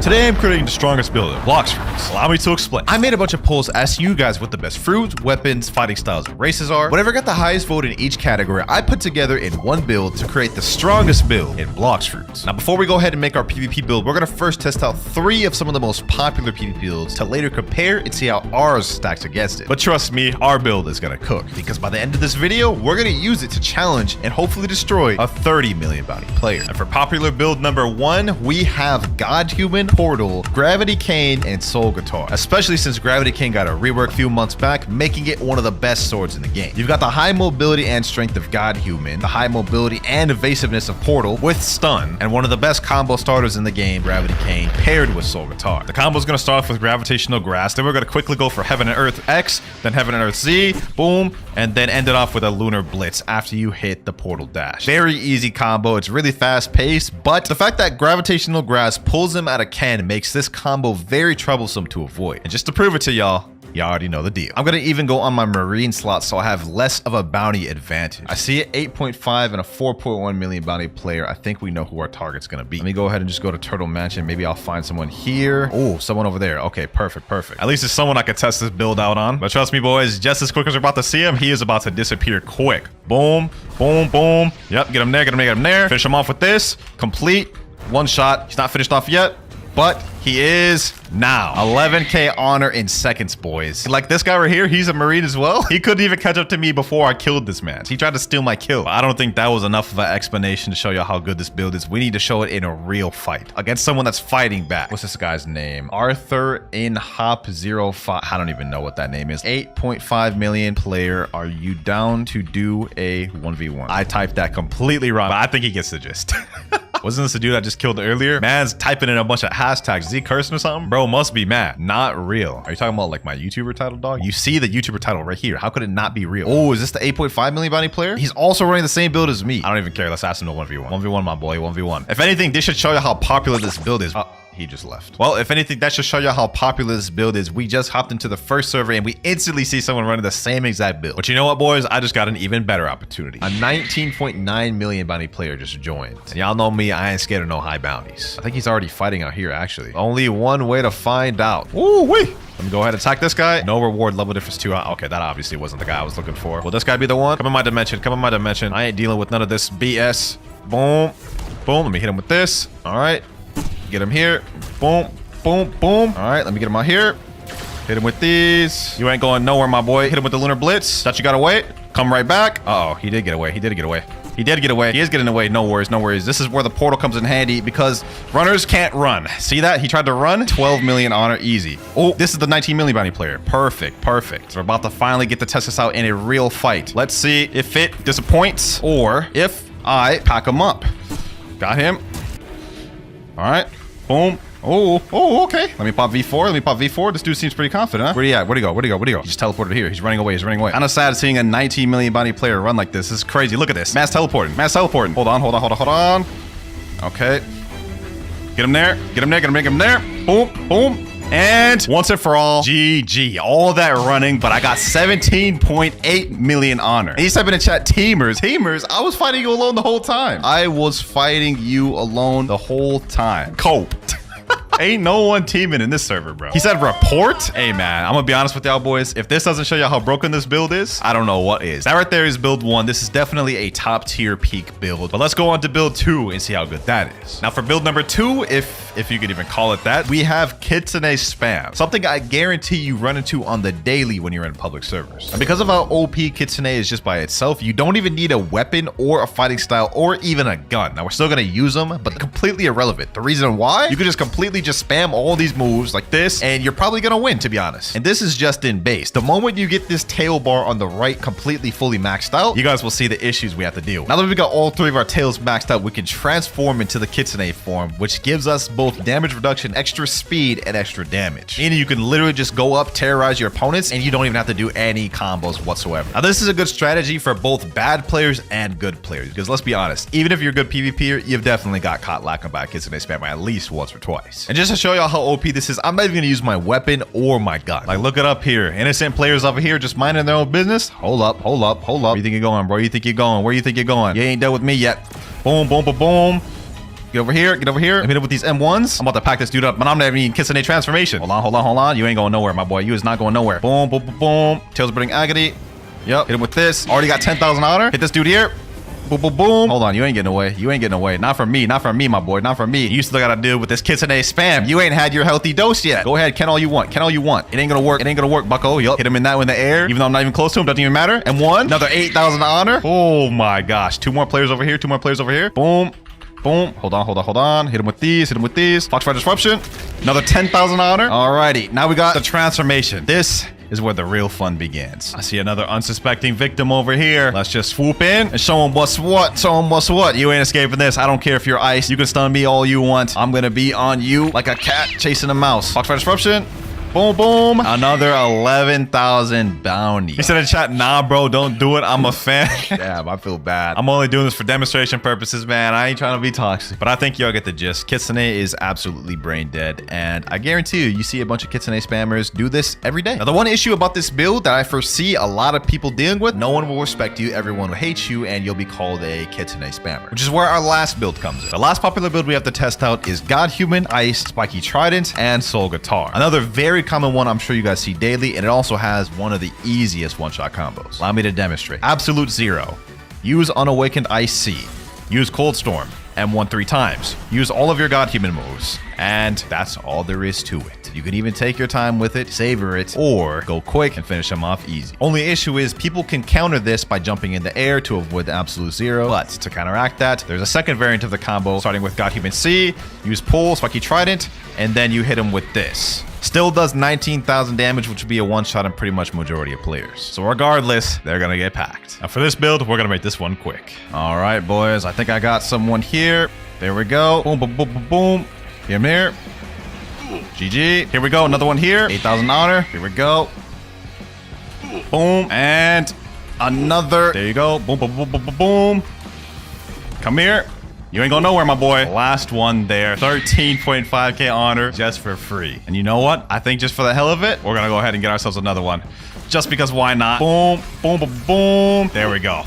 Today I'm creating the strongest build of Blox fruits. Allow me to explain. I made a bunch of polls asking you guys what the best fruits, weapons, fighting styles, and races are. Whatever got the highest vote in each category, I put together in one build to create the strongest build in Blox fruits. Now before we go ahead and make our PvP build, we're gonna first test out 3 of some of the most popular PvP builds to later compare and see how ours stacks against it. But trust me, our build is gonna cook, because by the end of this video, we're gonna use it to challenge and hopefully destroy a 30 million bounty player. And for popular build number 1, we have God Human, Portal, Gravity Cane, and Soul Guitar. Especially since Gravity Cane got a rework a few months back, making it one of the best swords in the game. You've got the high mobility and strength of God Human, the high mobility and evasiveness of Portal with stun, and one of the best combo starters in the game, Gravity Cane, paired with Soul Guitar. The combo is going to start off with Gravitational Grass, then we're going to quickly go for Heaven and Earth X, then Heaven and Earth Z, boom, and then end it off with a Lunar Blitz after you hit the Portal Dash. Very easy combo, it's really fast paced, but the fact that Gravitational Grass pulls him out of can makes this combo very troublesome to avoid. And just to prove it to y'all already know the deal. I'm gonna even go on my Marine slot so I have less of a bounty advantage. I see it 8.5 and a 4.1 million bounty player. I think we know who our target's gonna be. Let me go ahead and just go to Turtle Mansion. Maybe I'll find someone here. Oh, someone over there. Okay, perfect. At least it's someone I could test this build out on. But trust me, boys, just as quick as we're about to see him, he is about to disappear quick. Boom, boom, boom. Yep, get him there, get him there. Finish him off with this. Complete. One shot. He's not finished off yet, but he is now. 11k honor in seconds, boys. Like this guy right here, he's a Marine as well. He couldn't even catch up to me before I killed this man. He tried to steal my kill. I don't think that was enough of an explanation to show you how good this build is. We need to show it in a real fight against someone that's fighting back. What's this guy's name? Arthur in Hop 05. I don't even know what that name is. 8.5 million player. Are you down to do a 1v1? I typed that completely wrong, but I think he gets the gist. Wasn't this the dude I just killed earlier? Man's typing in a bunch of hashtags. Is he cursing or something? Bro must be mad. Not real. Are you talking about like my YouTuber title, dog? You see the YouTuber title right here. How could it not be real? Oh, is this the 8.5 million bounty player? He's also running the same build as me. I don't even care. Let's ask him to 1v1. 1v1, my boy. 1v1. If anything, this should show you how popular this build is. He just left. Well, if anything, that should show you how popular this build is. We just hopped into the first server and we instantly see someone running the same exact build. But you know what, boys? I just got an even better opportunity. A 19.9 million bounty player just joined. And y'all know me, I ain't scared of no high bounties. I think he's already fighting out here, actually. Only one way to find out. Ooh, wait. Let me go ahead and attack this guy. No reward, level difference 2. Okay, that obviously wasn't the guy I was looking for. Will this guy be the one? Come in my dimension. Come in my dimension. I ain't dealing with none of this BS. Boom. Boom. Let me hit him with this. All right. Get him here. Boom. Boom, boom. All right, let me get him out here. Hit him with these. You ain't going nowhere, my boy. Hit him with the Lunar Blitz. Thought you got away. Come right back. Uh-oh, he did get away. He did get away. He did get away. He is getting away. No worries, no worries. This is where the portal comes in handy because runners can't run. See that? He tried to run. 12 million honor, easy. Oh, this is the 19 million bounty player. Perfect, perfect. So we're about to finally get to test this out in a real fight. Let's see if it disappoints or if I pack him up. Got him. All right, boom. Oh, okay. Let me pop V4. This dude seems pretty confident, huh? Where'd he at? Where'd he go? He just teleported here. He's running away. Kind of sad seeing a 19 million bounty player run like this. This is crazy. Look at this. Mass teleporting. Hold on. Okay. Get him there. Get him there. Boom, boom. And once and for all, GG. All that running, but I got 17.8 million honor. And he's typing in chat, teamers. I was fighting you alone the whole time. Cope. Ain't no one teaming in this server, bro. He said report? Hey, man, I'm gonna be honest with y'all, boys. If this doesn't show you how broken this build is, I don't know what is. That right there is build 1. This is definitely a top tier peak build. But let's go on to build 2 and see how good that is. Now for build number 2, if you could even call it that, we have Kitsune Spam. Something I guarantee you run into on the daily when you're in public servers. And because of how OP Kitsune is just by itself, you don't even need a weapon or a fighting style or even a gun. Now we're still gonna use them, but completely irrelevant. The reason why, you could just completely just spam all these moves like this and you're probably gonna win, to be honest. And this is just in base. The moment you get this tail bar on the right completely fully maxed out, you guys will see the issues we have to deal with. Now that we got all 3 of our tails maxed out, we can transform into the Kitsune form, which gives us both damage reduction, extra speed, and extra damage. Meaning you can literally just go up, terrorize your opponents, and you don't even have to do any combos whatsoever. Now this is a good strategy for both bad players and good players, because let's be honest, even if you're a good PvPer, you've definitely got caught lacking by a Kitsune Spammer at least once or twice. And just to show y'all how OP this is, I'm not even gonna use my weapon or my gun. Like, look it up here. Innocent players over here just minding their own business. Hold up. Where you think you're going, bro? Where you think you're going? You ain't done with me yet. Boom, boom, boom, boom. Get over here. Get over here. Hit him with these M1s. I'm about to pack this dude up, but I'm not even needing Kitsune transformation. Hold on, hold on, hold on. You ain't going nowhere, my boy. You is not going nowhere. Boom, boom, boom, boom. Tails bring agony. Yep. Hit him with this. Already got 10,000 honor. Hit this dude here. Boom, boom, boom. Hold on. You ain't getting away. You ain't getting away. Not from me. Not from me, my boy. Not from me. You still got to deal with this Kitsune spam. You ain't had your healthy dose yet. Go ahead. Ken all you want. Ken all you want. It ain't going to work. It ain't going to work, bucko. Yup. Hit him in that in the air. Even though I'm not even close to him. Doesn't even matter. And one. Another 8,000 honor. Oh, my gosh. 2 more players over here. 2 more players over here. Boom. Boom. Hold on, hold on, hold on. Hit him with these. Hit him with these. Foxfire Disruption. Another 10,000 honor. Alrighty. Now we got the transformation. This is where the real fun begins. I see another unsuspecting victim over here. Let's just swoop in and show him what's what. Show him what's what. You ain't escaping this. I don't care if you're ice. You can stun me all you want. I'm gonna be on you like a cat chasing a mouse. Foxfire Disruption. Boom, boom. Another 11,000 bounty. He said in chat, nah, bro, don't do it. I'm a fan. Damn, I feel bad. I'm only doing this for demonstration purposes, man. I ain't trying to be toxic. But I think y'all get the gist. Kitsune is absolutely brain dead. And I guarantee you see a bunch of Kitsune spammers do this every day. Now, the one issue about this build that I foresee a lot of people dealing with, no one will respect you. Everyone will hate you. And you'll be called a Kitsune spammer, which is where our last build comes in. The last popular build we have to test out is God Human, Ice, Spiky Trident, and Soul Guitar. Another very common one I'm sure you guys see daily, and it also has one of the easiest one-shot combos. Allow me to demonstrate. Absolute Zero. Use Unawakened Ice C. Use Cold Storm. M1 3 times. Use all of your God Human moves. And that's all there is to it. You can even take your time with it, savor it, or go quick and finish them off easy. Only issue is people can counter this by jumping in the air to avoid the Absolute Zero. But to counteract that, there's a second variant of the combo, starting with God Human C, use Pull, Spiky Trident, and then you hit him with this. Still does 19,000 damage, which would be a one-shot on pretty much majority of players. So regardless, they're gonna get packed. Now for this build, we're gonna make this one quick. All right, boys, I think I got someone here. There we go. Boom, boom, boom, boom, boom. Here, here. GG. Here we go. Another one here. 8,000 honor. Here we go. Boom. And another. There you go. Boom, boom, boom, boom, boom, boom. Come here. You ain't going nowhere, my boy. Last one there. 13.5k honor just for free. And you know what? I think just for the hell of it, we're going to go ahead and get ourselves another one. Just because why not? Boom, boom, boom, boom. There we go.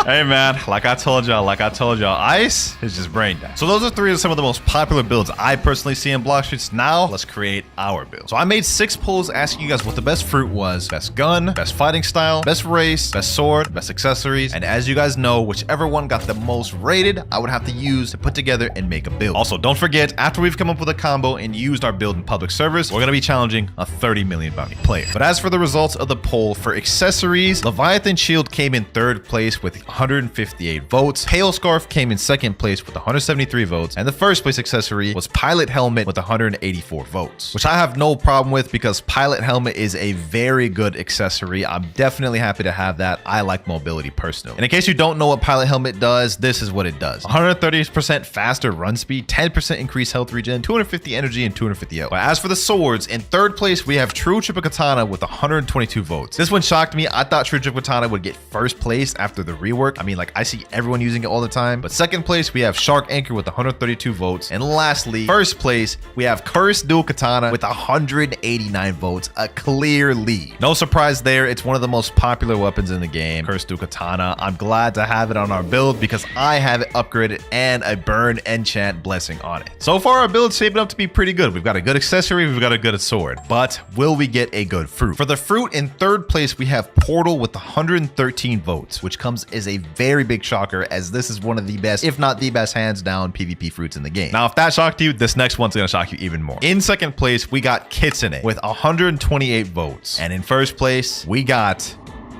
Hey, man, like I told y'all, ice is just brain dead. So those are 3 of some of the most popular builds I personally see in Blox streets. Now, let's create our build. So I made 6 polls asking you guys what the best fruit was, best gun, best fighting style, best race, best sword, best accessories. And as you guys know, whichever one got the most rated, I would have to use to put together and make a build. Also, don't forget, after we've come up with a combo and used our build in public servers, we're going to be challenging a 30 million bounty player. But as for the results of the poll, for accessories, Leviathan Shield came in 3rd place with 158 votes. Hail Scarf came in 2nd place with 173 votes. And the 1st place accessory was Pilot Helmet with 184 votes, which I have no problem with because Pilot Helmet is a very good accessory. I'm definitely happy to have that. I like mobility personally. And in case you don't know what Pilot Helmet does, this is what it does. 130% faster run speed, 10% increased health regen, 250 energy, and 250 health. But as for the swords, in 3rd place, we have True Triple Katana with 122 votes. This one shocked me. I thought True Triple Katana would get 1st place after the rework. I mean, like, I see everyone using it all the time. But 2nd place, we have Shark Anchor with 132 votes. And lastly, 1st place, we have Cursed Dual Katana with 189 votes, a clear lead. No surprise there. It's one of the most popular weapons in the game, Cursed Dual Katana. I'm glad to have it on our build because I have it upgraded and a burn enchant blessing on it. So far, our build's shaping up to be pretty good. We've got a good accessory, we've got a good sword, but will we get a good fruit? For the fruit, in 3rd place, we have Portal with 113 votes, which comes as a very big shocker as this is one of the best, if not the best, hands down PvP fruits in the game. Now, if that shocked you, this next one's gonna shock you even more. In 2nd place, we got Kitsune with 128 votes. And in 1st place, we got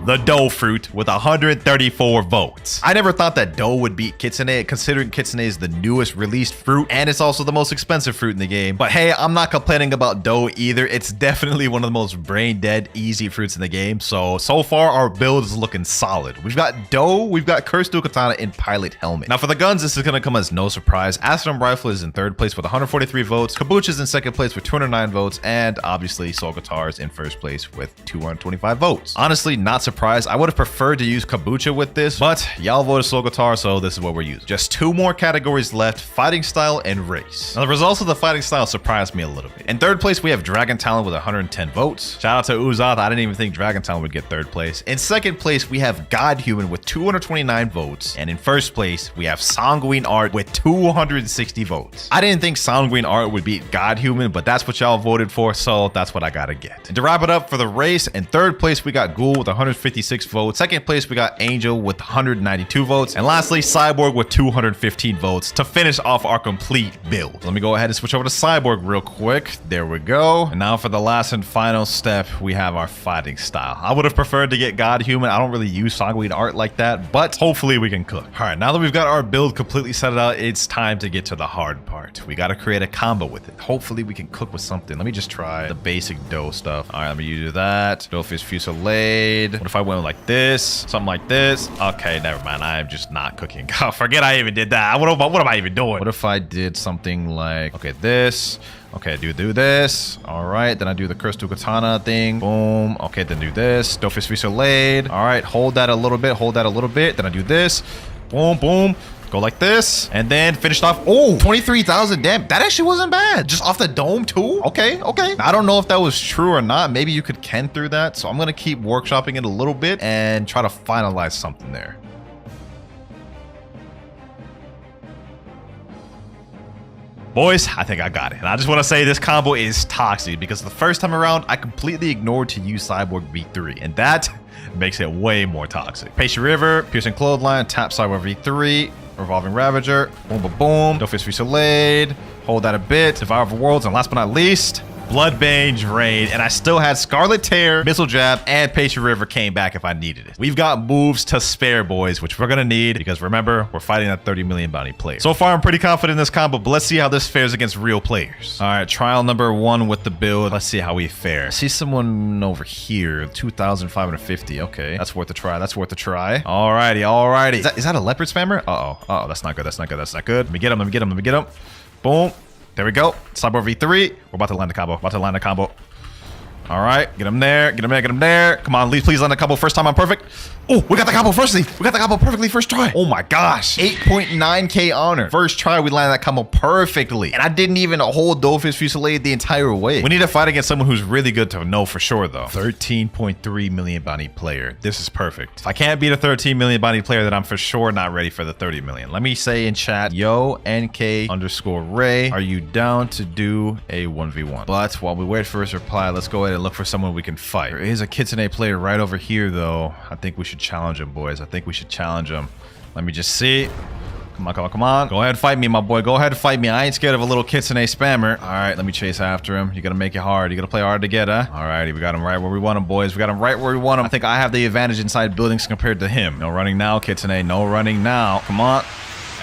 the Dough fruit with 134 votes. I never thought that Dough would beat Kitsune, considering Kitsune is the newest released fruit and it's also the most expensive fruit in the game. But hey, I'm not complaining about Dough either. It's definitely one of the most brain dead easy fruits in the game. So far our build is looking solid. We've got Dough, we've got Cursed Dual Katana, and Pilot Helmet. Now for the guns, this is gonna come as no surprise. Astrodome Rifle is in 3rd place with 143 votes. Kabuch is in 2nd place with 209 votes, and obviously Soul Guitar is in 1st place with 225 votes. Honestly, not surprised. I would have preferred to use kombucha with this, but y'all voted slow guitar, so this is what we're using. Just 2 more categories left, fighting style and race. Now, the results of the fighting style surprised me a little bit. In 3rd place, we have Dragon Talon with 110 votes. Shout out to Uzoth. I didn't even think Dragon Talon would get 3rd place. In 2nd place, we have God Human with 229 votes. And in 1st place, we have Sanguine Art with 260 votes. I didn't think Sanguine Art would beat God Human, but that's what y'all voted for, so that's what I gotta get. And to wrap it up for the race, in 3rd place, we got Ghoul with 156 votes. 2nd place, we got Angel with 192 votes. And lastly, Cyborg with 215 votes to finish off our complete build. Let me go ahead and switch over to Cyborg real quick. There we go. And now for the last and final step, we have our fighting style. I would have preferred to get God Human. I don't really use Sanguine Art like that, but hopefully we can cook. All right, now that we've got our build completely set out, it's time to get to the hard part. We got to create a combo with it. Hopefully we can cook with something. Let me just try the basic dough stuff. All right, let me do that. Dough fish fusillade. What if I went like this? Something like this? Okay, never mind. I am just not cooking. God, forget I even did that. What am I even doing? What if I did something like, okay, this. Okay, do this. All right, then I do the Crystal Katana thing. Boom. Okay, then do this. Dough fish fusillade. All right, hold that a little bit. Hold that a little bit. Then I do this. Boom, boom. Go like this, and then finished off. Oh, 23,000. Damn, that actually wasn't bad. Just off the dome too. Okay. I don't know if that was true or not. Maybe you could ken through that. So I'm gonna keep workshopping it a little bit and try to finalize something there. Boys, I think I got it. And I just want to say this combo is toxic because the first time around, I completely ignored to use Cyborg V3, and that makes it way more toxic. Patient River, Piercing Clothesline, tap Cyborg V3, Revolving Ravager, boom, boom, boom, Dough fish fusillade, hold that a bit, Devour of Worlds, and last but not least, Bloodbane Drain, and I still had Scarlet Tear, Missile Jab, and Patient River came back if I needed it. We've got moves to spare, boys, which we're gonna need because remember, we're fighting that 30 million bounty player. So far, I'm pretty confident in this combo, but let's see how this fares against real players. All right, trial number 1 with the build. Let's see how we fare. I see someone over here, 2,550. Okay, that's worth a try. That's worth a try. Alrighty. Is that a leopard spammer? Uh-oh, that's not good. That's not good. Let me get him. Boom. There we go. Cyborg V3. We're about to land the combo. All right. Get him there. Come on, please land the combo. First time I'm perfect. Oh, we got the combo perfectly first try. Oh my gosh. 8.9k honor. First try, we landed that combo perfectly. And I didn't even hold Dough fish fusillade the entire way. We need to fight against someone who's really good to know for sure, though. 13.3 million bounty player. This is perfect. If I can't beat a 13 million bounty player, then I'm for sure not ready for the 30 million. Let me say in chat, yo, NK_Ray, are you down to do a 1v1? But while we wait for his reply, let's go ahead and look for someone we can fight. There is a Kitsune player right over here, though. I think we should challenge him, boys. Let me just see. Come on. Go ahead and fight me, my boy. Go ahead and fight me. I ain't scared of a little Kitsune spammer. All right, let me chase after him. You gotta make it hard. You gotta play hard to get, huh? All righty, we got him right where we want him, boys. I think I have the advantage inside buildings compared to him. No running now, Kitsune. No running now. Come on.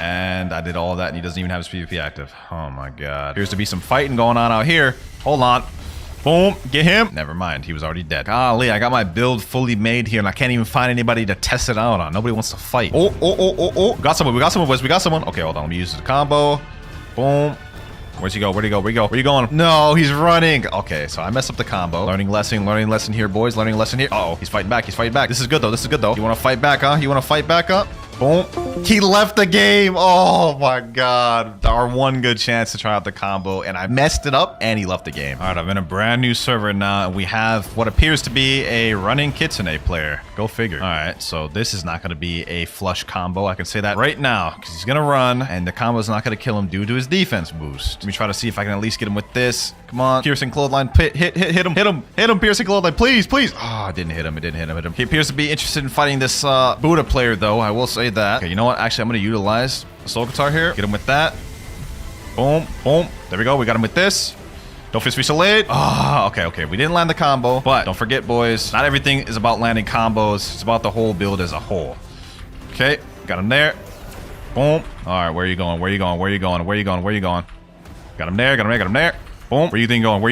And I did all that, and he doesn't even have his PvP active. Oh my god. Appears to be some fighting going on out here. Hold on. Boom, get him. Never mind, he was already dead. Golly, I got my build fully made here and I can't even find anybody to test it out on. Nobody wants to fight. Oh. We got someone, boys. We got someone. Okay, hold on. Let me use the combo. Boom. Where's he go? Where you going? No, he's running. Okay, so I messed up the combo. Learning lesson here, boys. Uh-oh, he's fighting back. This is good, though. You want to fight back, huh? Boom. He left the game. Oh my god. Our one good chance to try out the combo, and I messed it up, and he left the game. All right, I'm in a brand new server now, and we have what appears to be a running Kitsune player. Go figure. All right, so this is not going to be a flush combo. I can say that right now, because he's going to run, and the combo is not going to kill him due to his defense boost. Let me try to see if I can at least get him with this. Come on. Piercing Clothesline. Hit him, Piercing Clothesline. Please. Oh, it didn't hit him. He appears to be interested in fighting this Buddha player, though. I will say that. Okay, you know what? Actually, I'm going to utilize the soul guitar here. Get him with that. Boom. There we go. We got him with this. Don't fist fusillade. Ah, okay. We didn't land the combo, but don't forget, boys, not everything is about landing combos. It's about the whole build as a whole. Okay, got him there. Boom. All right, where are you going? Got him there. Boom. Where you think you're going?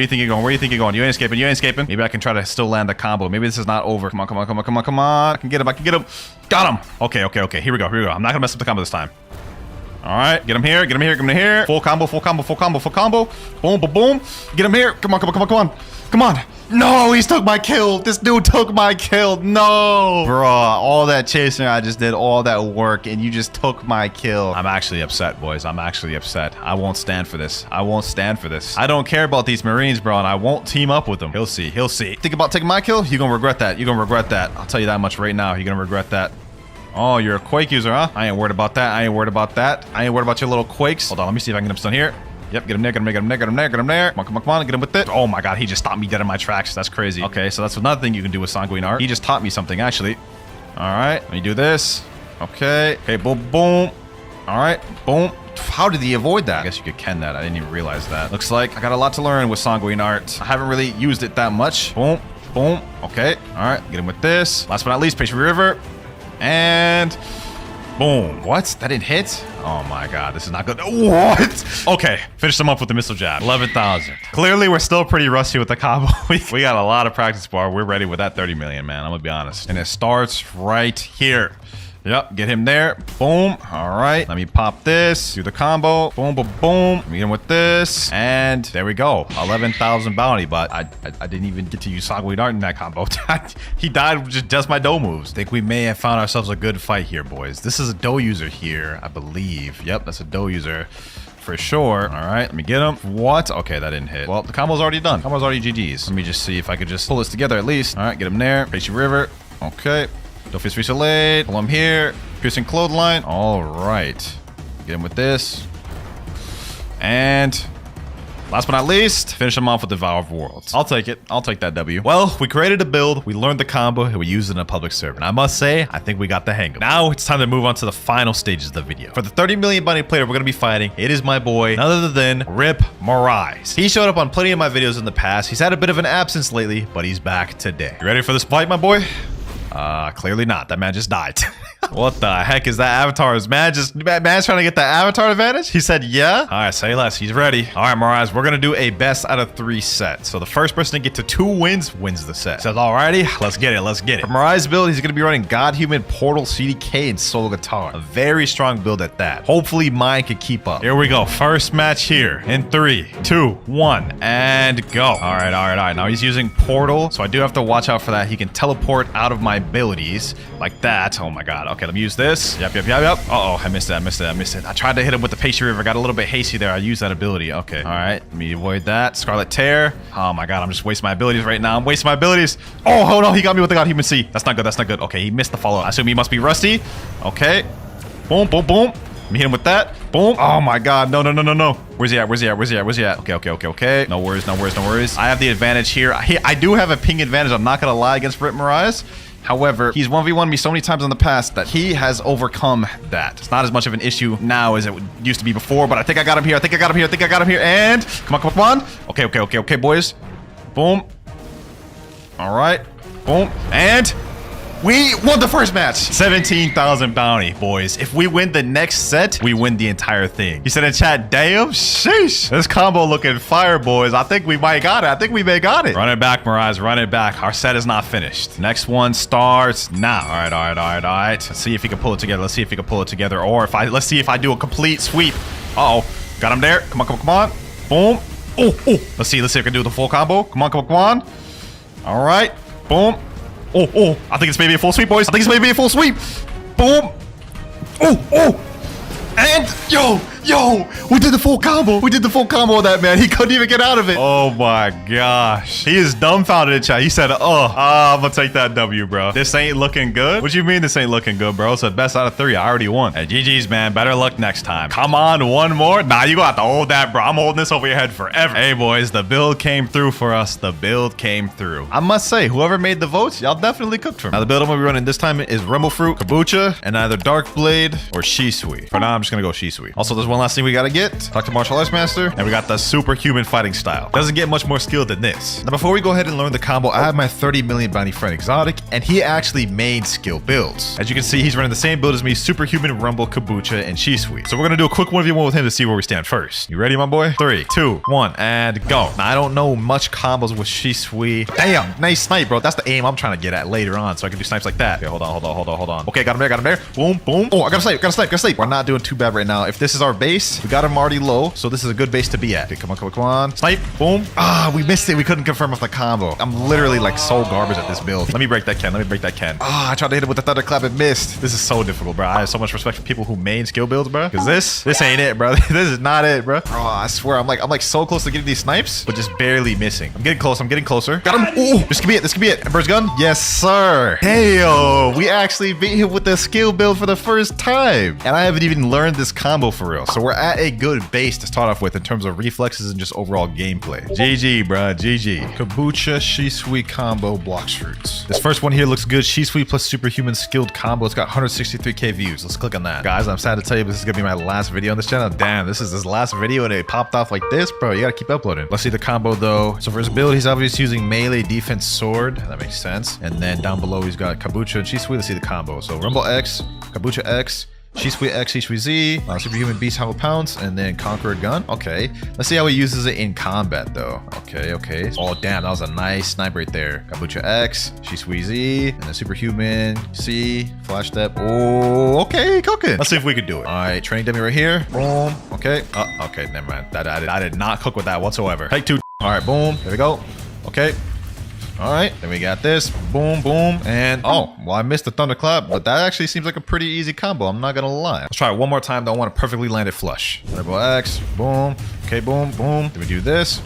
You ain't escaping. Maybe I can try to still land the combo. Maybe this is not over. Come on. I can get him. Got him. Okay. Here we go. I'm not gonna mess up the combo this time. All right, get him here, get him here, get him here. Full combo, full combo, full combo, full combo. Boom, boom, boom. Get him here. Come on, come on, come on, come on. Come on. No, he took my kill. This dude took my kill. No. Bruh, all that chasing, I just did all that work, and you just took my kill. I'm actually upset, boys. I'm actually upset. I won't stand for this. I won't stand for this. I don't care about these Marines, bro, and I won't team up with them. He'll see. He'll see. Think about taking my kill? You're gonna regret that. You're gonna regret that. I'll tell you that much right now. You're gonna regret that. Oh, you're a Quake user, huh? I ain't worried about that. I ain't worried about that. I ain't worried about your little Quakes. Hold on, let me see if I can get him still here. Yep, get him there, get him there, get him there, get him there, get him there. Come on, come on, come on, get him with it. Oh my god, he just stopped me dead in my tracks. That's crazy. Okay, so that's another thing you can do with Sanguine Art. He just taught me something, actually. All right, let me do this. Okay, okay, boom, boom. All right, boom. How did he avoid that? I guess you could ken that. I didn't even realize that. Looks like I got a lot to learn with Sanguine Art. I haven't really used it that much. Boom, boom. Okay, all right, get him with this. Last but not least, Patient River. And... boom. What? That didn't hit? Oh my god, this is not good. What? Okay, finish them up with the missile jab. 11,000. Clearly, we're still pretty rusty with the combo. we got a lot of practice bar. We're ready with that 30 million, man. I'm gonna be honest. And it starts right here. Yep, get him there. Boom. All right, let me pop this. Do the combo. Boom, boom, boom. Let me get him with this. And there we go. 11,000 bounty, but I didn't even get to use Sanguine Art in that combo. He died with just my dough moves. I think we may have found ourselves a good fight here, boys. This is a dough user here, I believe. Yep, that's a dough user. For sure. All right, let me get him. What? Okay, that didn't hit. Well, the combo's already done. Combo's already GG's. Let me just see if I could just pull this together at least. All right, get him there. Patient River. Okay. Dofus Fisolet. Pull him here. Piercing Clothesline. All right. Get him with this. And last but not least, finish him off with Devour of Worlds. I'll take it. I'll take that W. Well, we created a build, we learned the combo, and we used it in a public server. And I must say, I think we got the hang of it. Now it's time to move on to the final stages of the video. For the 30 million bounty player we're going to be fighting, it is my boy, none other than Rip Morais. He showed up on plenty of my videos in the past. He's had a bit of an absence lately, but he's back today. You ready for this fight, my boy? Clearly not. That man just died. What the heck is that avatar? Is man's trying to get that avatar advantage? He said, yeah. All right, say less. He's ready. All right, Morais, we're going to do a best out of 3 set. So the first person to get to 2 wins wins the set. Says, alrighty, let's get it. Let's get it. For Morais' build, he's going to be running God Human, Portal, CDK, and Solo Guitar. A very strong build at that. Hopefully mine can keep up. Here we go. First match here in 3, 2, 1, and go. All right, all right, all right. Now he's using Portal, so I do have to watch out for that. He can teleport out of my abilities like that. Oh my god. Okay, let me use this. Yep, yep, yep, yep. Uh-oh, I missed it, I missed it, I missed it. I tried to hit him with the Patient River. Got a little bit hasty there. I used that ability. Okay, all right. Let me avoid that. Scarlet Tear. Oh my god, I'm just wasting my abilities right now. I'm wasting my abilities. Oh no, he got me with the God Human C. That's not good, that's not good. Okay, he missed the follow. I assume he must be rusty. Okay. Boom, boom, boom. Let me hit him with that. Boom. Oh my god. No, no, no, no, no. Where's he at? Where's he at? Where's he at? Where's he at? Okay, okay, okay, okay. No worries, no worries, no worries. I have the advantage here. I do have a ping advantage. I'm not gonna lie against Rip Morais. However, he's 1v1'd me so many times in the past that he has overcome that. It's not as much of an issue now as it used to be before, but I think I got him here. I think I got him here. I think I got him here. And come on, come on, come on. Okay, okay, okay, okay, boys. Boom. All right. Boom. And we won the first match. 17,000 bounty, boys. If we win the next set, we win the entire thing. He said in chat, damn, sheesh. This combo looking fire, boys. I think we might got it. I think we may got it. Run it back, Morais. Run it back. Our set is not finished. Next one starts now. All right, all right, all right, all right. Let's see if he can pull it together. Let's see if he can pull it together. Or if let's see if I do a complete sweep. Uh-oh. Got him there. Come on, come on, come on. Boom. Oh, oh. Let's see if I can do the full combo. Come on, come on, come on. All right. Boom. Oh, oh, I think it's maybe a full sweep, boys. I think it's maybe a full sweep. Boom. Oh, oh. And, yo, we did the full combo. We did the full combo of that, man. He couldn't even get out of it. Oh, my gosh. He is dumbfounded in chat. He said, I'm going to take that W, bro. This ain't looking good. What do you mean this ain't looking good, bro? It's the best out of 3. I already won. Hey, GG's, man. Better luck next time. Come on, one more. Nah, you got to hold that, bro. I'm holding this over your head forever. Hey, boys, the build came through for us. The build came through. I must say, whoever made the votes, y'all definitely cooked for me. Now, the build I'm going to be running this time is Rumble Fruit, Kabucha, and either Dark Blade or Shisui. For now, I'm just going to go Shisui. Also, there's one one last thing we gotta get. Talk to Martial Arts Master. And we got the superhuman fighting style. Doesn't get much more skill than this. Now, before we go ahead and learn the combo, I have my 30 million bounty friend Exotic, and he actually made skill builds. As you can see, he's running the same build as me, Superhuman, Rumble, Kabucha, and Shisui. So we're gonna do a quick 1v1 with him to see where we stand first. You ready, my boy? 3, 2, 1, and go. Now, I don't know much combos with Shisui. Damn, nice snipe, bro. That's the aim I'm trying to get at later on, so I can do snipes like that. Okay, hold on. Okay, got him there. Boom, boom. Oh, I gotta snipe. We're not doing too bad right now. If this is our base, we got him already low, so this is a good base to be at. Okay, come on. Snipe, boom. Ah, we missed it. We couldn't confirm off the combo. I'm literally like so garbage at this build. Let me break that can. Ah, I tried to hit it with the thunderclap and missed. This is so difficult, bro. I have so much respect for people who main skill builds, bro. Because this ain't it, bro. This is not it, bro. Oh, I swear, I'm like so close to getting these snipes, but just barely missing. I'm getting closer. Got him. Ooh, this could be it. Ember's gun. Yes, sir. Hey, yo, we actually beat him with the skill build for the first time. And I haven't even learned this combo for real. So we're at a good base to start off with in terms of reflexes and just overall gameplay. GG, bro. GG. Kabucha, Shisui combo, Blox fruits. This first one here looks good. Shisui plus superhuman skilled combo. It's got 163k views. Let's click on that. Guys, I'm sad to tell you, but this is gonna be my last video on this channel. Damn, this is his last video and it popped off like this, bro. You gotta keep uploading. Let's see the combo though. So for his build, he's obviously using melee defense sword. That makes sense. And then down below, he's got Kabucha and Shisui. Let's see the combo. So Rumble X, Kabucha X, Shisui X, Shisui Z, Superhuman Beast Hollow Pounce, and then Conqueror Gun. Okay, let's see how he uses it in combat though. Okay. Oh damn, that was a nice snipe right there. Kabucha X, Shisui Z, and then Superhuman C, Flash Step. Oh, okay, cooking. Let's see if we could do it. All right, training dummy right here. Boom. Okay. Okay, never mind. I did not cook with that whatsoever. Take 2. All right, boom. There we go. Okay. All right, then we got this. Boom, boom, and oh, well, I missed the thunderclap, but that actually seems like a pretty easy combo. I'm not gonna lie. Let's try it one more time. Though I want to perfectly land it flush. Double X, boom. Okay, boom, boom. Then we do this,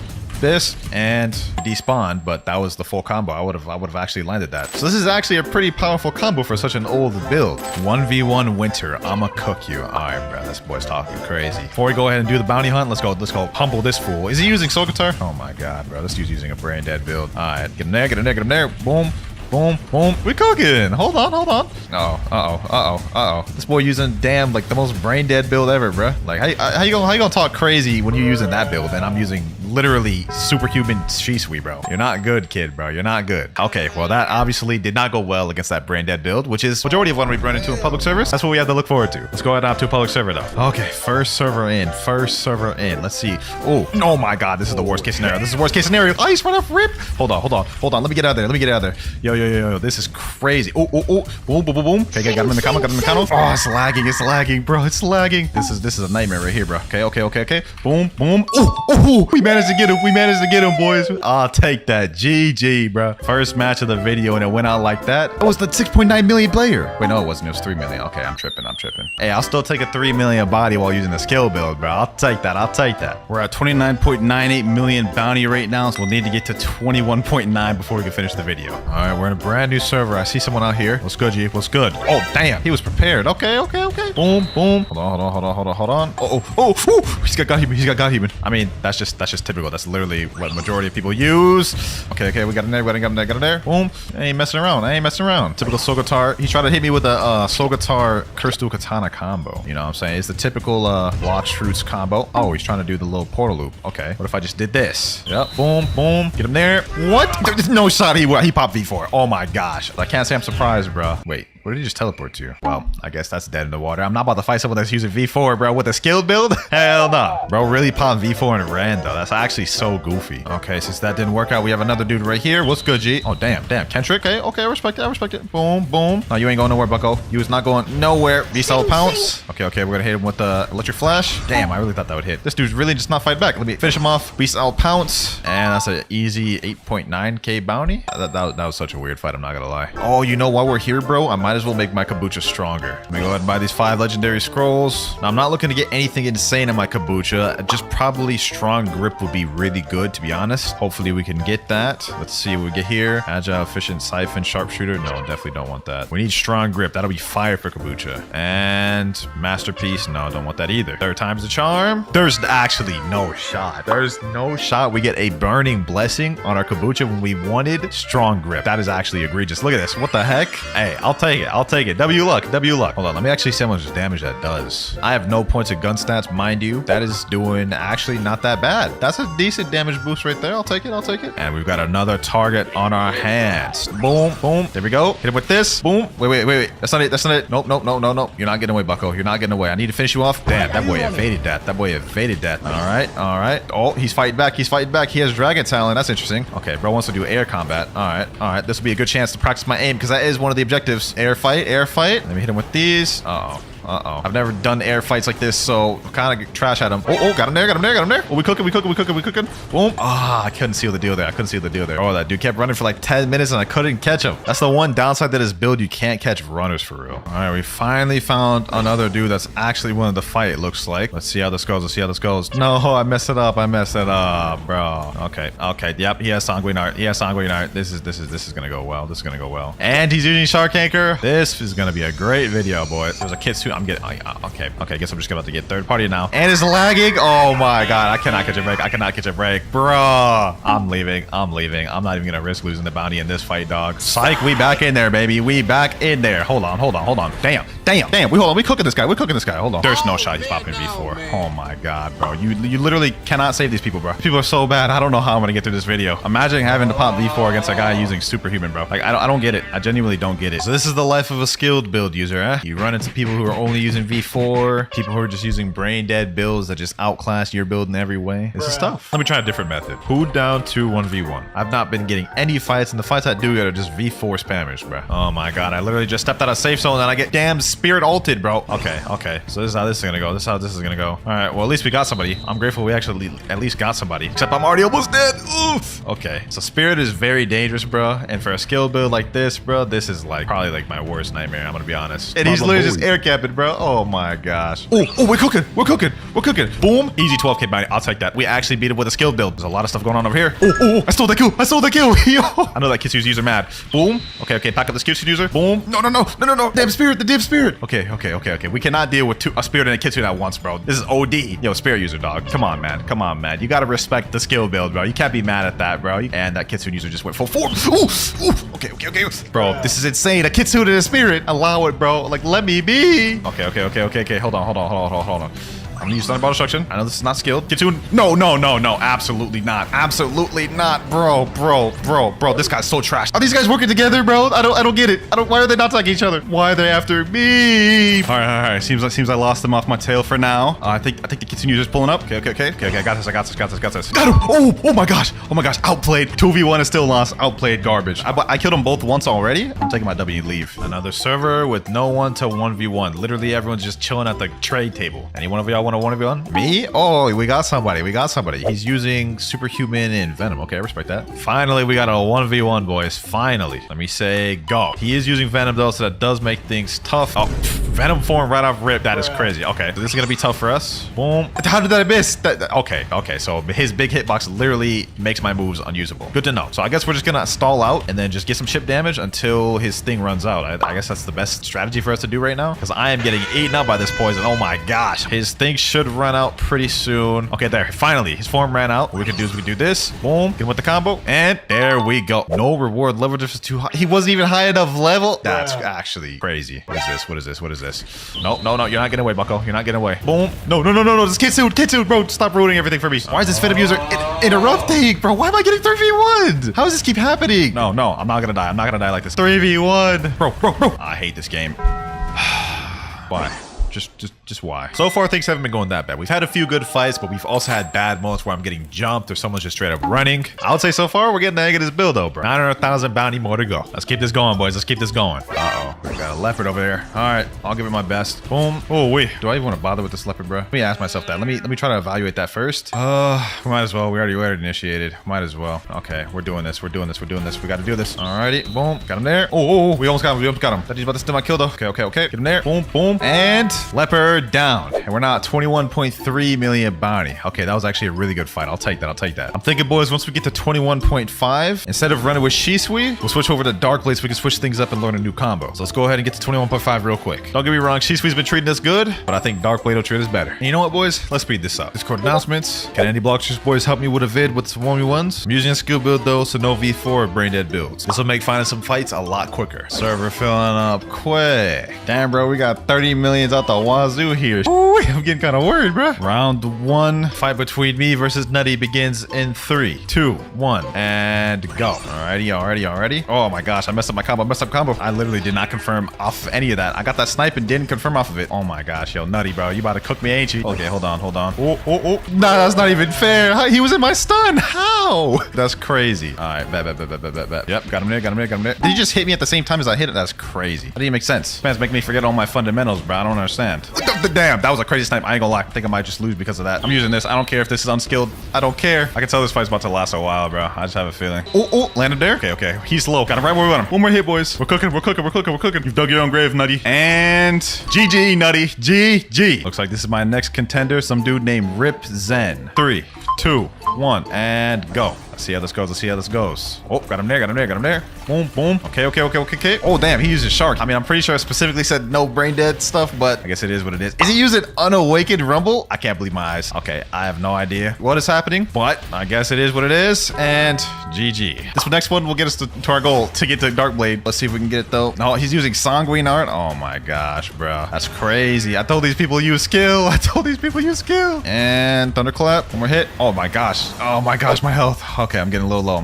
and despawn, but that was the full combo. I would have actually landed that. So this is actually a pretty powerful combo for such an old build. 1v1 Winter. I'ma cook you. All right, bro. This boy's talking crazy. Before we go ahead and do the bounty hunt, let's go humble this fool. Is he using Soul Guitar? Oh my god, bro. This dude's using a brain dead build. All right, get him there. Boom. Boom, boom. We cooking. Hold on. Oh. This boy using damn like the most brain dead build ever, bro. Like how you gonna talk crazy when you're using that build and I'm using literally superhuman Shisui, bro? You're not good, kid, bro. You're not good. Okay, well that obviously did not go well against that brain dead build, which is majority of what we run into in public servers. That's what we have to look forward to. Let's go ahead and hop to a public server though. Okay, first server in. Let's see. Oh my god, this is the worst case scenario. Oh, he's running off rip. Hold on. Let me get out of there. Yo, this is crazy. Oh, boom. Okay, got him in the combo. Oh, it's lagging, bro. It's lagging. This is a nightmare right here, bro. Okay. Boom. Oh, we managed to get him, boys. I'll take that. GG, bro. First match of the video and it went out like that. It was the 6.9 million player. Wait, no, it wasn't. It was 3 million. Okay, I'm tripping. Hey, I'll still take a 3 million body while using the skill build, bro. I'll take that. We're at 29.98 million bounty right now, so we'll need to get to 21.9 before we can finish the video. All right, we're in a brand new server. I see someone out here. What's good, G? What's good? Oh, damn. He was prepared. Okay. Boom. Hold on. Oh. He's got Godhuman. I mean, that's just typical. That's literally what majority of people use. Okay. We got him there. Boom. I ain't messing around. Typical Soul Guitar. He tried to hit me with a Soul Guitar Curse Dual Katana combo. You know what I'm saying? It's the typical Blox fruits combo. Oh, he's trying to do the little portal loop. Okay. What if I just did this? Yep. Boom. Get him there. What? There's no shot he popped V4. Oh my gosh. I can't say I'm surprised, bro. Wait. Where did he just teleport to? Well, I guess that's dead in the water. I'm not about to fight someone that's using V4, bro, with a skilled build. Hell no. Bro really popped V4 and ran, though. That's actually so goofy. Okay, since that didn't work out, we have another dude right here. What's good, G? Oh, damn. Kentrick. Okay, I respect it. Boom. No, you ain't going nowhere, bucko. You was not going nowhere. V-Solid Pounce. Okay, we're gonna hit him with the Electric Flash. Damn, I really thought that would hit. This dude's really just not fight back. Let me finish him off. V-Solid Pounce. And that's an easy 8.9k bounty. That was such a weird fight, I'm not gonna lie. Oh, you know, while we're here, bro, I might as well make my Kabucha stronger. Let me go ahead and buy these 5 legendary scrolls. Now, I'm not looking to get anything insane in my Kabucha. Just probably strong grip would be really good, to be honest. Hopefully we can get that. Let's see what we get here. Agile, efficient, siphon, sharpshooter. No, definitely don't want that. We need strong grip. That'll be fire for Kabucha. And masterpiece. No, don't want that either. 3rd time's the charm. There's actually no shot. We get a burning blessing on our Kabucha when we wanted strong grip. That is actually egregious. Look at this. What the heck? Hey, I'll take I'll take it. W luck. W luck. Hold on. Let me actually see how much damage that does. I have no points of gun stats, mind you. That is doing actually not that bad. That's a decent damage boost right there. I'll take it. I'll take it. And we've got another target on our hands. Boom. Boom. There we go. Hit him with this. Boom. Wait. That's not it. That's not it. Nope. You're not getting away, bucko. You're not getting away. I need to finish you off. Damn, that boy evaded that. That boy evaded that. All right. Oh, he's fighting back. He's fighting back. He has dragon talent. That's interesting. Okay, bro wants to do air combat. All right. This will be a good chance to practice my aim because that is one of the objectives. Air fight. Let me hit him with these. Uh-oh. I've never done air fights like this, so kind of trash at him. Oh, got him there. Oh, we cooking. Boom. Ah, I couldn't seal the deal there. Oh, that dude kept running for like 10 minutes and I couldn't catch him. That's the one downside to this build. You can't catch runners for real. All right, we finally found another dude that's actually willing to fight, it looks like. Let's see how this goes. No, I messed it up, bro. Okay. Yep, he has sanguine art. This is gonna go well. And he's using shark anchor. This is gonna be a great video, boys. There's a kid soon. I'm getting okay. Guess I'm just about to get third party now. And it's lagging. Oh my god, I cannot catch a break. Bruh. I'm leaving. I'm not even gonna risk losing the bounty in this fight, dog. Psych, we back in there, baby. We back in there. Hold on. Damn. We cooking this guy. Hold on. There's no shot he's popping V4. Oh my god, bro. You literally cannot save these people, bro. People are so bad. I don't know how I'm gonna get through this video. Imagine having to pop V4 against a guy using superhuman, bro. Like, I don't get it. I genuinely don't get it. So this is the life of a skilled build user, eh? You run into people who are only using V4, people who are just using brain dead builds that just outclass your build in every way. This is tough. Let me try a different method. Who down to 1v1? I've not been getting any fights, and the fights I do get are just V4 spammers, bro. Oh my god, I literally just stepped out of safe zone and I get damn spirit ulted, bro. Okay. So this is how this is gonna go. All right, well, at least we got somebody. I'm grateful we actually at least got somebody. Except I'm already almost dead. Oof. Okay, so spirit is very dangerous, bro. And for a skill build like this, bro, this is like probably like my worst nightmare. I'm gonna be honest. And he's literally just air capping, bro. Oh my gosh. Oh, we're cooking. Boom. Easy 12k bounty. I'll take that. We actually beat it with a skill build. There's a lot of stuff going on over here. Oh, I stole that kill. Yo. I know that Kitsu's user mad. Boom. Okay. Back up the Kitsu user. Boom. No. Damn spirit. The damn spirit. Okay. We cannot deal with a spirit and a Kitsu at once, bro. This is OD. Yo, spirit user, dog. Come on, man. You gotta respect the skill build, bro. You can't be mad at that, bro. And that Kitsu user just went full form. Ooh. Okay. Bro, this is insane. A Kitsu to the spirit. Allow it, bro. Like, let me be. Okay. Hold on. I'm gonna use Thunder Ball Destruction. I know this is not skilled. Get to it. No. Absolutely not. Bro. This guy's so trash. Are these guys working together, bro? I don't get it. Why are they not attacking each other? Why are they after me? All right. Seems I lost them off my tail for now. I think the Kitsune user's pulling up. Okay. I got this. Got him. Oh my gosh. Outplayed. 2v1 is still lost. Outplayed garbage. I killed them both once already. I'm taking my W and leave. Another server with no one to 1v1. Literally everyone's just chilling at the trade table. Any one of y'all want to 1v1? Me? Oh, we got somebody. He's using superhuman and venom. Okay, I respect that. Finally, we got a 1v1, boys. Finally. Let me say go. He is using venom though, so that does make things tough. Oh, venom form right off rip. That is crazy. Okay, so this is gonna be tough for us. Boom. How did I miss? Okay. So his big hitbox literally makes my moves unusable. Good to know. So I guess we're just gonna stall out and then just get some chip damage until his thing runs out. I guess that's the best strategy for us to do right now, because I am getting eaten up by this poison. Oh my gosh. His thing should run out pretty soon. Okay, there. Finally, his form ran out. What we can do is we can do this. Boom. Get him with the combo. And there we go. No reward. Level difference too high. He wasn't even high enough level. That's actually crazy. What is this? No. You're not getting away, bucko. You're not getting away. Boom. No. This Kitsu, bro. Stop ruining everything for me. Why is this Venom user interrupting, bro? Why am I getting 3v1? How does this keep happening? No. I'm not gonna die. I'm not gonna die like this. 3v1. Bro. I hate this game. Why? Just why? So far, things haven't been going that bad. We've had a few good fights, but we've also had bad moments where I'm getting jumped or someone's just straight up running. I would say so far, we're getting the egg of this build, though, bro. 900,000 bounty more to go. Let's keep this going, boys. Uh-oh. We got a leopard over there. All right. I'll give it my best. Boom. Oh, wait. Do I even want to bother with this leopard, bro? Let me ask myself that. Let me try to evaluate that first. We might as well. We already initiated. Might as well. Okay. We're doing this. We got to do this. Alrighty. Boom. Got him there. Oh. We almost got him. That he's about to steal my kill, though. Okay. Get him there. Boom. And Leopard down. And we're now at 21.3 million bounty. Okay, that was actually a really good fight. I'll take that. I'll take that. I'm thinking, boys, once we get to 21.5, instead of running with Shisui, we'll switch over to Dark Blade so we can switch things up and learn a new combo. So let's go ahead and get to 21.5 real quick. Don't get me wrong, Shisui's been treating us good, but I think Dark Blade will treat us better. And you know what, boys? Let's speed this up. Discord announcements. Can any Bloxers boys help me with a vid with some 1v1s? I'm using a skill build though, so no V4 brain dead builds. This will make finding some fights a lot quicker. Server filling up quick. Damn, bro, we got 30 millions out the wazoo here. Ooh, I'm getting kind of worried, bro. Round 1, fight between me versus Nutty begins in 3, 2, 1, and go. Alrighty. Oh my gosh, I messed up my combo. I literally did not confirm off of any of that. I got that snipe and didn't confirm off of it. Oh my gosh, yo, Nutty, bro, you about to cook me, ain't you? Okay, hold on. Oh. Nah, that's not even fair. He was in my stun. How? That's crazy. All right, bet. Yep, got him there. Did he just hit me at the same time as I hit it? That's crazy. That didn't make sense. Fans make me forget all my fundamentals, bro. I don't understand. Damn, that was a crazy snipe. I ain't gonna lie. I think I might just lose because of that. I'm using this. I don't care if this is unskilled. I don't care. I can tell this fight's about to last a while, bro. I just have a feeling. Oh, landed there. Okay. He's low. Got him right where we want him. One more hit, boys. We're cooking. You've dug your own grave, Nutty. And GG, Nutty. GG. Looks like this is my next contender. Some dude named Rip Zen. 3, 2, 1, and go. Let's see how this goes. Oh, got him there. Boom. Okay. Oh, damn, he uses shark. I mean, I'm pretty sure I specifically said no brain dead stuff, but I guess it is what it is. Is he using unawakened rumble? I can't believe my eyes. Okay, I have no idea what is happening, but I guess it is what it is, and GG. This next one will get us to our goal to get to Dark Blade. Let's see if we can get it, though. No, he's using Sanguine Art. Oh, my gosh, bro. That's crazy. I told these people use skill. And Thunderclap. One more hit. Oh, my gosh, my health. Okay, I'm getting a little low.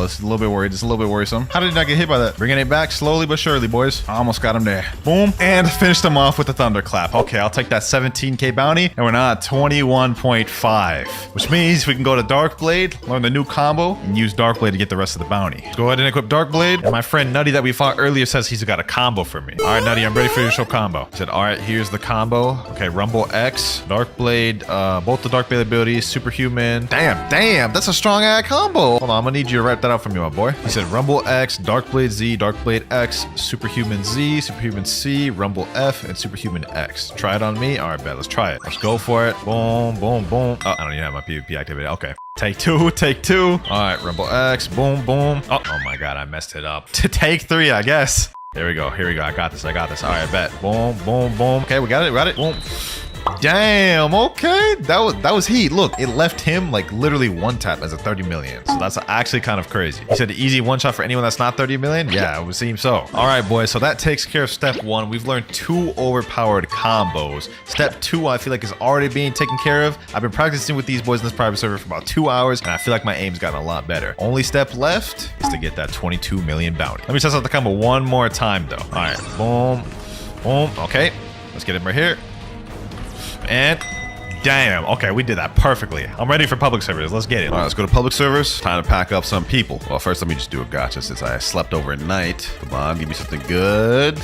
It's a little bit worried. It's a little bit worrisome. How did I get hit by that? Bringing it back slowly but surely, boys. I almost got him there. Boom. And finished him off with the Thunderclap. Okay, I'll take that 17k bounty. And we're now at 21.5. Which means we can go to Dark Blade, learn the new combo, and use Dark Blade to get the rest of the bounty. Let's go ahead and equip Dark Blade. And my friend Nutty that we fought earlier says he's got a combo for me. All right, Nutty, I'm ready for your show combo. He said, all right, here's the combo. Okay, Rumble X, Dark Blade, both the Dark Blade abilities, Superhuman. Damn, that's a strong ass combo. Hold on, I'm gonna need you to write that out for me, my boy. He said Rumble X, Dark Blade Z, Dark Blade X, Superhuman Z, Superhuman C, Rumble F, and Superhuman X. Try it on me? All right, bet. Let's try it. Let's go for it. Boom. Oh, I don't even have my PvP activated. Okay. Take two. All right, Rumble X. Boom. Oh my God, I messed it up. To take 3, I guess. Here we go. I got this. All right, bet. Boom. Okay, we got it. Boom. Damn, okay. That was heat. Look, it left him like literally one tap as a 30 million. So that's actually kind of crazy. He said easy one shot for anyone that's not 30 million. Yeah, it would seem so. All right, boys. So that takes care of step 1. We've learned 2 overpowered combos. Step 2, I feel like is already being taken care of. I've been practicing with these boys in this private server for about 2 hours, and I feel like my aim's gotten a lot better. Only step left is to get that 22 million bounty. Let me test out the combo one more time, though. All right, boom. Okay, let's get him right here. And damn, okay, we did that perfectly. I'm ready for public servers. Let's get it. All right, let's go to public servers. Time to pack up some people. Well, first, let me just do a gotcha since I slept overnight. Come on, give me something good.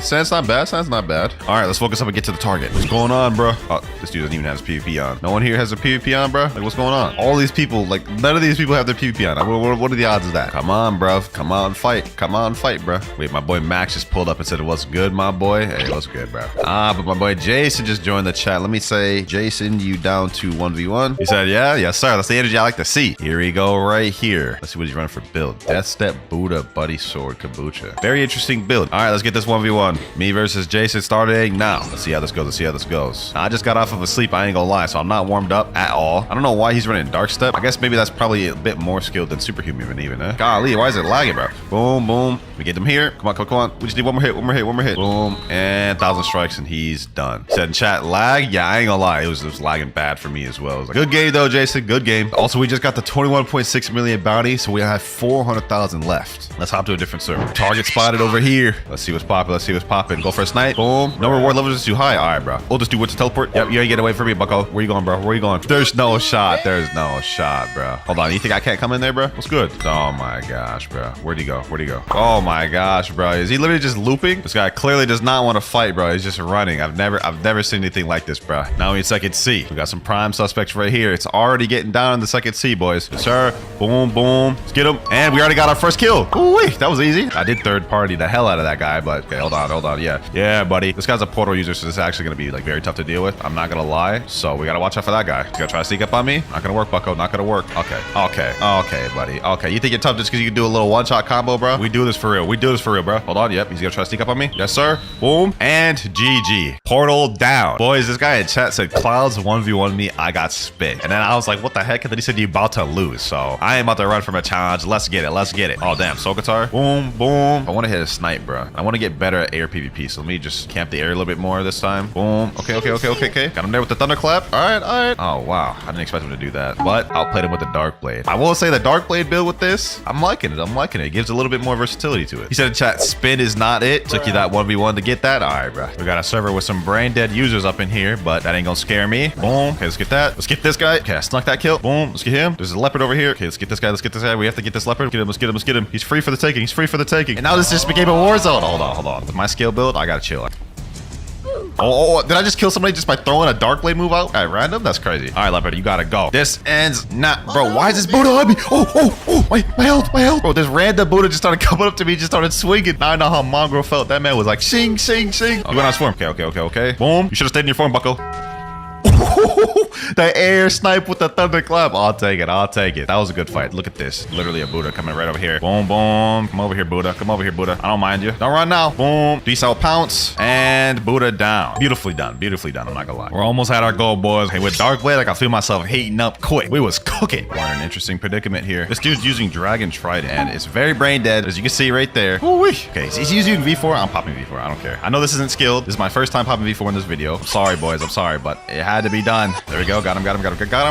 Sounds not bad. All right, let's focus up and get to the target. What's going on, bro? Oh, this dude doesn't even have his PvP on. No one here has a PvP on, bro? Like, what's going on? All these people, like, none of these people have their PvP on. What are the odds of that? Come on, bro. Come on, fight, bro. Wait, my boy Max just pulled up and said, what's good, my boy? Hey, what's good, bro? But my boy Jason just joined the chat. Let me say, Jason, you down to 1v1? He said, yeah, yes, sir. That's the energy I like to see. Here we go right here. Let's see what he's running for build. Death Step, Buddha, Buddy Sword, Kombucha. Very interesting build. All right, let's get this 1v1. Me versus Jason starting now. Let's see how this goes. I just got off of a sleep, I ain't gonna lie, so I'm not warmed up at all. I don't know why he's running Dark Step. I guess maybe that's probably a bit more skilled than Superhuman even, eh? Golly, why is it lagging, bro? Boom. We get him here. Come on. We just need one more hit. Boom. And 1,000 strikes, and he's done. He said in chat, lag? Yeah, I ain't gonna lie. It was lagging bad for me as well. It was like, good game, though, Jason. Good game. Also, we just got the 21.6 million bounty, so we have 400,000 left. Let's hop to a different server. Target spotted over here. Let's see what's popping. Go for a snipe. Boom. No reward levels is too high. All right, bro. We'll just do what's to teleport. Yep, you ain't get away from me, bucko. Where you going, bro? There's no shot, bro. Hold on. You think I can't come in there, bro? What's good? Oh, my gosh, bro. Where'd he go? Oh, my gosh, bro. Is he literally just looping? This guy clearly does not want to fight, bro. He's just running. I've never seen anything like this, bro. Now we need second C. We got some prime suspects right here. It's already getting down in the second C, boys. Yes, sir. Boom, boom. Let's get him. And we already got our first kill. Ooh, that was easy. I did third party the hell out of that guy, but okay, hold on. Yeah, buddy. This guy's a portal user, so this is actually gonna be like very tough to deal with. I'm not gonna lie. So we gotta watch out for that guy. He's gonna try to sneak up on me. Not gonna work, bucko. Not gonna work. Okay, buddy. Okay, you think you're tough just because you can do a little one-shot combo, bro? We do this for real. Bro. Hold on. Yep, he's gonna try to sneak up on me. Yes, sir. Boom. And GG. Portal down. Boys, this guy in chat said Clouds 1v1 me. I got spit. And then I was like, what the heck? And then he said, you about to lose. So I ain't about to run from a challenge. Let's get it. Oh, damn. Soul guitar. Boom, boom. I want to hit a snipe, bro. I want to get better at air PvP. So let me just camp the air a little bit more this time. Boom. Okay. Got him there with the thunderclap. All right. Oh, wow. I didn't expect him to do that. But outplayed him with the dark blade. I will say the dark blade build with this, I'm liking it. It gives a little bit more versatility to it. He said in chat, spin is not it. Took you that 1v1 to get that. All right, bro. We got a server with some brain dead users up in here, but that ain't gonna scare me. Boom. Okay, let's get that. Let's get this guy. Okay, I snuck that kill. Boom. Let's get him. There's a leopard over here. Okay, let's get this guy. We have to get this leopard. Let's get him. He's free for the taking. And now this just became a war zone. Hold on. With my skill build, I gotta chill. Oh, did I just kill somebody just by throwing a dark blade move out at random? That's crazy. All right, leopard, you gotta go. This ends not, bro. Why is this Buddha on me? Oh, my health. Bro, this random Buddha just started coming up to me, just started swinging. Now I know how Mongrel felt. That man was like, shing. You went on his form. Okay. Boom. You should have stayed in your form, bucko. The air snipe with the thunderclap. I'll take it. That was a good fight. Look at this. Literally a Buddha coming right over here. Boom. Come over here, Buddha. I don't mind you. Don't run now. Boom. Decel pounce. And Buddha down. Beautifully done. I'm not gonna lie. We're almost at our goal, boys. Hey, with dark blade, I can feel myself heating up quick. We was cooking. We're in an interesting predicament here. This dude's using Dragon Trident, and it's very brain dead, as you can see right there. Ooh-wee. Okay, he's using V4. I'm popping V4. I don't care. I know this isn't skilled. This is my first time popping V4 in this video. I'm sorry, boys. but it had to be done. There we go. Got him.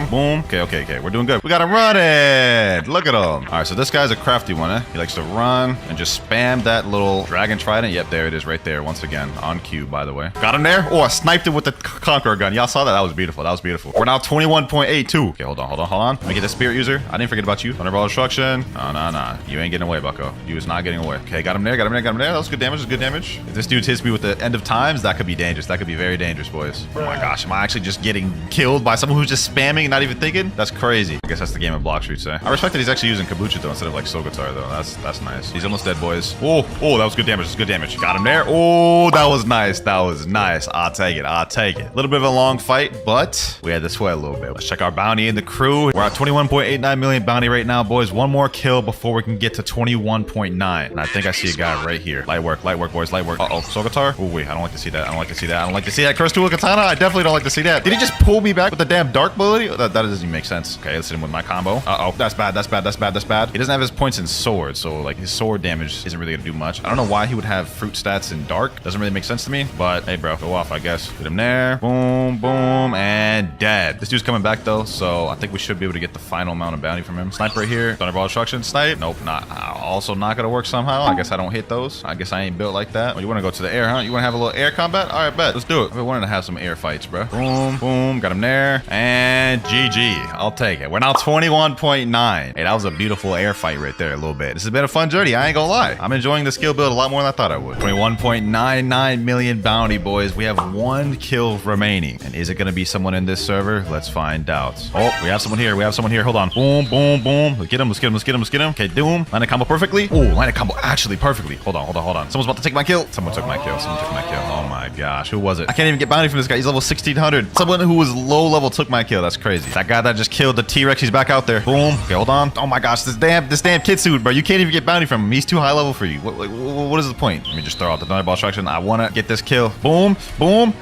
Boom. Okay. We're doing good. We got him running. Look at him. All right, so this guy's a crafty one, eh? He likes to run and just spam that little Dragon Trident. Yep, there it is right there. Once again, on cue, by the way. Got him there. Oh, I sniped him with the Conqueror gun. Y'all saw that? That was beautiful. We're now 21.82. Okay, hold on. Let me get the spirit user. I didn't forget about you. Thunderball destruction. No. You ain't getting away, bucko. You is not getting away. Okay, got him there. That was good damage. If this dude hits me with the end of times, that could be dangerous. That could be very dangerous, boys. Oh my gosh, am I actually just getting killed by someone who's just spamming and not even thinking? That's crazy. I guess that's the game of Blox, you'd say. I respect that he's actually using Kabucha though instead of like Soul Guitar though. That's nice. He's almost dead, boys. Oh, that was good damage. Got him there. Oh, that was nice. I'll take it. A little bit of a long fight, but we had to sweat a little bit. Let's check our bounty in the crew. We're at 21.89 million bounty right now, boys. One more kill before we can get to 21.9. And I think I see a guy right here. Light work, boys. Uh-oh, Soul Guitar. Oh, wait, I don't like to see that. Curse to a katana. I definitely don't like to see that. Did he just pull me back with the damn dark ability? That doesn't even make sense. Okay, let's hit him with my combo. Uh-oh, that's bad. He doesn't have his points in sword, so like his sword damage isn't really gonna do much. I don't know why he would have fruit stats in dark. Doesn't really make sense to me, but hey, bro, go off, I guess. Hit him there. Boom, and dead. This dude's coming back though, so I think we should be able to get the final amount of bounty from him. Snipe right here. Thunderball destruction. Snipe. Nope, not. Also not gonna work somehow. I guess I don't hit those. I guess I ain't built like that. Oh, you wanna go to the air, huh? You wanna have a little air combat? All right, bet. Let's do it. I've been wanting to have some air fights, bro. Boom. Got him there. And GG. I'll take it. We're now 21.9. Hey, that was a beautiful air fight right there a little bit. This has been a fun journey. I ain't gonna lie. I'm enjoying the skill build a lot more than I thought I would. 21.99 million bounty, boys. We have 1 kill remaining. And is it gonna be someone in this server? Let's find out. Oh, we have someone here. Hold on. Boom. Let's get him. Okay, Doom. Land a combo perfectly. Oh, land a combo actually perfectly. Hold on. Someone's about to take my kill. Someone took my kill. Oh my gosh. Who was it? I can't even get bounty from this guy. He's level 1600. Someone who was low level took my kill. That's crazy. That guy that just killed the T-Rex, he's back out there. Boom. Okay, hold on. Oh my gosh, this damn Kitsune, bro. You can't even get bounty from him. He's too high level for you. What is the point? Let me just throw out the Thunderball destruction. I want to get this kill. Boom.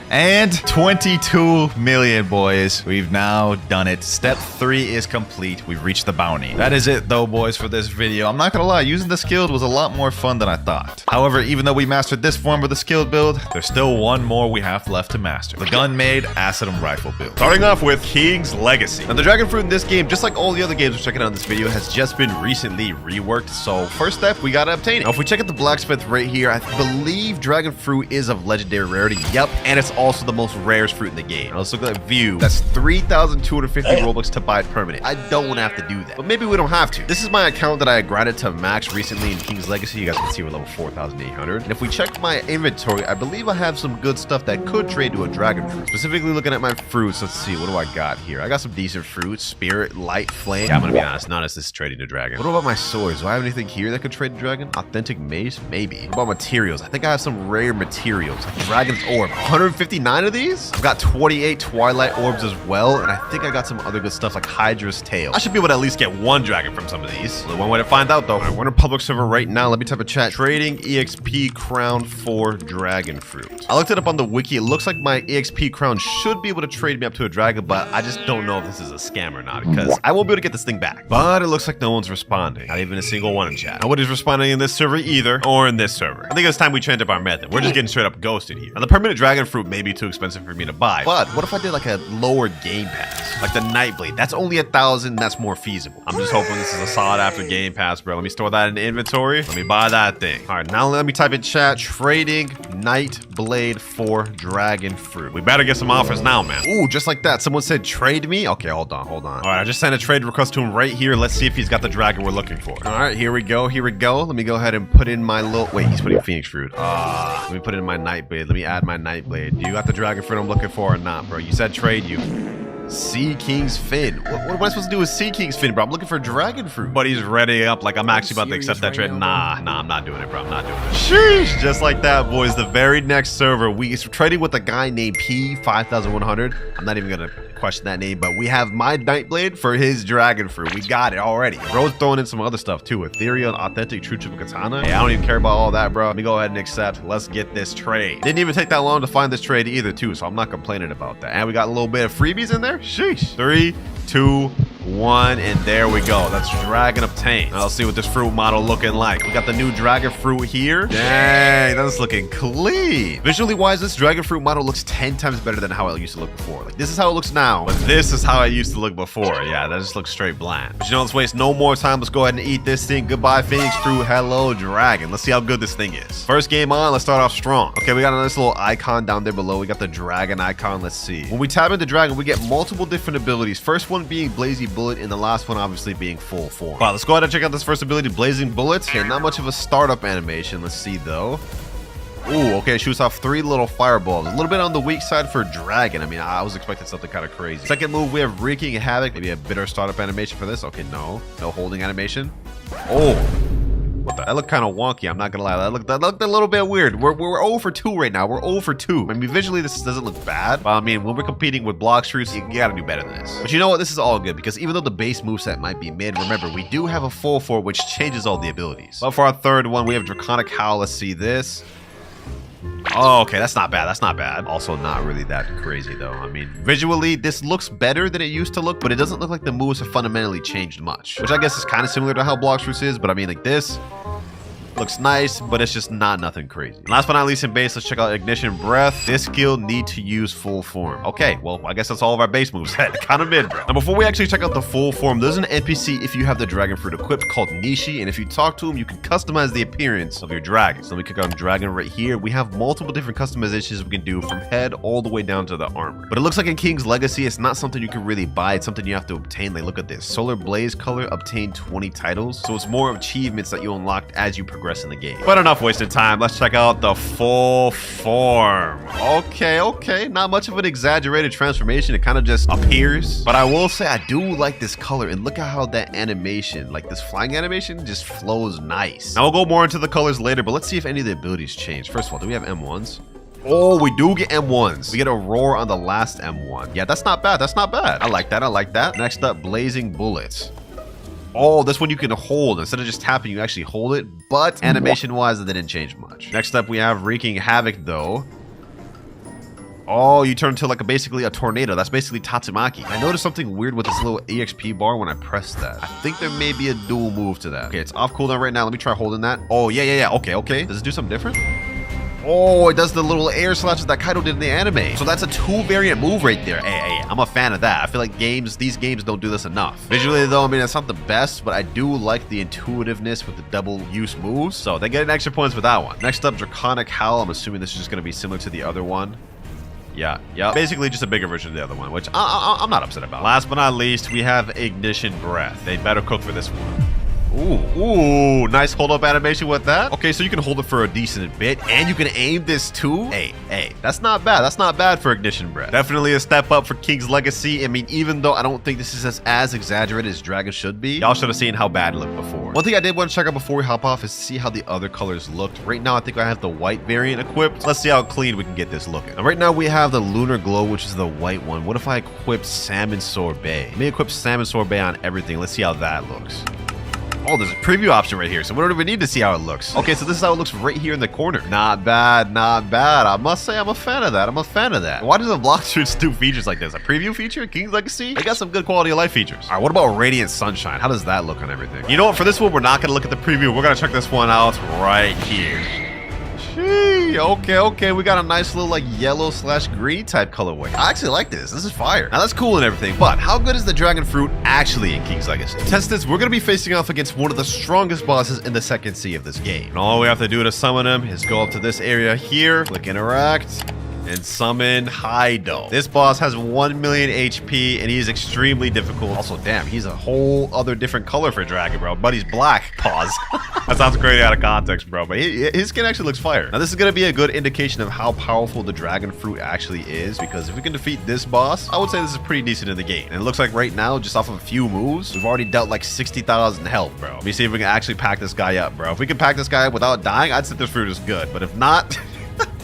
And 22 million, boys. We've now done it. Step 3 is complete. We've reached the bounty. That is it though, boys, for this video. I'm not gonna lie, using the skilled was a lot more fun than I thought. However, even though we mastered this form of the skilled build, there's still one more we have left to master. The gun-made Acidum rifle build. Starting off with King's Legacy. Now, the dragon fruit in this game, just like all the other games we're checking out in this video, has just been recently reworked. So first step, we gotta obtain it. Now, if we check out the blacksmith right here, I believe dragon fruit is of legendary rarity. Yep, and it's also the most rarest fruit in the game. Now, let's look at that view. That's 3,250 Robux to buy it permanent. I don't want to have to do that, but maybe we don't have to. This is my account that I grinded to max max recently in King's Legacy. You guys can see we're level 4,800. And if we check my inventory, I believe I have some good stuff that could trade to a dragon fruit. Specifically looking at my fruits, let's see, what do I got here? I got some decent fruits. Spirit, light, flame. Yeah, I'm gonna be honest, none of this is trading to dragon. What about my swords? Do I have anything here that could trade to dragon? Authentic mace? Maybe. What about materials? I think I have some rare materials, like dragon's orb. 159 of these? I've got 28 twilight orbs as well, and I think I got some other good stuff like Hydra's tail. I should be able to at least get one dragon from some of these. Only one way to find out though. All right, we're in a public server right now. Let me type a chat. Trading EXP crown for dragon fruit. I looked it up on the wiki. It looks like my EXP crown should be able to trade me up to a dragon, but I just don't know if this is a scam or not, because I won't be able to get this thing back. But it looks like no one's responding. Not even a single one in chat. Nobody's responding in this server either, or in this server. I think it's time we change up our method. We're just getting straight up ghosted here. Now, the permanent dragon fruit may be too expensive for me to buy, but what if I did like a lower game pass? Like the Nightblade. That's only 1,000. That's more feasible. I'm just hoping this is a solid after game pass, bro. Let me store that in the inventory. Let me buy that thing. All right, now let me type in chat. Trading Nightblade for dragon fruit. We better get some offers now, man. Ooh, just like that. Someone said trade me. Okay, hold on. All right, I just sent a trade request to him right here. Let's see if he's got the dragon we're looking for. All right, here we go. Let me go ahead and put in my little... Wait, he's putting Phoenix fruit. Let me put in my Nightblade. Let me add my Nightblade. Do you got the dragon fruit I'm looking for or not, bro? You said trade you. Sea King's Fin. What am I supposed to do with Sea King's Fin, bro? I'm looking for dragon fruit. But he's ready up like I'm actually about to accept that trade. Nah, I'm not doing it, bro. I'm not doing it. Sheesh. Just like that, boys. The very next server, we're trading with a guy named P5100. I'm not even gonna question that name, but we have my Nightblade for his dragon fruit. We got it already. Bro's throwing in some other stuff too. Ethereal, authentic, true triple katana. Hey, I don't even care about all that, bro. Let me go ahead and accept. Let's get this trade. Didn't even take that long to find this trade either too, so I'm not complaining about that. And we got a little bit of freebies in there. Sheesh. 3, 2, 1, and there we go. That's dragon obtained. Now let's see what this fruit model looking like. We got the new dragon fruit here. Dang, that's looking clean. Visually wise, this dragon fruit model looks 10 times better than how it used to look before. Like, this is how it looks now, but this is how it used to look before. Yeah, that just looks straight bland. But you know, let's waste no more time. Let's go ahead and eat this thing. Goodbye, Phoenix fruit. Hello, dragon. Let's see how good this thing is. First game on, let's start off strong. Okay, we got a nice little icon down there below. We got the dragon icon. Let's see. When we tap into dragon, we get multiple different abilities. First one being Blazy Bullet, and the last one obviously being full form. Wow, let's go ahead and check out this first ability, Blazing Bullets. Okay, not much of a startup animation. Let's see though. Ooh, okay, shoots off 3 little fireballs. A little bit on the weak side for dragon. I mean, I was expecting something kind of crazy. Second move, we have Wreaking Havoc. Maybe a bitter startup animation for this. Okay, no holding animation. Oh, what the? That looked kind of wonky. I'm not gonna lie. That looked a little bit weird. We're 0 for 2 right now. We're 0 for 2. I mean, visually this doesn't look bad, but I mean, when we're competing with Blox fruits, you gotta do better than this. But you know what? This is all good because even though the base moveset might be mid, remember we do have a full form which changes all the abilities. But for our third one, we have Draconic Howl. Let's see this. Oh, okay, that's not bad. That's not bad. Also not really that crazy though. I mean, visually this looks better than it used to look, but it doesn't look like the moves have fundamentally changed much, which I guess is kind of similar to how Blox fruits is. But I mean, like, this looks nice, but it's just nothing crazy. And last but not least in base, let's check out Ignition Breath. This skill need to use full form. Okay, well, I guess that's all of our base moves. Kind of mid, bro. Now, before we actually check out the full form, there's an NPC if you have the dragon fruit equipped called Nishi, and if you talk to him, you can customize the appearance of your dragon. So let me click on dragon right here. We have multiple different customizations we can do from head all the way down to the armor. But it looks like in King's Legacy, it's not something you can really buy. It's something you have to obtain. Like, look at this. Solar Blaze color, obtain 20 titles. So it's more achievements that you unlock as you progress in the game. But enough wasted time. Let's check out the full form. Okay. Not much of an exaggerated transformation. It kind of just appears. But I will say I do like this color. And look at how that animation, like this flying animation, just flows nice. Now we'll go more into the colors later, but let's see if any of the abilities change. First of all, do we have M1s? Oh, we do get M1s. We get a roar on the last M1. Yeah, that's not bad. That's not bad. I like that. Next up, Blazing Bullets. Oh, this one you can hold. Instead of just tapping, you actually hold it. But animation-wise, it didn't change much. Next up, we have Wreaking Havoc, though. Oh, you turn into like basically a tornado. That's basically Tatsumaki. I noticed something weird with this little EXP bar when I pressed that. I think there may be a dual move to that. Okay, it's off cooldown right now. Let me try holding that. Oh, yeah. Okay. Does it do something different? Oh, it does the little air slashes that Kaido did in the anime. So that's a 2 variant move right there. Hey, I'm a fan of that. I feel like these games don't do this enough. Visually though, I mean, it's not the best, but I do like the intuitiveness with the double use moves. So they get an extra points with that one. Next up, Draconic Howl. I'm assuming this is just going to be similar to the other one. Yeah. Basically just a bigger version of the other one, which I'm not upset about. Last but not least, we have Ignition Breath. They better cook for this one. Ooh, nice hold up animation with that. Okay, so you can hold it for a decent bit and you can aim this too. Hey, that's not bad. That's not bad for Ignition Breath. Definitely a step up for King's Legacy. I mean, even though I don't think this is as exaggerated as Dragon should be, y'all should have seen how bad it looked before. One thing I did want to check out before we hop off is to see how the other colors looked. Right now, I think I have the white variant equipped. Let's see how clean we can get this looking. Now, right now, we have the Lunar Glow, which is the white one. What if I equip Salmon Sorbet? Let me equip Salmon Sorbet on everything. Let's see how that looks. Oh, there's a preview option right here, so we don't even need to see how it looks. Okay, so this is how it looks right here in the corner. Not bad, not bad. I must say I'm a fan of that. I'm a fan of that. Why does the Blox do features like this? A preview feature? King's Legacy? They got some good quality of life features. All right, what about Radiant Sunshine? How does that look on everything? You know what? For this one, we're not going to look at the preview. We're going to check this one out right here. Okay, we got a nice little like yellow / green type colorway. I actually like this. This is fire. Now that's cool and everything, but how good is the dragon fruit actually in King's Legacy? To test this, we're gonna be facing off against one of the strongest bosses in the second sea of this game. And all we have to do to summon him is go up to this area here, click interact, and summon Hydo. This boss has 1 million HP and he's extremely difficult. Also, damn, he's a whole other different color for dragon, bro. But he's black. Pause. That sounds crazy out of context, bro. But his skin actually looks fire. Now, this is going to be a good indication of how powerful the dragon fruit actually is, because if we can defeat this boss, I would say this is pretty decent in the game. And it looks like right now, just off of a few moves, we've already dealt like 60,000 health, bro. Let me see if we can actually pack this guy up, bro. If we can pack this guy up without dying, I'd say this fruit is good. But if not...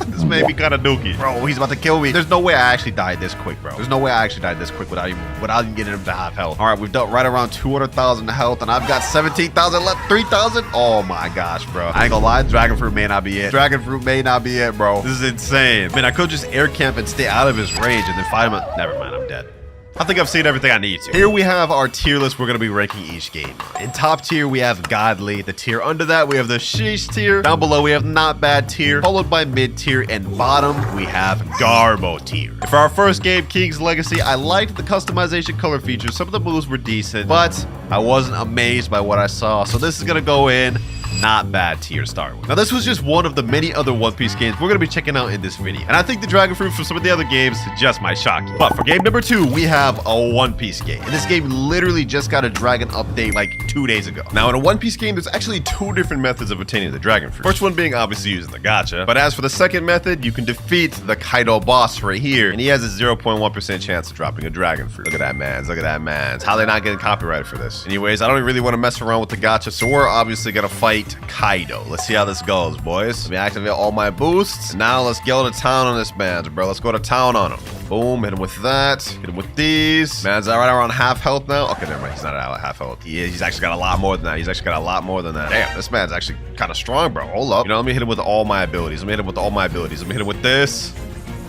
This may be kind of dookie. Bro, he's about to kill me. There's no way I actually died this quick, bro. There's no way I actually died this quick without even getting him to half health. All right, we've dealt right around 200,000 health, and I've got 17,000 left. 3,000? Oh my gosh, bro. I ain't gonna lie, dragon fruit may not be it. Dragon fruit may not be it, bro. This is insane. Man, I could just air camp and stay out of his range and then fight him. Never mind, I'm dead. I think I've seen everything I need to. Here we have our tier list we're going to be ranking each game. In top tier, we have Godly. The tier under that, we have the Sheesh tier. Down below, we have Not Bad tier, followed by Mid tier, and bottom, we have Garbo tier. For our first game, King's Legacy, I liked the customization color features. Some of the moves were decent, but I wasn't amazed by what I saw. So this is going to go in Not Bad tier to start with. Now, this was just one of the many other One Piece games we're going to be checking out in this video. And I think the dragon fruit from some of the other games just might shock you. But for game number 2, we have a One Piece game. And this game literally just got a dragon update like 2 days ago. Now, in a One Piece game, there's actually 2 different methods of obtaining the dragon fruit. First one being obviously using the gacha. But as for the second method, you can defeat the Kaido boss right here. And he has a 0.1% chance of dropping a dragon fruit. Look at that, man. Look at that, man. How they not getting copyrighted for this? Anyways, I don't really want to mess around with the gacha, so we're obviously going to fight Kaido. Let's see how this goes, boys. Let me activate all my boosts. Now let's go to town on this man, bro. Let's go to town on him. Boom, hit him with that. Hit him with these. Man's right around half health now. Okay, never mind. He's not at half health. He's actually got a lot more than that. He's actually got a lot more than that. Damn, this man's actually kind of strong, bro. Hold up. You know, let me hit him with all my abilities. Let me hit him with all my abilities. Let me hit him with this.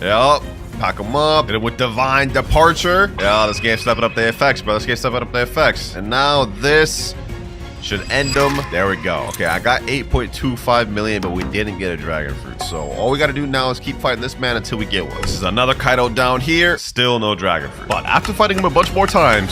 Yup. Pack him up. Hit him with Divine Departure. Yeah, this game's stepping up the effects, bro. This game's stepping up the effects. And now this should end them. There we go. Okay, I got 8.25 million, but we didn't get a dragon fruit. So all we got to do now is keep fighting this man until we get one. This is another Kaido down here. Still no dragon fruit. But after fighting him a bunch more times,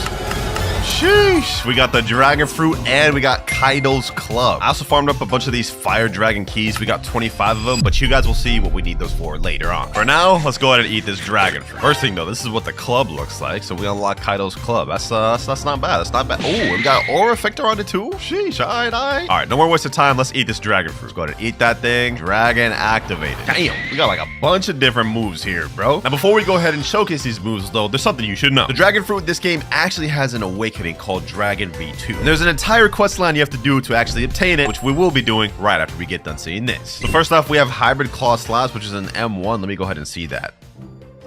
sheesh, we got the dragon fruit and we got Kaido's club. I also farmed up a bunch of these fire dragon keys. We got 25 of them, but you guys will see what we need those for later on. For now, let's go ahead and eat this dragon fruit. First thing though, this is what the club looks like. So we unlock Kaido's club. That's not bad. That's not bad. Oh, we got aura effector on it too. Sheesh, all right, no more waste of time. Let's eat this dragon fruit. Let's go ahead and eat that thing. Dragon activated. Damn, we got like a bunch of different moves here, bro. Now before we go ahead and showcase these moves though, there's something you should know. The dragon fruit in this game actually has an awakening called Dragon V2. And there's an entire quest line you have to do to actually obtain it, which we will be doing right after we get done seeing this. So first off, we have Hybrid Claw Slash, which is an M1. Let me go ahead and see that.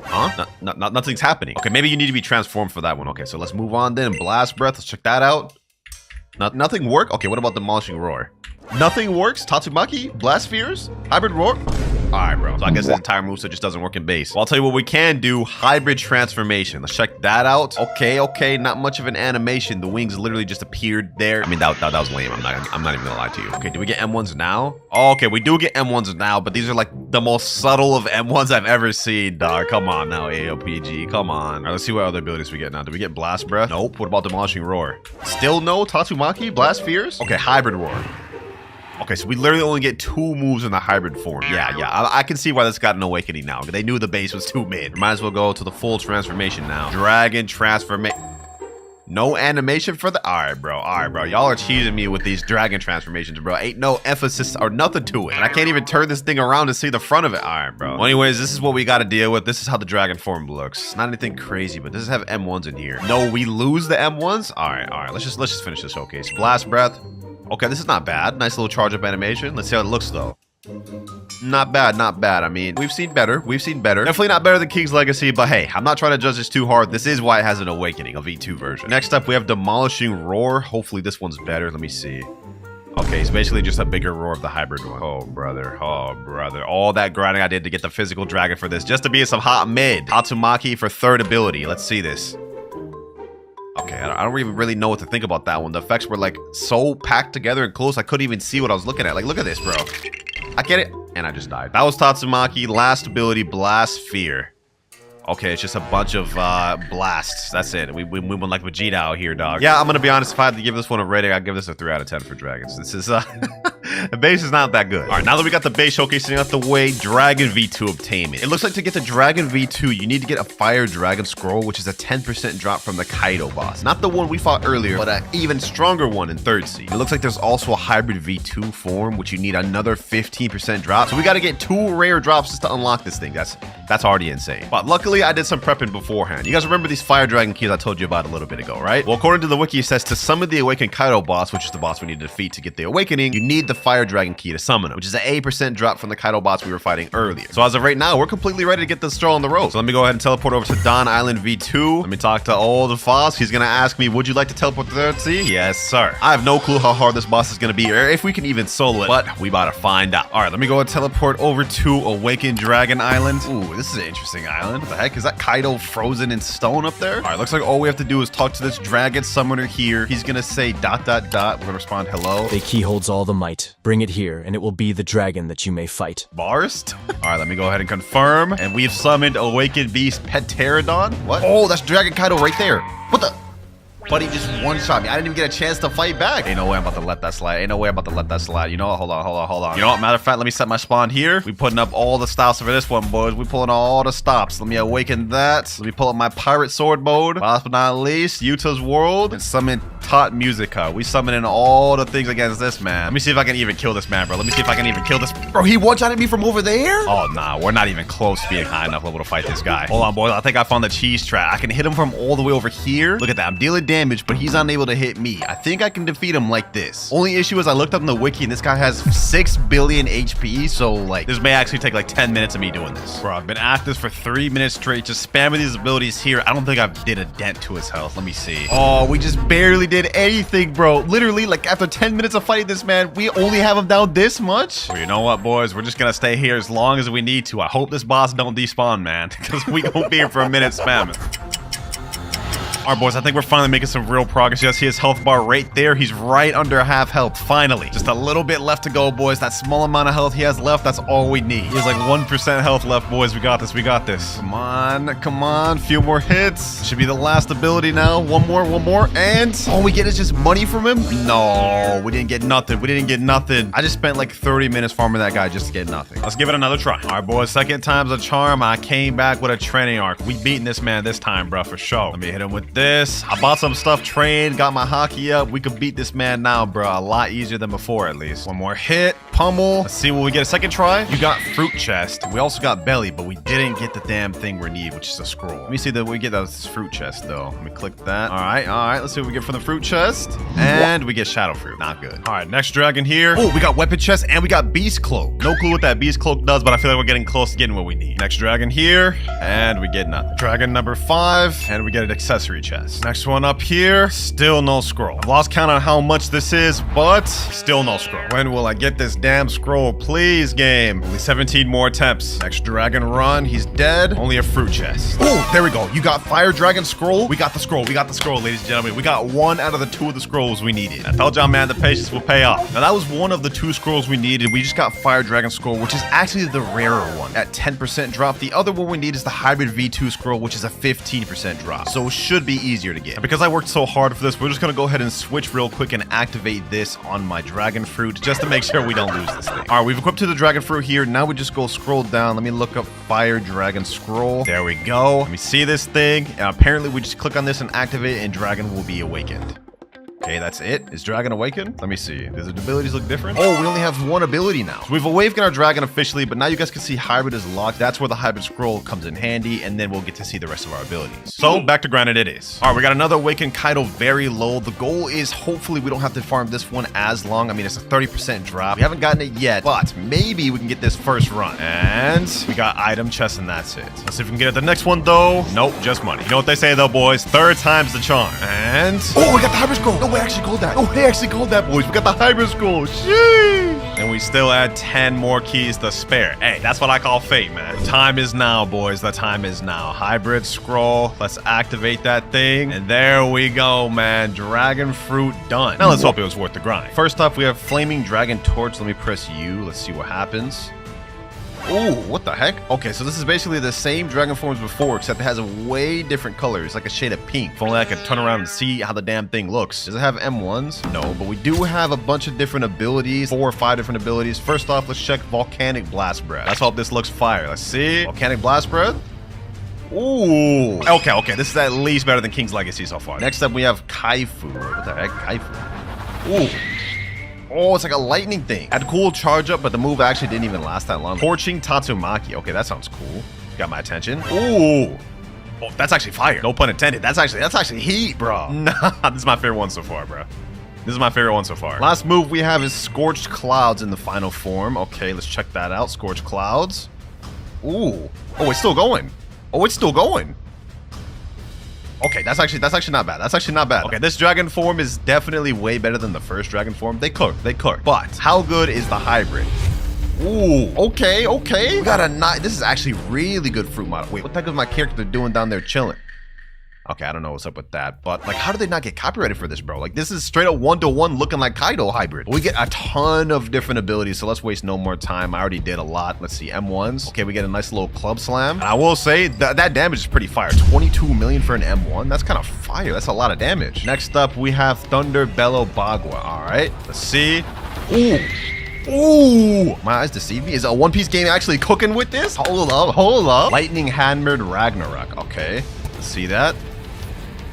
Huh? Nothing's happening. Okay, maybe you need to be transformed for that one. Okay, so let's move on then. Blast Breath, let's check that out. Nothing work? Okay, what about Demolishing Roar? Nothing works? Tatsumaki? Blast Spheres? Hybrid Roar? Alright, bro. So I guess the entire moveset just doesn't work in base. Well, I'll tell you what we can do. Hybrid Transformation. Let's check that out. Okay. Not much of an animation. The wings literally just appeared there. I mean, that was lame. I'm not even gonna lie to you. Okay, do we get M1s now? Oh, okay, we do get M1s now, but these are like the most subtle of M1s I've ever seen, dog. Come on now, AOPG. Come on. All right, let's see what other abilities we get now. Do we get Blast Breath? Nope. What about Demolishing Roar? Still no? Tatsumaki? Blast Spheres? Okay, Hybrid Roar. Okay, so we literally only get 2 moves in the hybrid form. Yeah, I can see why this got an awakening now. They knew the base was too mid. Might as well go to the full transformation now. Dragon Transformation. No animation for the... All right, bro. Y'all are cheating me with these dragon transformations, bro. Ain't no emphasis or nothing to it. And I can't even turn this thing around to see the front of it. All right, bro. Well, anyways, this is what we got to deal with. This is how the dragon form looks. It's not anything crazy, but does have M1s in here. No, we lose the M1s? All right. Let's just finish this showcase. Blast breath. Okay, this is not bad. Nice little charge up animation. Let's see how it looks, though. Not bad. I mean, we've seen better. Definitely not better than King's Legacy, but hey, I'm not trying to judge this too hard. This is why it has an awakening, a V2 version. Next up, we have Demolishing Roar. Hopefully this one's better. Let me see. Okay, it's basically just a bigger roar of the hybrid one. Oh, brother. All that grinding I did to get the physical dragon for this, just to be in some hot mid. Tatsumaki for third ability. Let's see this. Okay, I don't even really know what to think about that one. The effects were like so packed together and close, I couldn't even see what I was looking at. Like, look at this, bro. I get it. And I just died. That was Tatsumaki. Last ability, Blast Fear. Okay, it's just a bunch of blasts. That's it. We went like Vegeta out here, dog. Yeah, I'm gonna be honest. If I had to give this one a rating, I'd give this a 3 out of 10 for dragons. This is the base is not that good. All right, now that we got the base showcasing out the way, Dragon V2 obtainment. It looks like to get the Dragon V2, you need to get a Fire Dragon Scroll, which is a 10% drop from the Kaido boss. Not the one we fought earlier, but an even stronger one in 3rd Sea. It looks like there's also a Hybrid V2 form, which you need another 15% drop. So we got to get 2 rare drops just to unlock this thing. That's already insane. But luckily, I did some prepping beforehand. You guys remember these Fire Dragon keys I told you about a little bit ago, right? Well, according to the wiki, it says to summon the Awakened Kaido boss, which is the boss we need to defeat to get the Awakening, you need the Fire Dragon key to summon him, which is an 8% drop from the Kaido boss we were fighting earlier. So as of right now, we're completely ready to get this straw on the road. So let me go ahead and teleport over to Dawn Island V2. Let me talk to old Foss. He's gonna ask me, would you like to teleport to 3rd Sea? Yes, sir. I have no clue how hard this boss is gonna be, or if we can even solo it, but we about to find out. All right, let me go and teleport over to Awakened Dragon Island. Ooh, this is an interesting island. What the heck? Is that Kaido frozen in stone up there? All right, looks like all we have to do is talk to this dragon summoner here. He's gonna say ... We're gonna respond hello. The key holds all the might. Bring it here, and it will be the dragon that you may fight. Barst? All right, let me go ahead and confirm. And we've summoned Awakened Beast Pterodon. What? Oh, that's Dragon Kaido right there. What the? But he just one-shot me. I didn't even get a chance to fight back. Ain't no way I'm about to let that slide. You know what? Hold on. You know what? Matter of fact, let me set my spawn here. We putting up all the stops for this one, boys. We pulling all the stops. Let me awaken that. Let me pull up my pirate sword mode. Last but not least, Yuta's world. And summon Tot Musica. We summoning all the things against this man. Let me see if I can even kill this man, bro. Let me see if I can even kill this. Bro, he one-shotted me from over there? Oh, nah. We're not even close to being high enough level to fight this guy. Hold on, boys. I think I found the cheese trap. I can hit him from all the way over here. Look at that. I'm dealing damage, but he's unable to hit me. I think I can defeat him like this. Only issue is I looked up in the wiki and this guy has 6 billion HP, so like this may actually take like 10 minutes of me doing this. Bro, I've been at this for 3 minutes straight, just spamming these abilities here. I don't think I did a dent to his health. Let me see. Oh, we just barely did anything, bro. Literally, like after 10 minutes of fighting this man, we only have him down this much. Well, you know what, boys? We're just gonna stay here as long as we need to. I hope this boss don't despawn, man, because we gonna be here for a minute spamming. All right, boys, I think we're finally making some real progress. You guys see his health bar right there? He's right under half health, finally. Just a little bit left to go, boys. That small amount of health he has left, that's all we need. He has like 1% health left, boys. We got this. Come on. Few more hits. Should be the last ability now. One more. And all we get is just money from him? No, we didn't get nothing. I just spent like 30 minutes farming that guy just to get nothing. Let's give it another try. All right, boys, second time's a charm. I came back with a training arc. We beating this man this time, bro, for sure. Let me hit him with this. I bought some stuff, trained, got my hockey up. We could beat this man now, bro. A lot easier than before, at least. One more hit, pummel. Let's see what we get. A second try. You got fruit chest. We also got belly, but we didn't get the damn thing we need, which is a scroll. Let me see that we get this fruit chest, though. Let me click that. All right. Let's see what we get from the fruit chest. And we get shadow fruit. Not good. All right, next dragon here. Oh, we got weapon chest and we got beast cloak. No clue what that beast cloak does, but I feel like we're getting close to getting what we need. Next dragon here, and we get nothing. Dragon number 5, and we get an accessory chest. Next one up here, still no scroll. I've lost count on how much this is, but still no scroll. When will I get this damn scroll? Please, game. Only 17 more attempts. Next dragon run, he's dead. Only a fruit chest. Oh, there we go. You got fire dragon scroll. We got the scroll, ladies and gentlemen. We got 1 out of the 2 of the scrolls we needed. I told y'all, man, the patience will pay off. Now, that was 1 of the 2 scrolls we needed. We just got fire dragon scroll, which is actually the rarer one at 10% drop. The other one we need is the hybrid V2 scroll, which is a 15% drop. So it should be easier to get. And because I worked so hard for this, we're just gonna go ahead and switch real quick and activate this on my dragon fruit just to make sure we don't lose this thing. All right, we've equipped to the dragon fruit here. Now we just go scroll down. Let me look up fire dragon scroll. There we go. Let me see this thing. And apparently we just click on this and activate it, and dragon will be awakened. Okay, that's it. Is dragon awakened? Let me see. Does the abilities look different? Oh, we only have one ability now. So we've awakened our dragon officially, but now you guys can see hybrid is locked. That's where the hybrid scroll comes in handy, and then we'll get to see the rest of our abilities. So back to granite it is. All right, we got another awakened Kaido very low. The goal is hopefully we don't have to farm this one as long. I mean, it's a 30% drop. We haven't gotten it yet, but maybe we can get this first run. And we got item chest, and that's it. Let's see if we can get it the next one though. Nope, just money. You know what they say though, boys? Third time's the charm. And oh, we got the hybrid scroll. No, we actually called that. Oh, they actually called that, boys. We got the hybrid scroll. Sheesh. And we still had 10 more keys to spare. Hey, that's what I call fate, man. The time is now, boys. The time is now. Hybrid scroll. Let's activate that thing. And there we go, man. Dragon fruit done. Now let's hope it was worth the grind. First off, we have flaming dragon torch. Let me press U. Let's see what happens. Ooh, what the heck? Okay, so this is basically the same dragon form as before, except it has a way different color. It's like a shade of pink. If only I could turn around and see how the damn thing looks. Does it have M1s? No, but we do have a bunch of different abilities, 4 or 5 different abilities. First off, let's check volcanic blast breath. Let's hope this looks fire. Let's see. Volcanic blast breath. Ooh. Okay, this is at least better than King's Legacy so far. Next up, we have Kaifu. What the heck? Kaifu. Ooh. Oh, it's like a lightning thing. Had a cool charge up, but the move actually didn't even last that long. Torching Tatsumaki. Okay, that sounds cool. Got my attention. Ooh. Oh, that's actually fire. No pun intended. That's actually heat, bro. Nah, this is my favorite one so far, bro. This is my favorite one so far. Last move we have is Scorched Clouds in the final form. Okay, let's check that out. Scorched Clouds. Ooh. Oh, it's still going. Oh, it's still going. Okay, that's actually not bad. That's actually not bad. Okay, this dragon form is definitely way better than the first dragon form. They cook. But how good is the hybrid? Ooh, okay. We got a nice. This is actually really good fruit model. Wait, what the heck is my character doing down there chilling? Okay, I don't know what's up with that, but like, how did they not get copyrighted for this, bro? Like, this is straight up 1-to-1 looking like Kaido hybrid. We get a ton of different abilities, so let's waste no more time. I already did a lot. Let's see, M1s. Okay, we get a nice little club slam. And I will say that damage is pretty fire. 22 million for an M1. That's kind of fire. That's a lot of damage. Next up, we have Thunder Bellow Bagua. All right, let's see. Ooh, my eyes deceive me. Is a One Piece game actually cooking with this? Hold up. Lightning Hammered Ragnarok. Okay, let's see that.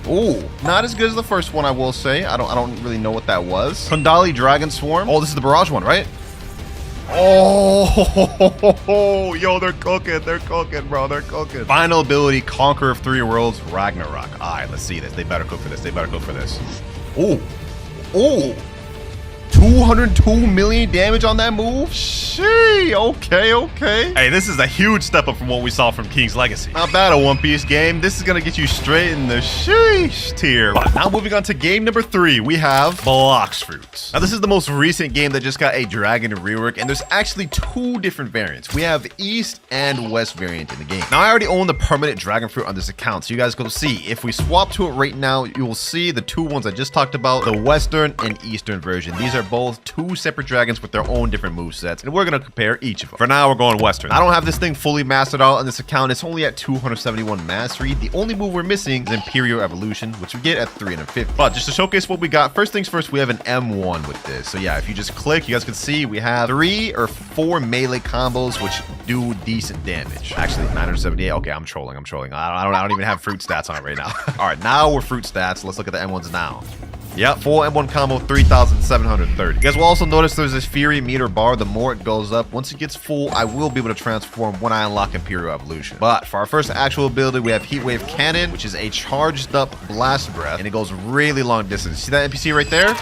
Ooh, not as good as the first one, I will say. I don't really know what that was. Kundali Dragon Swarm. Oh, this is the barrage one, right? Oh, yo, they're cooking, bro. They're cooking. Final ability, Conqueror of 3 Worlds, Ragnarok. All right, let's see this. They better cook for this. Ooh. 202 million damage on that move? Shee, okay. Hey, this is a huge step up from what we saw from King's Legacy. Not bad, a One Piece game. This is gonna get you straight in the sheesh tier. But now moving on to game number 3, we have Blox Fruits. Now this is the most recent game that just got a dragon rework, and there's actually 2 different variants. We have East and West variant in the game. Now I already own the permanent dragon fruit on this account, so you guys go see. If we swap to it right now, you will see the 2 ones I just talked about, the Western and Eastern version. These are both 2 separate dragons with their own different movesets, and we're gonna compare each of them. For now, we're going Western. I don't have this thing fully mastered out on this account. It's only at 271 mastery. The only move we're missing is Imperial Evolution, which we get at 350. But just to showcase what we got, first things first, we have an M1 with this. So yeah, if you just click, you guys can see we have 3 or 4 melee combos, which do decent damage. Actually, 978. Okay, I'm trolling. I don't even have fruit stats on it right now. All right, now we're fruit stats. Let's look at the M1s now. Yep, full M1 combo, 3,730. You guys will also notice there's this Fury meter bar. The more it goes up, once it gets full, I will be able to transform when I unlock Imperial Evolution. But for our first actual ability, we have Heatwave Cannon, which is a charged up blast breath, and it goes really long distance. See that NPC right there?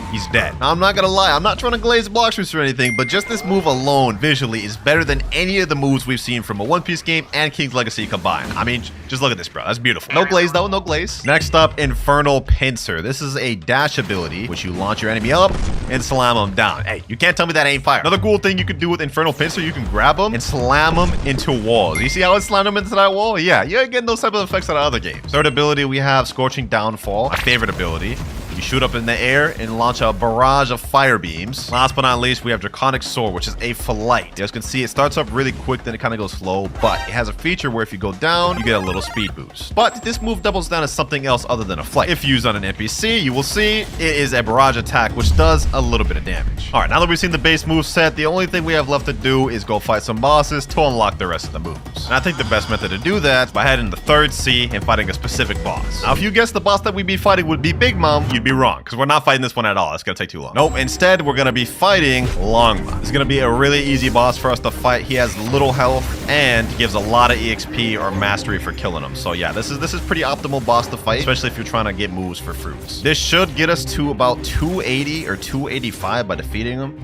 He's dead. Now, I'm not gonna lie, I'm not trying to glaze Blox Fruits or anything, but just this move alone, visually, is better than any of the moves we've seen from a One Piece game and King's Legacy combined. I mean, just look at this, bro. That's beautiful. No glaze, though. No glaze. Next up, Infernal Pincer. This is a dash ability, which you launch your enemy up and slam them down. Hey, you can't tell me that ain't fire. Another cool thing you can do with Infernal Pincer, you can grab them and slam them into walls. You see how it slammed them into that wall? Yeah, you ain't getting those type of effects out of other games. Third ability, we have Scorching Downfall, my favorite ability. You shoot up in the air and launch a barrage of fire beams. Last but not least, we have Draconic Sword, which is a flight. You guys can see it starts up really quick, then it kind of goes slow, but it has a feature where if you go down, you get a little speed boost. But this move doubles down as something else other than a flight. If used on an NPC, you will see it is a barrage attack, which does a little bit of damage. All right, now that we've seen the base move set, the only thing we have left to do is go fight some bosses to unlock the rest of the moves. And I think the best method to do that is by heading to the 3rd sea and fighting a specific boss. Now, if you guessed the boss that we'd be fighting would be Big Mom, you'd be wrong, because we're not fighting this one at all. It's gonna take too long. Nope, instead, we're gonna be fighting Longma. It's gonna be a really easy boss for us to fight. He has little health and gives a lot of EXP or mastery for killing him. So yeah, this is pretty optimal boss to fight, especially if you're trying to get moves for fruits. This should get us to about 280 or 285 by defeating him.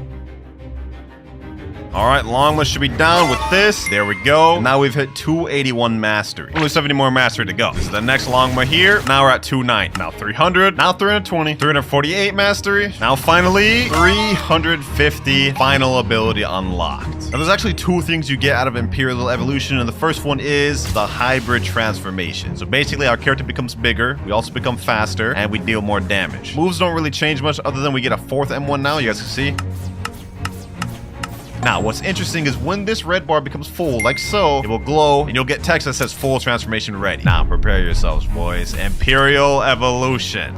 All right, Longma should be down with this. There we go. Now we've hit 281 mastery. Only 70 more mastery to go. This is the next Longma here. Now we're at 290. Now 300. Now 320. 348 mastery. Now finally 350 final ability unlocked. Now there's actually 2 things you get out of Imperial Evolution, and the first one is the hybrid transformation. So basically our character becomes bigger, we also become faster, and we deal more damage. Moves don't really change much other than we get a 4th M1 now, you guys can see. Now, what's interesting is when this red bar becomes full, like so, it will glow, and you'll get text that says full transformation ready. Now, prepare yourselves, boys. Imperial Evolution.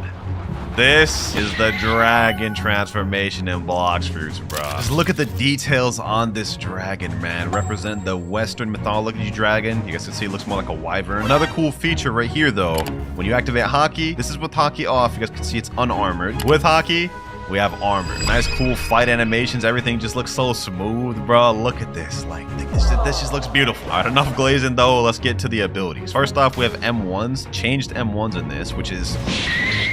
This is the dragon transformation in Blox fruits, bro. Just look at the details on this dragon, man. Represent the Western mythology dragon. You guys can see it looks more like a wyvern. Another cool feature right here, though, when you activate Haki, this is with Haki off. You guys can see it's unarmored. With Haki, we have armor. Nice, cool fight animations. Everything just looks so smooth, bro. Look at this. Like, this just looks beautiful. All right, enough glazing, though. Let's get to the abilities. First off, we have M1s. Changed M1s in this, which is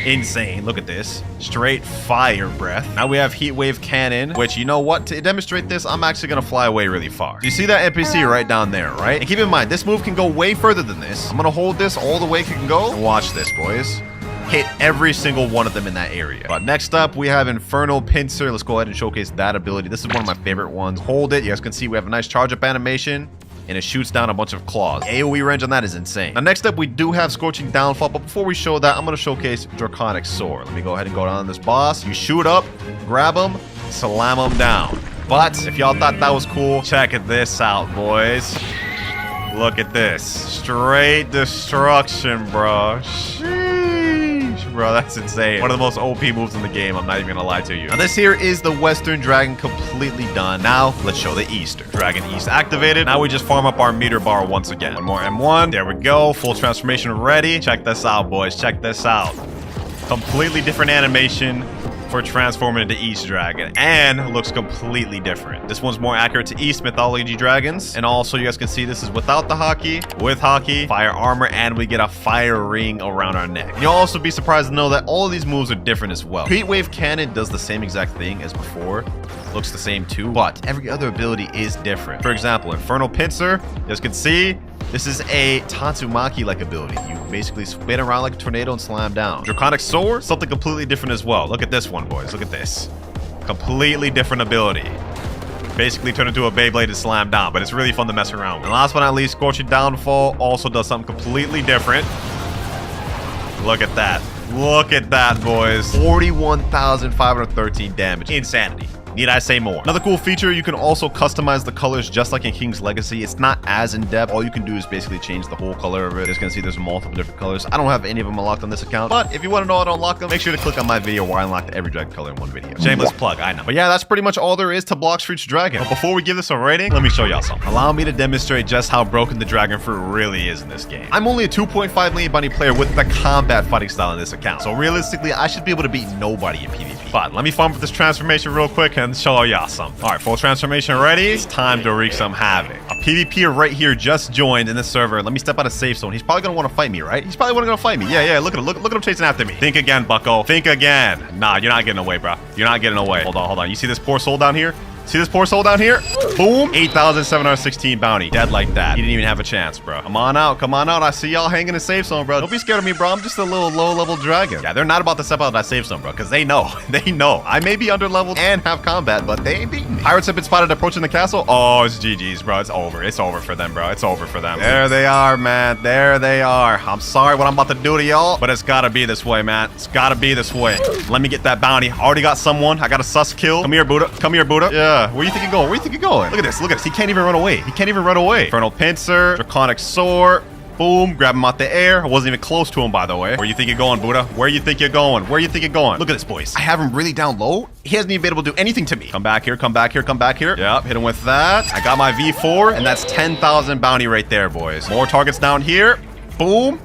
insane. Look at this. Straight fire breath. Now we have Heat Wave Cannon, which, you know what? To demonstrate this, I'm actually going to fly away really far. You see that NPC right down there, right? And keep in mind, this move can go way further than this. I'm going to hold this all the way it can go. And watch this, boys. Hit every single one of them in that area. But next up, we have Infernal Pincer. Let's go ahead and showcase that ability. This is one of my favorite ones. Hold it. You guys can see we have a nice charge up animation, and it shoots down a bunch of claws. AoE range on that is insane. Now, next up, we do have Scorching Downfall, but before we show that, I'm going to showcase Draconic Sword. Let me go ahead and go down on this boss. You shoot up, grab him, slam him down. But if y'all thought that was cool, check this out, boys. Look at this. Straight destruction, bro. Bro, that's insane. One of the most OP moves in the game. I'm not even gonna lie to you. Now, this here is the Western Dragon completely done. Now, let's show the Eastern. Dragon East activated. Now we just farm up our meter bar once again. One more M1. There we go. Full transformation ready. Check this out, boys. Check this out. Completely different animation for transforming into East Dragon, and looks completely different. This one's more accurate to East mythology dragons, and also you guys can see this is without the Haki, with Haki, fire armor, and we get a fire ring around our neck. And you'll also be surprised to know that all of these moves are different as well. Heat Wave Cannon does the same exact thing as before, looks the same too, but every other ability is different. For example, Infernal Pincer, you guys can see this is a Tatsumaki-like ability. You basically spin around like a tornado and slam down. Draconic Sword, something completely different as well. Look at this one, boys. Look at this. Completely different ability. Basically turn into a Beyblade and slam down, but it's really fun to mess around with. And last but not least, Scorching Downfall also does something completely different. Look at that. Look at that, boys. 41,513 damage. Insanity. Need I say more? Another cool feature, you can also customize the colors just like in King's Legacy. It's not as in-depth. All you can do is basically change the whole color of it. You're gonna see there's multiple different colors. I don't have any of them unlocked on this account, but if you want to know how to unlock them, make sure to click on my video where I unlocked every dragon color in one video. Shameless plug, I know. But yeah, that's pretty much all there is to Blox Fruit's Dragon. But before we give this a rating, let me show y'all something. Allow me to demonstrate just how broken the Dragon Fruit really is in this game. I'm only a 2.5 million bunny player with the combat fighting style in this account. So realistically, I should be able to beat nobody in PvP. But let me farm for this transformation real quick and show y'all something. All right, full transformation ready. It's time to wreak some havoc. A PvPer right here just joined in the server. Let me step out of safe zone. He's probably gonna want to fight me, right? He's probably gonna fight me. Yeah, look at him. Look at him chasing after me. Think again, bucko. Think again. Nah, you're not getting away, bro. You're not getting away. Hold on. You see this poor soul down here? See this poor soul down here? Boom. 8,716 bounty. Dead like that. He didn't even have a chance, bro. Come on out. Come on out. I see y'all hanging in safe zone, bro. Don't be scared of me, bro. I'm just a little low-level dragon. Yeah, they're not about to step out of that safe zone, bro, because they know. They know. I may be under-leveled and have combat, but they ain't beating me. Pirates have been spotted approaching the castle. Oh, it's GG's, bro. It's over. It's over for them, bro. It's over for them. There they are, man. There they are. I'm sorry what I'm about to do to y'all, but it's gotta be this way, man. It's gotta be this way. Let me get that bounty. I already got someone. I got a sus kill. Come here, Buddha. Come here, Buddha. Yeah. Where you think you're going? Where you think you're going? Look at this. Look at this. He can't even run away. He can't even run away. Infernal Pincer. Draconic Sword. Boom. Grab him out the air. I wasn't even close to him, by the way. Where you think you're going, Buddha? Where you think you're going? Where you think you're going? Look at this, boys. I have him really down low. He hasn't even been able to do anything to me. Come back here. Come back here. Come back here. Yep. Hit him with that. I got my V4, and that's 10,000 bounty right there, boys. More targets down here. Boom.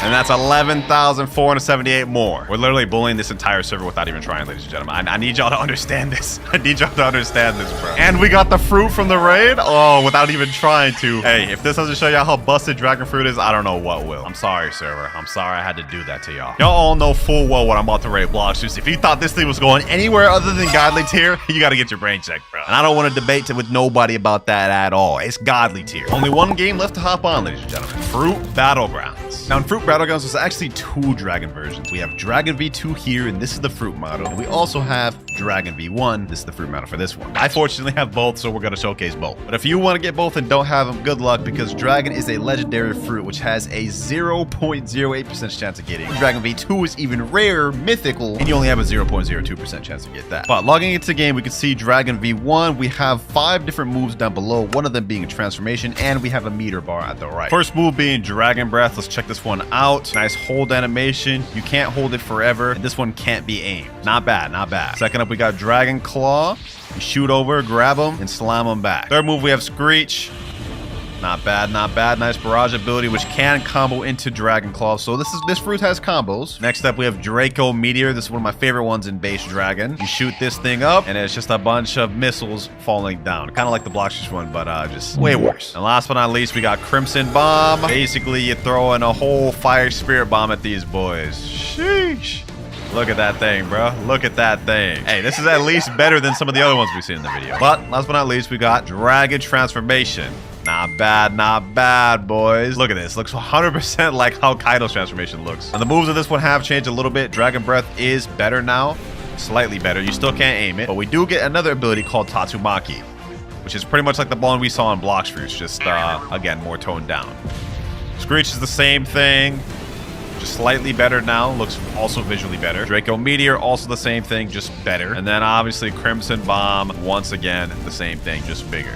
And that's 11,478 more. We're literally bullying this entire server without even trying, ladies and gentlemen. I need y'all to understand this. I need y'all to understand this, bro. And we got the fruit from the raid. Oh, without even trying to. Hey, if this doesn't show y'all how busted dragon fruit is, I don't know what will. I'm sorry, server. I'm sorry I had to do that to y'all. Y'all all know full well what I'm about to raid Blox. If you thought this thing was going anywhere other than godly tier, you got to get your brain checked, bro. And I don't want to debate with nobody about that at all. It's godly tier. Only one game left to hop on, ladies and gentlemen. Fruit Battlegrounds. Now, in Fruit Battlegrounds, there's actually two dragon versions. We have Dragon V2 here, and this is the fruit model. And we also have Dragon V1. This is the fruit model for this one. I fortunately have both, so we're going to showcase both. But if you want to get both and don't have them, good luck, because Dragon is a legendary fruit, which has a 0.08% chance of getting. Dragon V2 is even rarer, mythical, and you only have a 0.02% chance to get that. But logging into the game, we can see Dragon V1. We have 5 different moves down below, one of them being a transformation, and we have a meter bar at the right. First move being Dragon Breath. Let's check this one out. Nice hold animation. You can't hold it forever, and this one can't be aimed. Not bad, not bad. Second up, we got Dragon Claw. You shoot over, grab them, and slam them back. Third move, we have Screech. Not bad, not bad. Nice barrage ability, which can combo into Dragon Claw. So this fruit has combos. Next up, we have Draco Meteor. This is one of my favorite ones in base Dragon. You shoot this thing up, and it's just a bunch of missiles falling down. Kind of like the Blox one, but just way worse. And last but not least, we got Crimson Bomb. Basically, you throw in a whole Fire Spirit Bomb at these boys. Sheesh. Look at that thing, bro. Look at that thing. Hey, this is at least better than some of the other ones we've seen in the video. But last but not least, we got Dragon Transformation. Not bad, boys. Look at this. Looks 100% like how Kaido's transformation looks. And the moves of this one have changed a little bit. Dragon Breath is better now. Slightly better. You still can't aim it. But we do get another ability called Tatsumaki, which is pretty much like the one we saw in Blox Fruits, just, again, more toned down. Screech is the same thing. Just slightly better now. Looks also visually better. Draco Meteor, also the same thing, just better. And then obviously Crimson Bomb, once again, the same thing, just bigger.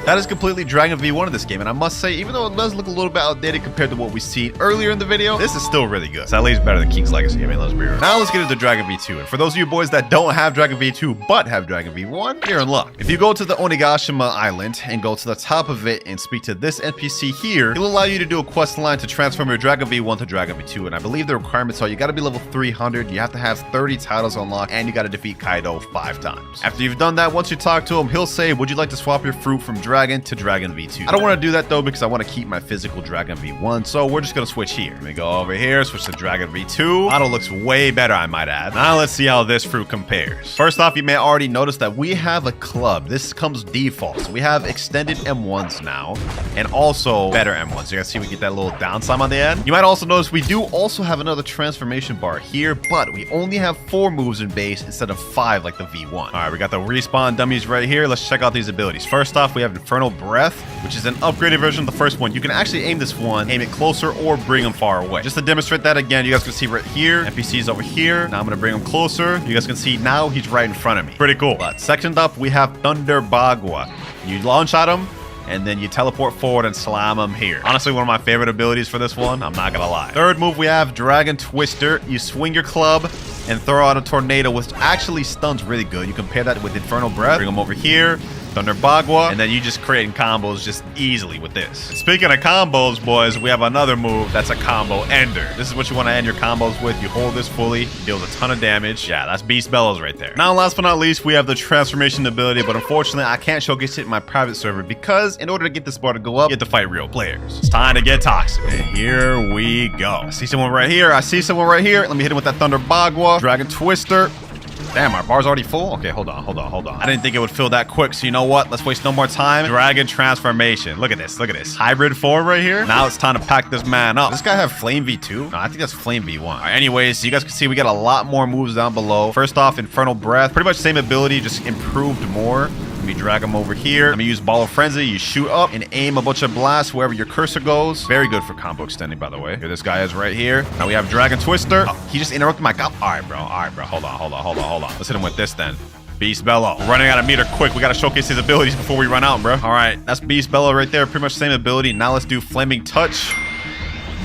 That is completely Dragon V1 in this game, and I must say, even though it does look a little bit outdated compared to what we see earlier in the video, this is still really good. It's at least better than King's Legacy. I mean, let's be real. Now let's get into Dragon V2, and for those of you boys that don't have Dragon V2 but have Dragon V1, you're in luck. If you go to the Onigashima Island and go to the top of it and speak to this NPC here, it'll allow you to do a quest line to transform your Dragon V1 to Dragon V2, and I believe the requirements are you gotta be level 300, you have to have 30 titles unlocked, and you gotta defeat Kaido 5 times. After you've done that, once you talk to him, he'll say, would you like to swap your fruit from Dragon to Dragon V2? I don't want to do that though because I want to keep my physical Dragon V1, so we're just going to switch here. Let me go over here, switch to Dragon V2. Model looks way better, I might add. Now let's see how this fruit compares. First off, you may already notice that we have a club. This comes default. So we have extended M1s now, and also better M1s. You guys see we get that little down sign on the end? You might also notice we do also have another transformation bar here, but we only have 4 moves in base instead of 5 like the V1. All right, we got the respawn dummies right here. Let's check out these abilities. First off, we have Infernal Breath, which is an upgraded version of the first one. You can actually aim this one, aim it closer, or bring them far away. Just to demonstrate that again, you guys can see right here, NPC's over here. Now I'm gonna bring him closer. You guys can see now he's right in front of me. Pretty cool. But second up, we have Thunder Bagua. You launch at him, and then you teleport forward and slam him here. Honestly, one of my favorite abilities for this one, I'm not gonna lie. Third move, we have Dragon Twister. You swing your club and throw out a tornado, which actually stuns really good. You can pair that with Infernal Breath, bring him over here, Thunder Bagua, and then you just creating combos just easily with this. And speaking of combos, boys, we have another move that's a combo ender. This is what you want to end your combos with. You hold this fully, deals a ton of damage. Yeah, that's Beast Bellows right there. Now, last but not least, we have the transformation ability, but unfortunately, I can't showcase it in my private server because in order to get this bar to go up, you have to fight real players. It's time to get toxic. And here we go. I see someone right here. I see someone right here. Let me hit him with that Thunder Bagua. Dragon Twister. Damn, our bar's already full? Okay, hold on. I didn't think it would fill that quick, so you know what? Let's waste no more time. Dragon transformation. Look at this. Hybrid form right here. Now it's time to pack this man up. Does this guy have Flame V2? No, I think that's Flame V1. All right, anyways, so you guys can see we got a lot more moves down below. First off, Infernal Breath. Pretty much same ability, just improved more. Let me drag him over here. Let me use Ball of Frenzy. You shoot up and aim a bunch of blasts wherever your cursor goes. Very good for combo extending, by the way. Here this guy is right here. Now we have Dragon Twister. Oh, he just interrupted my combo. All right, bro. Hold on. Let's hit him with this then. Beast Bellow. We're running out of meter quick. We got to showcase his abilities before we run out, bro. All right, that's Beast Bellow right there. Pretty much same ability. Now let's do Flaming Touch.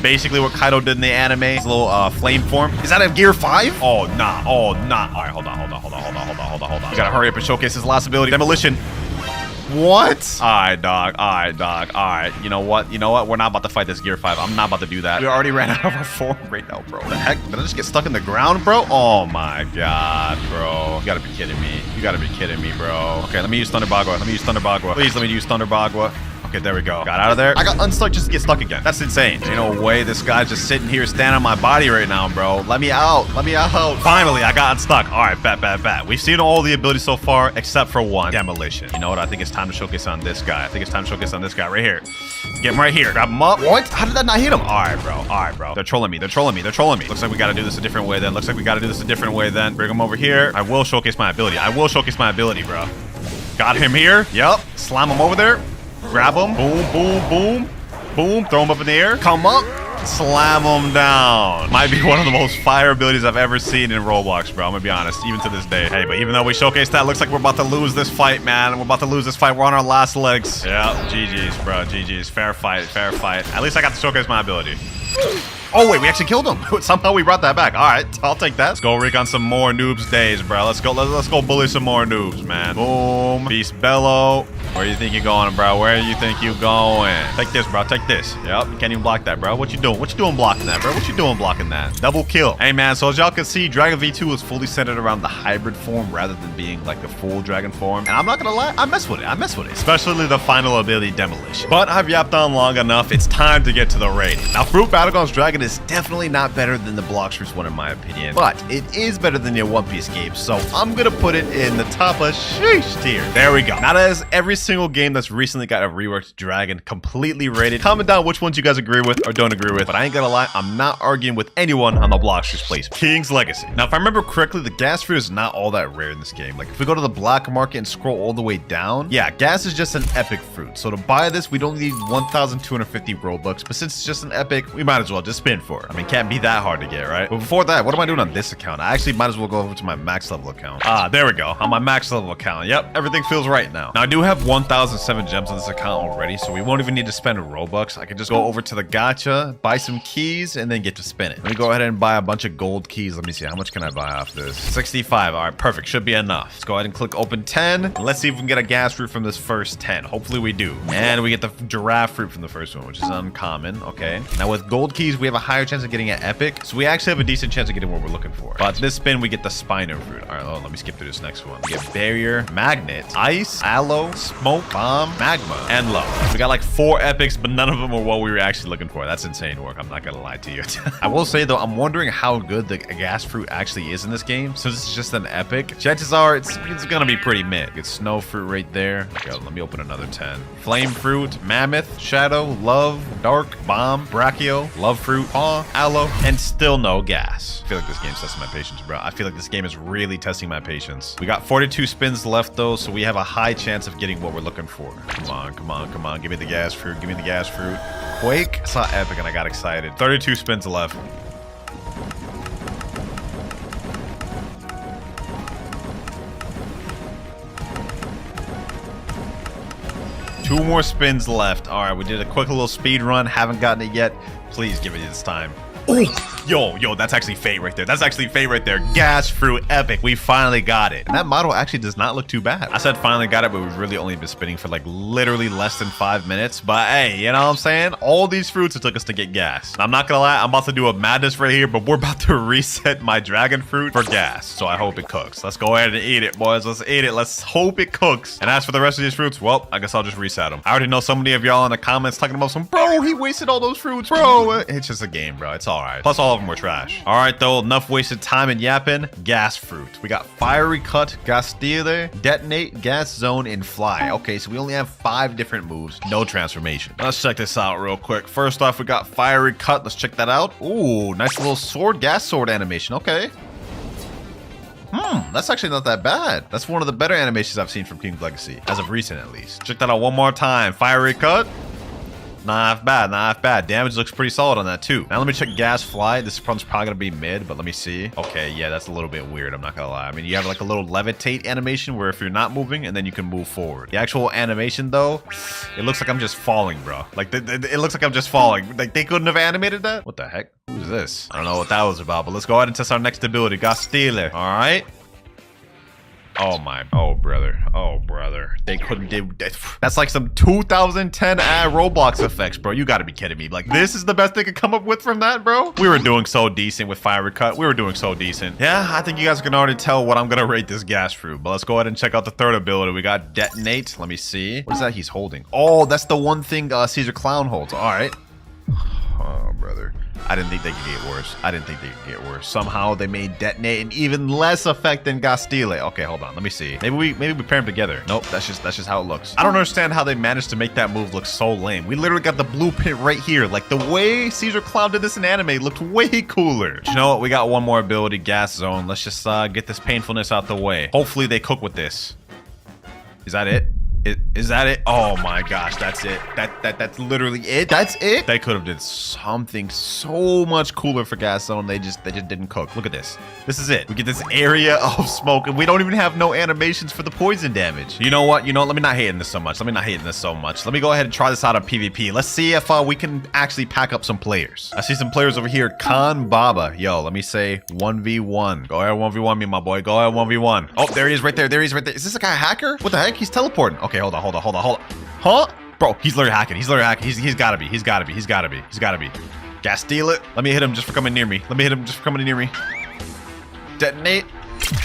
Basically what Kaido did in the anime. His little flame form. Is that a gear 5? Oh, nah. All right, hold on. We gotta hurry up and showcase his last ability. Demolition. What? All right, dog. All right. You know what? We're not about to fight this gear 5. I'm not about to do that. We already ran out of our form right now, bro. The heck? Did I just get stuck in the ground, bro? Oh my god, bro. You gotta be kidding me, bro. Okay, let me use Thunder Bagua. Please let me use Thunder Bagua. Okay, there we go. Got out of there. I got unstuck just to get stuck again. That's insane. Ain't no way this guy's just sitting here standing on my body right now, bro. Let me out. Finally, I got unstuck. All right, bet. We've seen all the abilities so far except for one. Demolition. You know what? I think it's time to showcase on this guy. Right here. Get him right here. Grab him up. What? How did that not hit him? All right, bro. They're trolling me. Looks like we got to do this a different way then. Bring him over here. I will showcase my ability, bro. Got him here. Yup. Slam him over there. Grab him. Boom. Throw him up in the air. Come up. Slam him down. Might be one of the most fire abilities I've ever seen in Roblox, bro. I'm gonna be honest, even to this day. Hey, but even though we showcased that, looks like we're about to lose this fight, man. We're on our last legs. Yeah, GG's, bro. GG's. Fair fight. At least I got to showcase my ability. Oh, wait, we actually killed him. Somehow we brought that back. All right, I'll take that. Let's go recon some more noobs days, bro. Let's go bully some more noobs, man. Boom. Beast Bellow. Where you think you're going, bro? Take this, bro. Take this. Yep, you can't even block that, bro. What you doing blocking that, bro? Double kill. Hey, man, so as y'all can see, Dragon V2 is fully centered around the hybrid form rather than being like the full dragon form. And I'm not gonna lie, I mess with it. Especially the final ability, Demolition. But I've yapped on long enough. It's time to get to the rating. Now, Fruit Battlegrounds Dragon is definitely not better than the Blox Fruits one in my opinion, but it is better than your One Piece game, so I'm gonna put it in the top of sheesh tier. There we go. Now that is every single game that's recently got a reworked dragon completely rated. Comment down which ones you guys agree with or don't agree with, but I ain't gonna lie, I'm not arguing with anyone on the Blox Fruits place. King's Legacy. Now, if I remember correctly, the gas fruit is not all that rare in this game. Like, if we go to the black market and scroll all the way down, yeah, gas is just an epic fruit. So to buy this, we don't need 1,250 Robux, but since it's just an epic, we might as well just spin for it. I mean, can't be that hard to get, right? But before that, what am I doing on this account? I actually might as well go over to my max level account. Ah, there we go. On my max level account. Yep, everything feels right now. Now, I do have 1,007 gems on this account already, so we won't even need to spend Robux. I can just go over to the gacha, buy some keys, and then get to spin it. Let me go ahead and buy a bunch of gold keys. Let me see. How much can I buy off this? 65. All right, perfect. Should be enough. Let's go ahead and click open 10. And let's see if we can get a gas fruit from this first 10. Hopefully we do. And we get the giraffe fruit from the first one, which is uncommon. Okay. Now, with gold keys, we have a higher chance of getting an epic. So we actually have a decent chance of getting what we're looking for. But this spin, we get the Spino fruit. All right, let me skip through this next one. We get Barrier, Magnet, Ice, Aloe, Smoke, Bomb, Magma, and Love. We got like 4 epics, but none of them are what we were actually looking for. That's insane work. I'm not gonna lie to you. I will say though, I'm wondering how good the gas fruit actually is in this game. Since it's just an epic, chances are it's gonna be pretty mid. Get Snow fruit right there. Okay, let me open another 10. Flame fruit, Mammoth, Shadow, Love, Dark, Bomb, Brachio, Love fruit, Paw, Aloe, and still no gas. I feel like this game's testing my patience, bro. I feel like this game is really testing my patience. We got 42 spins left though, so we have a high chance of getting what we're looking for. Come on. Give me the gas fruit. Quake. I saw epic and I got excited. 32 spins left. Two more spins left. All right, we did a quick little speed run. Haven't gotten it yet. Please give it this time. Oh, yo, that's actually fate right there. Gas fruit epic. We finally got it. And that model actually does not look too bad. I said finally got it, but we've really only been spinning for like literally less than 5 minutes. But hey, you know what I'm saying? All these fruits it took us to get gas. And I'm not gonna lie, I'm about to do a madness right here, but we're about to reset my dragon fruit for gas. So I hope it cooks. Let's go ahead and eat it, boys. Let's eat it. Let's hope it cooks. And as for the rest of these fruits, well, I guess I'll just reset them. I already know so many of y'all in the comments talking about bro, he wasted all those fruits. Bro, it's just a game, bro. It's all right. Plus, all all of them were trash. All right, though, enough wasted time and yapping. Gas fruit. We got fiery cut, gas stealer, detonate, gas zone, and fly. Okay, so we only have 5 different moves. No transformation. Let's check this out real quick. First off, we got fiery cut. Let's check that out. Ooh, nice little sword, gas sword animation. Okay. That's actually not that bad. That's one of the better animations I've seen from King's Legacy, as of recent at least. Check that out one more time. Fiery cut. Not bad, not bad. Damage looks pretty solid on that too. Now let me check gas fly. This one's probably gonna be mid, but let me see. Okay, yeah, that's a little bit weird. I'm not gonna lie. I mean, you have like a little levitate animation where if you're not moving and then you can move forward. The actual animation though, it looks like I'm just falling, bro. Like it looks like I'm just falling. Like they couldn't have animated that? What the heck? Who's this? I don't know what that was about, but let's go ahead and test our next ability. Gas stealer. All right. Oh my, oh brother, they couldn't do that. That's like some 2010 Roblox effects, bro. You gotta be kidding me. Like, this is the best they could come up with from that, bro? We were doing so decent with fiery cut. We were doing so decent. Yeah, I think you guys can already tell what I'm gonna rate this gas fruit, but let's go ahead and check out the third ability. We got detonate. Let me see. What is that he's holding? Oh, that's the one thing Caesar Clown holds. All right. Oh, brother. I didn't think they could get worse. I didn't think they could get worse. Somehow they made detonate an even less effect than Gastile. Okay, hold on. Let me see. Maybe we pair them together. Nope, that's just how it looks. I don't understand how they managed to make that move look so lame. We literally got the blueprint right here. Like the way Caesar Clown did this in anime looked way cooler. You know what? We got one more ability, gas zone. Let's just get this painfulness out the way. Hopefully they cook with this. Is that it? Is that it? Oh my gosh, that's it. That's literally it. That's it. They could have did something so much cooler for gas zone. They just didn't cook. Look at this. This is it. We get this area of smoke, and we don't even have no animations for the poison damage. You know what? Let me not hate this so much. Let me go ahead and try this out on PvP. Let's see if we can actually pack up some players. I see some players over here. Khan Baba. Yo, let me say 1v1. Go ahead, 1v1 me, my boy. Go ahead, 1v1. Oh, there he is right there. There he is right there. Is this a guy a hacker? What the heck? He's teleporting. Okay, hold on. Huh? Bro, he's literally hacking. He's he's gotta be. Gas steal it. Let me hit him just for coming near me. Detonate.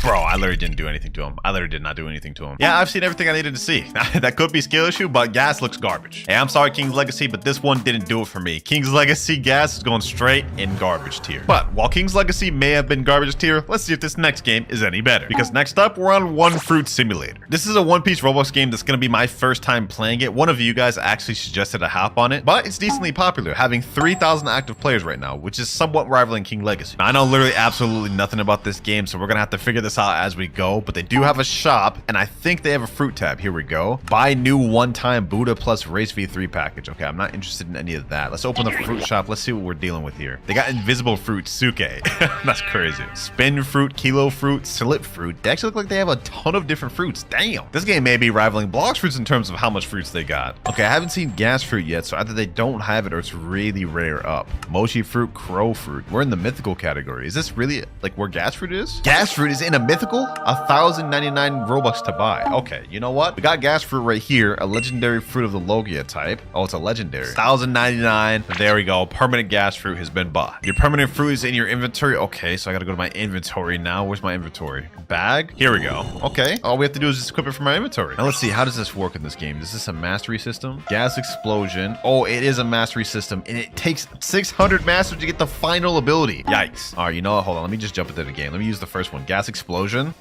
Bro, I literally didn't do anything to him. I literally did not do anything to him. Yeah, I've seen everything I needed to see. That could be skill issue, but gas looks garbage. Hey, I'm sorry, King's Legacy, but this one didn't do it for me. King's Legacy gas is going straight in garbage tier. But while King's Legacy may have been garbage tier, let's see if this next game is any better. Because next up, we're on One Fruit Simulator. This is a one-piece Roblox game that's going to be my first time playing it. One of you guys actually suggested a hop on it, but it's decently popular, having 3,000 active players right now, which is somewhat rivaling King Legacy. Now, I know literally absolutely nothing about this game, so we're going to have to figure this out as we go, but they do have a shop, and I think they have a fruit tab. Here we go. Buy new one-time Buddha plus Race V3 package. Okay, I'm not interested in any of that. Let's open the fruit shop. Let's see what we're dealing with here. They got invisible fruit, Suke. That's crazy. Spin fruit, kilo fruit, slip fruit. They actually look like they have a ton of different fruits. Damn. This game may be rivaling Blox fruits in terms of how much fruits they got. Okay, I haven't seen gas fruit yet, so either they don't have it or it's really rare up. Mochi fruit, crow fruit. We're in the mythical category. Is this really like where gas fruit is? Gas fruit is in a mythical? 1,099 Robux to buy. Okay, you know what? We got gas fruit right here, a legendary fruit of the Logia type. Oh, it's a legendary. 1,099. There we go. Permanent gas fruit has been bought. Your permanent fruit is in your inventory. Okay, so I gotta go to my inventory now. Where's my inventory? Bag? Here we go. Okay, all we have to do is just equip it from my inventory. Now let's see, how does this work in this game? Is this a mastery system? Gas explosion. Oh, it is a mastery system, and it takes 600 masters to get the final ability. Yikes. All right, you know what? Hold on. Let me just jump into the game. Let me use the first one. Gas explosion.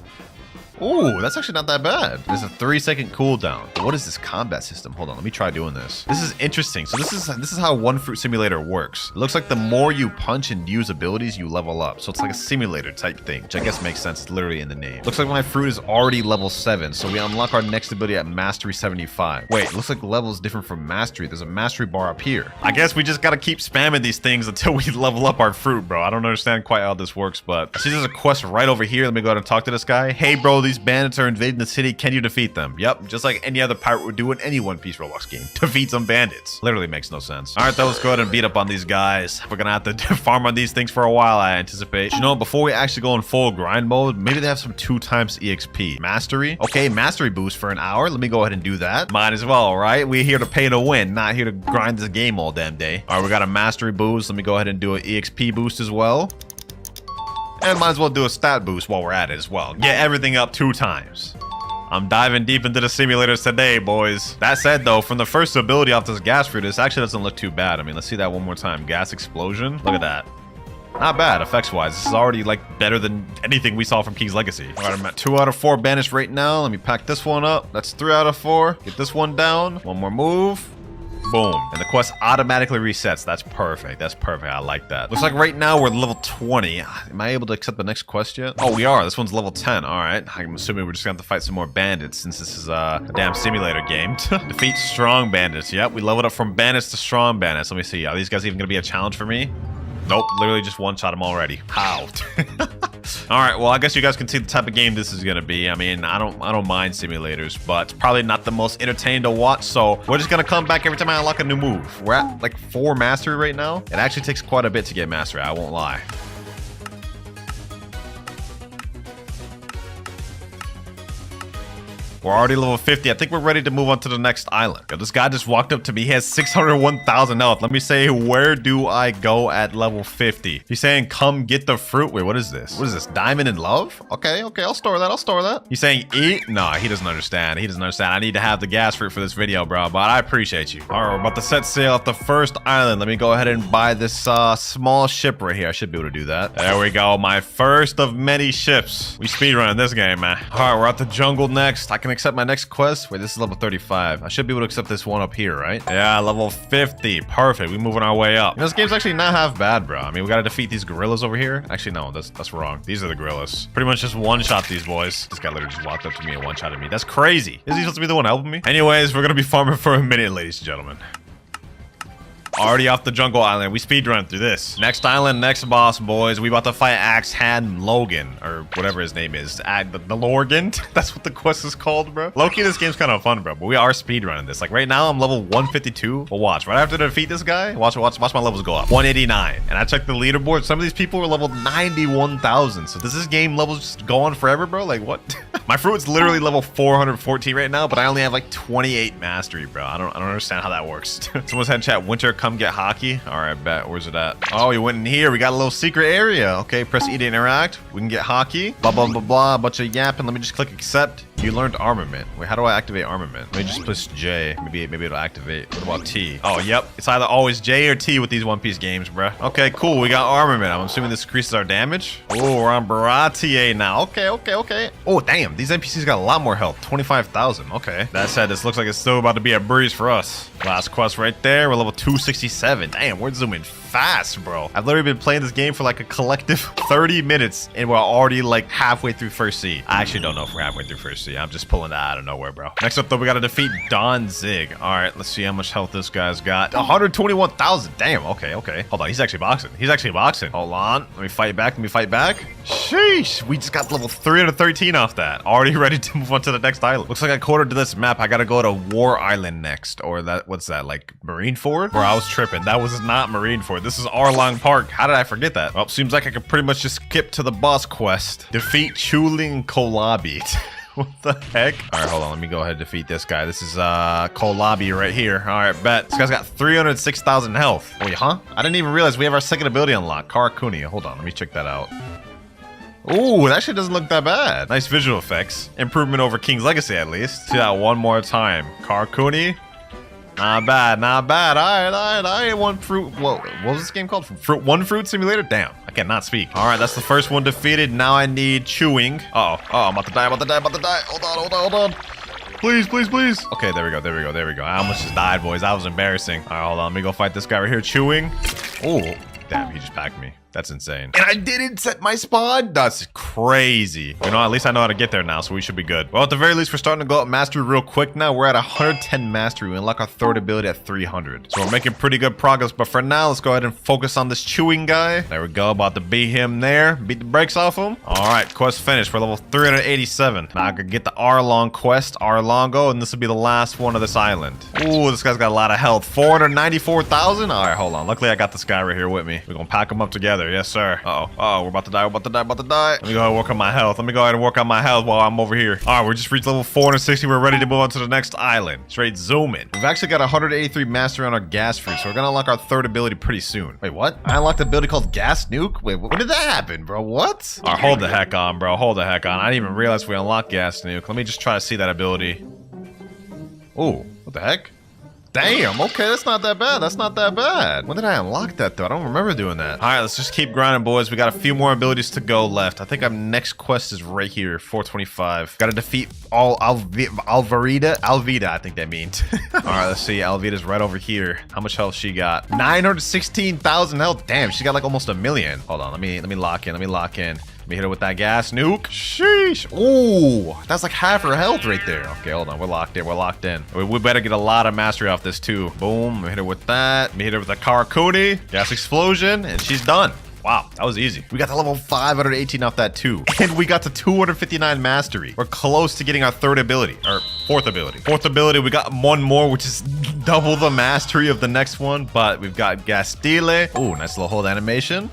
Ooh, that's actually not that bad. There's a 3-second cooldown. What is this combat system? Hold on, let me try doing this. This is interesting. So this is how One Fruit Simulator works. It looks like the more you punch and use abilities, you level up. So it's like a simulator type thing, which I guess makes sense. It's literally in the name. Looks like my fruit is already level 7, so we unlock our next ability at Mastery 75. Wait, looks like the level is different from Mastery. There's a Mastery bar up here. I guess we just gotta keep spamming these things until we level up our fruit, bro. I don't understand quite how this works, but I see there's a quest right over here. Let me go ahead and talk to this guy. Hey, bro, these bandits are invading the city. Can you defeat them? Yep, just like any other pirate would do in any One Piece Roblox game. Defeat some bandits. Literally makes no sense. All right, though, let's go ahead and beat up on these guys. We're gonna have to farm on these things for a while, I anticipate. You know, before we actually go in full grind mode, maybe they have some 2x EXP. Mastery? Okay, mastery boost for an hour. Let me go ahead and do that. Might as well, right? We're here to pay to win, not here to grind this game all damn day. All right, we got a mastery boost. Let me go ahead and do an EXP boost as well. And might as well do a stat boost while we're at it as well. Get everything up 2 times. I'm diving deep into the simulators today, boys. That said, though, from the first ability off this gas fruit, this actually doesn't look too bad. I mean, let's see that one more time. Gas explosion. Look at that. Not bad, effects-wise. This is already, like, better than anything we saw from King's Legacy. All right, I'm at 2 out of 4 banished right now. Let me pack this one up. That's 3 out of 4. Get this one down. One more move. Boom. And the quest automatically resets. That's perfect. That's perfect. I like that. Looks like right now we're level 20. Am I able to accept the next quest yet? Oh, we are. This one's level 10. All right. I'm assuming we're just going to have to fight some more bandits since this is a damn simulator game. Defeat strong bandits. Yep, we leveled up from bandits to strong bandits. Let me see. Are these guys even going to be a challenge for me? Nope, literally just one-shot him already. How? All right, well, I guess you guys can see the type of game this is gonna be. I mean, I don't mind simulators, but it's probably not the most entertaining to watch. So we're just gonna come back every time I unlock a new move. We're at like 4 mastery right now. It actually takes quite a bit to get mastery. I won't lie. We're already level 50. I think we're ready to move on to the next island. Yo, this guy just walked up to me. He has 601,000 health. Let me say, where do I go at level 50? He's saying, come get the fruit. Wait, what is this? What is this? Diamond in love? Okay, I'll store that. I'll store that. He's saying, eat? Nah, he doesn't understand. He doesn't understand. I need to have the gas fruit for this video, bro, but I appreciate you. All right, we're about to set sail off the first island. Let me go ahead and buy this small ship right here. I should be able to do that. There we go. My first of many ships. We speedrunning this game, man. All right, we're at the jungle next. I can accept my next quest. Wait, this is level 35. I should be able to accept this one up here, right? Yeah, level 50. Perfect. We're moving our way up. You know, this game's actually not half bad, bro. I mean, we gotta defeat these gorillas over here. Actually, no, that's wrong. These are the gorillas. Pretty much just one-shot these boys. This guy literally just walked up to me and one-shotted me. That's crazy. Is he supposed to be the one helping me? Anyways, we're gonna be farming for a minute, ladies and gentlemen. Already off the jungle island. We speedrun through this. Next island, next boss, boys. We about to fight Axe Hand Logan, or whatever his name is. The Lorgan? That's what the quest is called, bro. Low-key, this game's kind of fun, bro. But we are speedrunning this. Like, right now, I'm level 152. But watch. Right after I defeat this guy, watch my levels go up. 189. And I checked the leaderboard. Some of these people were level 91,000. So does this game levels just go on forever, bro? Like, what? My fruit's literally level 414 right now, but I only have like 28 mastery, bro. I don't understand how that works. Someone said in chat, Winter, come get hockey. All right, bet. Where's it at? Oh, we went in here. We got a little secret area. Okay, press E to interact. We can get hockey. Blah, blah, blah, blah. Bunch of yapping. Let me just click accept. You learned armament. Wait, how do I activate armament? Let me just push J. Maybe it'll activate. What about T? Oh, yep. It's either always J or T with these One Piece games, bruh. Okay, cool. We got armament. I'm assuming this increases our damage. Oh, we're on Baratier now. Okay. Oh, damn. These NPCs got a lot more health. 25,000. Okay. That said, this looks like it's still about to be a breeze for us. Last quest right there. We're level 267. Damn, we're zooming fast, bro. I've literally been playing this game for like a collective 30 minutes and we're already like halfway through first sea. I actually don't know if we're halfway through first sea. I'm just pulling that out of nowhere, bro. Next up though, we gotta defeat Don Zig. All right, let's see how much health this guy's got. 121,000. Damn, okay. Hold on, he's actually boxing. Hold on, let me fight back. Sheesh, we just got level 313 off that. Already ready to move on to the next island. Looks like according to this map, I gotta go to War Island next. Or what's that, like Marineford? Bro, I was tripping. That was not Marineford. This is Arlong Park. How did I forget that? Well, seems like I could pretty much just skip to the boss quest. Defeat Chuling Kolabi. What the heck? All right, hold on. Let me go ahead and defeat this guy. This is Kolabi right here. All right, bet. This guy's got 306,000 health. Wait, huh? I didn't even realize we have our second ability unlocked. Karakuni. Hold on. Let me check that out. Ooh, it actually doesn't look that bad. Nice visual effects. Improvement over King's Legacy, at least. See that one more time. Karakuni. Not bad. All right. One fruit. What was this game called? One fruit simulator? Damn, I cannot speak. All right, that's the first one defeated. Now I need chewing. I'm about to die. Hold on. Please. Okay, there we go. I almost just died, boys. That was embarrassing. All right, hold on. Let me go fight this guy right here. Chewing. Oh, damn, he just packed me. That's insane. And I didn't set my spawn? That's crazy. You know, at least I know how to get there now, so we should be good. Well, at the very least, we're starting to go up mastery real quick now. We're at 110 mastery. We unlock our third ability at 300. So we're making pretty good progress. But for now, let's go ahead and focus on this chewing guy. There we go. About to beat him there. Beat the brakes off him. All right, quest finished. We're level 387. Now I could get the Arlong quest, Arlongo, and this will be the last one of this island. Ooh, this guy's got a lot of health. 494,000? All right, hold on. Luckily, I got this guy right here with me. We're going to pack him up together. Yes, sir. Uh-oh, we're about to die. Let me go ahead and work on my health. While I'm over here. All right, we just reached level 460. We're ready to move on to the next island. Straight zooming. We've actually got 183 mastery on our gas fruit, so we're gonna unlock our third ability pretty soon. Wait, what? I unlocked an ability called Gas Nuke? Wait, when did that happen, bro? What? All right, hold the heck on, bro. I didn't even realize we unlocked Gas Nuke. Let me just try to see that ability. Oh, what the heck? Damn, okay, that's not that bad. That's not that bad. When did I unlock that, though? I don't remember doing that. All right, let's just keep grinding, boys. We got a few more abilities to go left. I think our next quest is right here, 425. Got to defeat all Alvida, I think that means. All right, let's see. Alvida's right over here. How much health she got? 916,000 health. Damn, she got like almost 1 million. Hold on, let me lock in. Let me hit her with that gas nuke. Sheesh. Ooh, that's like half her health right there. Okay, hold on. We're locked in. We better get a lot of mastery off this too. Boom. Let me hit her with that. Let me hit her with a Karakuni. Gas explosion. And she's done. Wow, that was easy. We got to level 518 off that too. And we got to 259 mastery. We're close to getting our third ability, or fourth ability. Fourth ability, we got one more, which is double the mastery of the next one. But we've got Gastile. Ooh, nice little hold animation.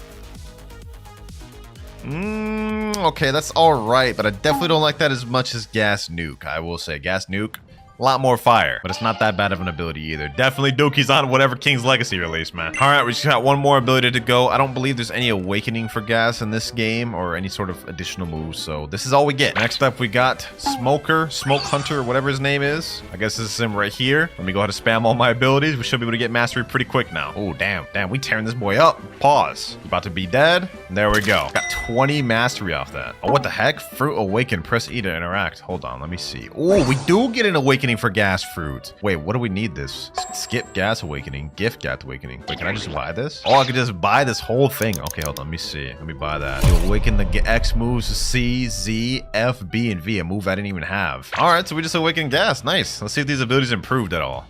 Okay, that's all right, but I definitely don't like that as much as Gas Nuke. I will say, Gas Nuke, a lot more fire, but it's not that bad of an ability either. Definitely Dookie's on whatever King's Legacy release, man. All right, we just got one more ability to go. I don't believe there's any awakening for Gas in this game or any sort of additional moves, so this is all we get. Next up, we got Smoke Hunter, whatever his name is. I guess this is him right here. Let me go ahead and spam all my abilities. We should be able to get mastery pretty quick now. Oh, damn, we tearing this boy up. Pause. About to be dead. There we go. Got 20 mastery off that. Oh, what the heck? Fruit awaken. Press E to interact. Hold on, let me see. Oh, we do get an awakening for gas fruit. Wait, what do we need this? Skip gas awakening. Gift gas awakening. Wait, can I just buy this? Oh, I could just buy this whole thing. Okay, hold on. Let me see. Let me buy that. You awaken the X moves C, Z, F, B, and V. A move I didn't even have. All right, so we just awakened gas. Nice. Let's see if these abilities improved at all.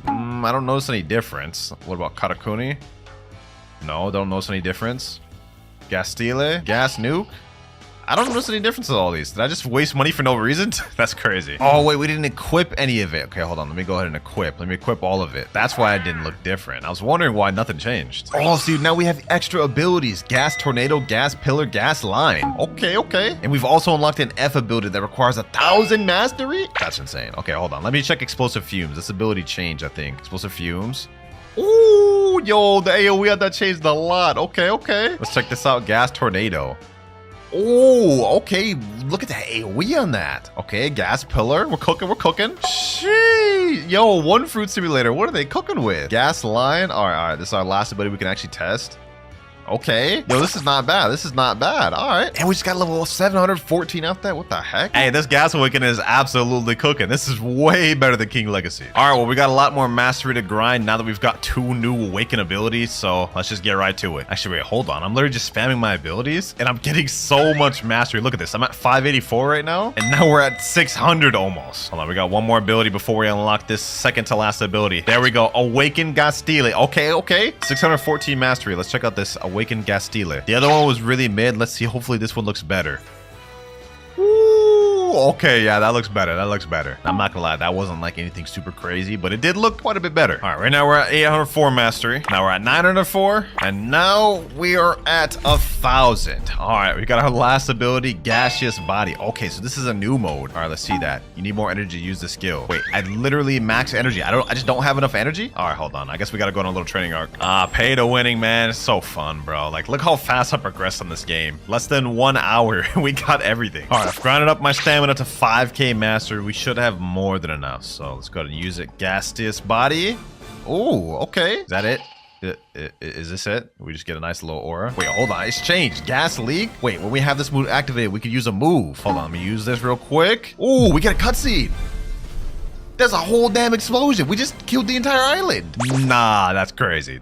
I don't notice any difference. What about Katakuni? No, don't notice any difference. Gastile? Gas Nuke? I don't notice any difference with all these. Did I just waste money for no reason? That's crazy. Oh, wait, we didn't equip any of it. Okay, hold on. Let me go ahead and equip. Let me equip all of it. That's why it didn't look different. I was wondering why nothing changed. Oh, see, now we have extra abilities. Gas Tornado, Gas Pillar, Gas Line. Okay. And we've also unlocked an F ability that requires 1,000 mastery. That's insane. Okay, hold on. Let me check Explosive Fumes. This ability changed, I think. Explosive Fumes. Ooh, yo, the AoE on that changed a lot. Okay. Let's check this out. Gas Tornado. Oh, okay. Look at the AoE on that. Okay, Gas Pillar. We're cooking. Sheesh. Yo, One Fruit Simulator. What are they cooking with? Gas Line. All right. This is our last ability we can actually test. Okay. Yo, this is not bad. All right. And we just got level 714 off that. What the heck? Hey, this Gas Awakening is absolutely cooking. This is way better than King Legacy. All right, well, we got a lot more mastery to grind now that we've got 2 new Awaken abilities, so let's just get right to it. Actually, wait, hold on. I'm literally just spamming my abilities, and I'm getting so much mastery. Look at this. I'm at 584 right now, and now we're at 600 almost. Hold on, we got one more ability before we unlock this second to last ability. There we go. Awaken Gastile. Okay. 614 mastery. Let's check out this Awaken Gastile. The other one was really mid. Let's see. Hopefully this one looks better. Ooh, okay, yeah, that looks better. I'm not gonna lie, that wasn't like anything super crazy, but it did look quite a bit better. All right, right now we're at 804 mastery. Now we're at 904, and now we are at 1,000. All right, we got our last ability, Gaseous Body. Okay, so this is a new mode. All right, let's see that. You need more energy to use the skill. Wait, I literally max energy. I just don't have enough energy. All right, hold on. I guess we gotta go on a little training arc. Pay to winning, man. It's so fun, bro. Like, look how fast I progressed on this game. Less than 1 hour, we got everything. All right, I've grinded up my stamina to 5k mastery. We should have more than enough, so let's go ahead and use it. Gaseous Body. Oh, okay. Is that it? Is this it? We just get a nice little aura. Wait, hold on. It's changed. Gas Leak. Wait, when we have this move activated, we could use a move. Hold on. Let me use this real quick. Oh, we get a cutscene. There's a whole damn explosion. We just killed the entire island. Nah, that's crazy.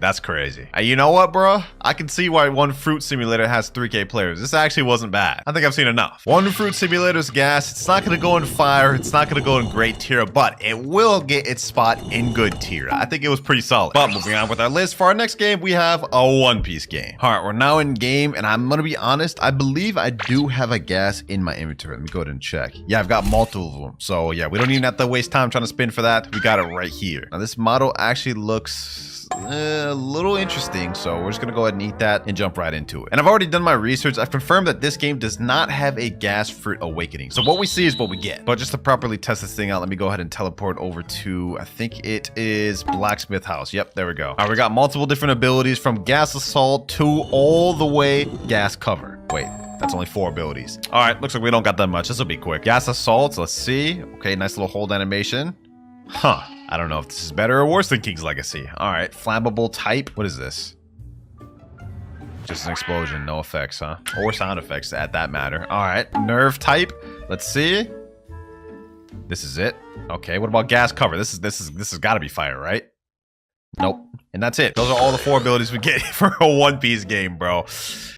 You know what, bro? I can see why One Fruit Simulator has 3k players. This actually wasn't bad. I think I've seen enough. One Fruit Simulator's gas. It's not going to go in fire. It's not going to go in great tier, but it will get its spot in good tier. I think it was pretty solid. But moving on with our list, for our next game, we have a One Piece game. All right, we're now in game, and I'm going to be honest. I believe I do have a gas in my inventory. Let me go ahead and check. Yeah, I've got multiple of them. So yeah, we don't even have to waste time trying to spin for that. We got it right here. Now this model actually looks a little interesting, so we're just gonna go ahead and eat that and jump right into it. And I've already done my research. I've confirmed that this game does not have a gas fruit awakening, so what we see is what we get. But just to properly test this thing out, let me go ahead and teleport over to, I think it is Blacksmith House. Yep, there we go. All right, we got multiple different abilities from Gas Assault to all the way Gas Cover. Wait, that's only 4 abilities. All right, looks like we don't got that much. This will be quick. Gas Assault, let's see. Okay, nice little hold animation. Huh, I don't know if this is better or worse than King's Legacy. All right, flammable type. What is this? Just an explosion, no effects, huh? Or sound effects at that matter. All right, nerve type. Let's see. This is it. Okay, what about gas cover? This has got to be fire, right? Nope. And that's it. Those are all the 4 abilities we get for a One Piece game, bro.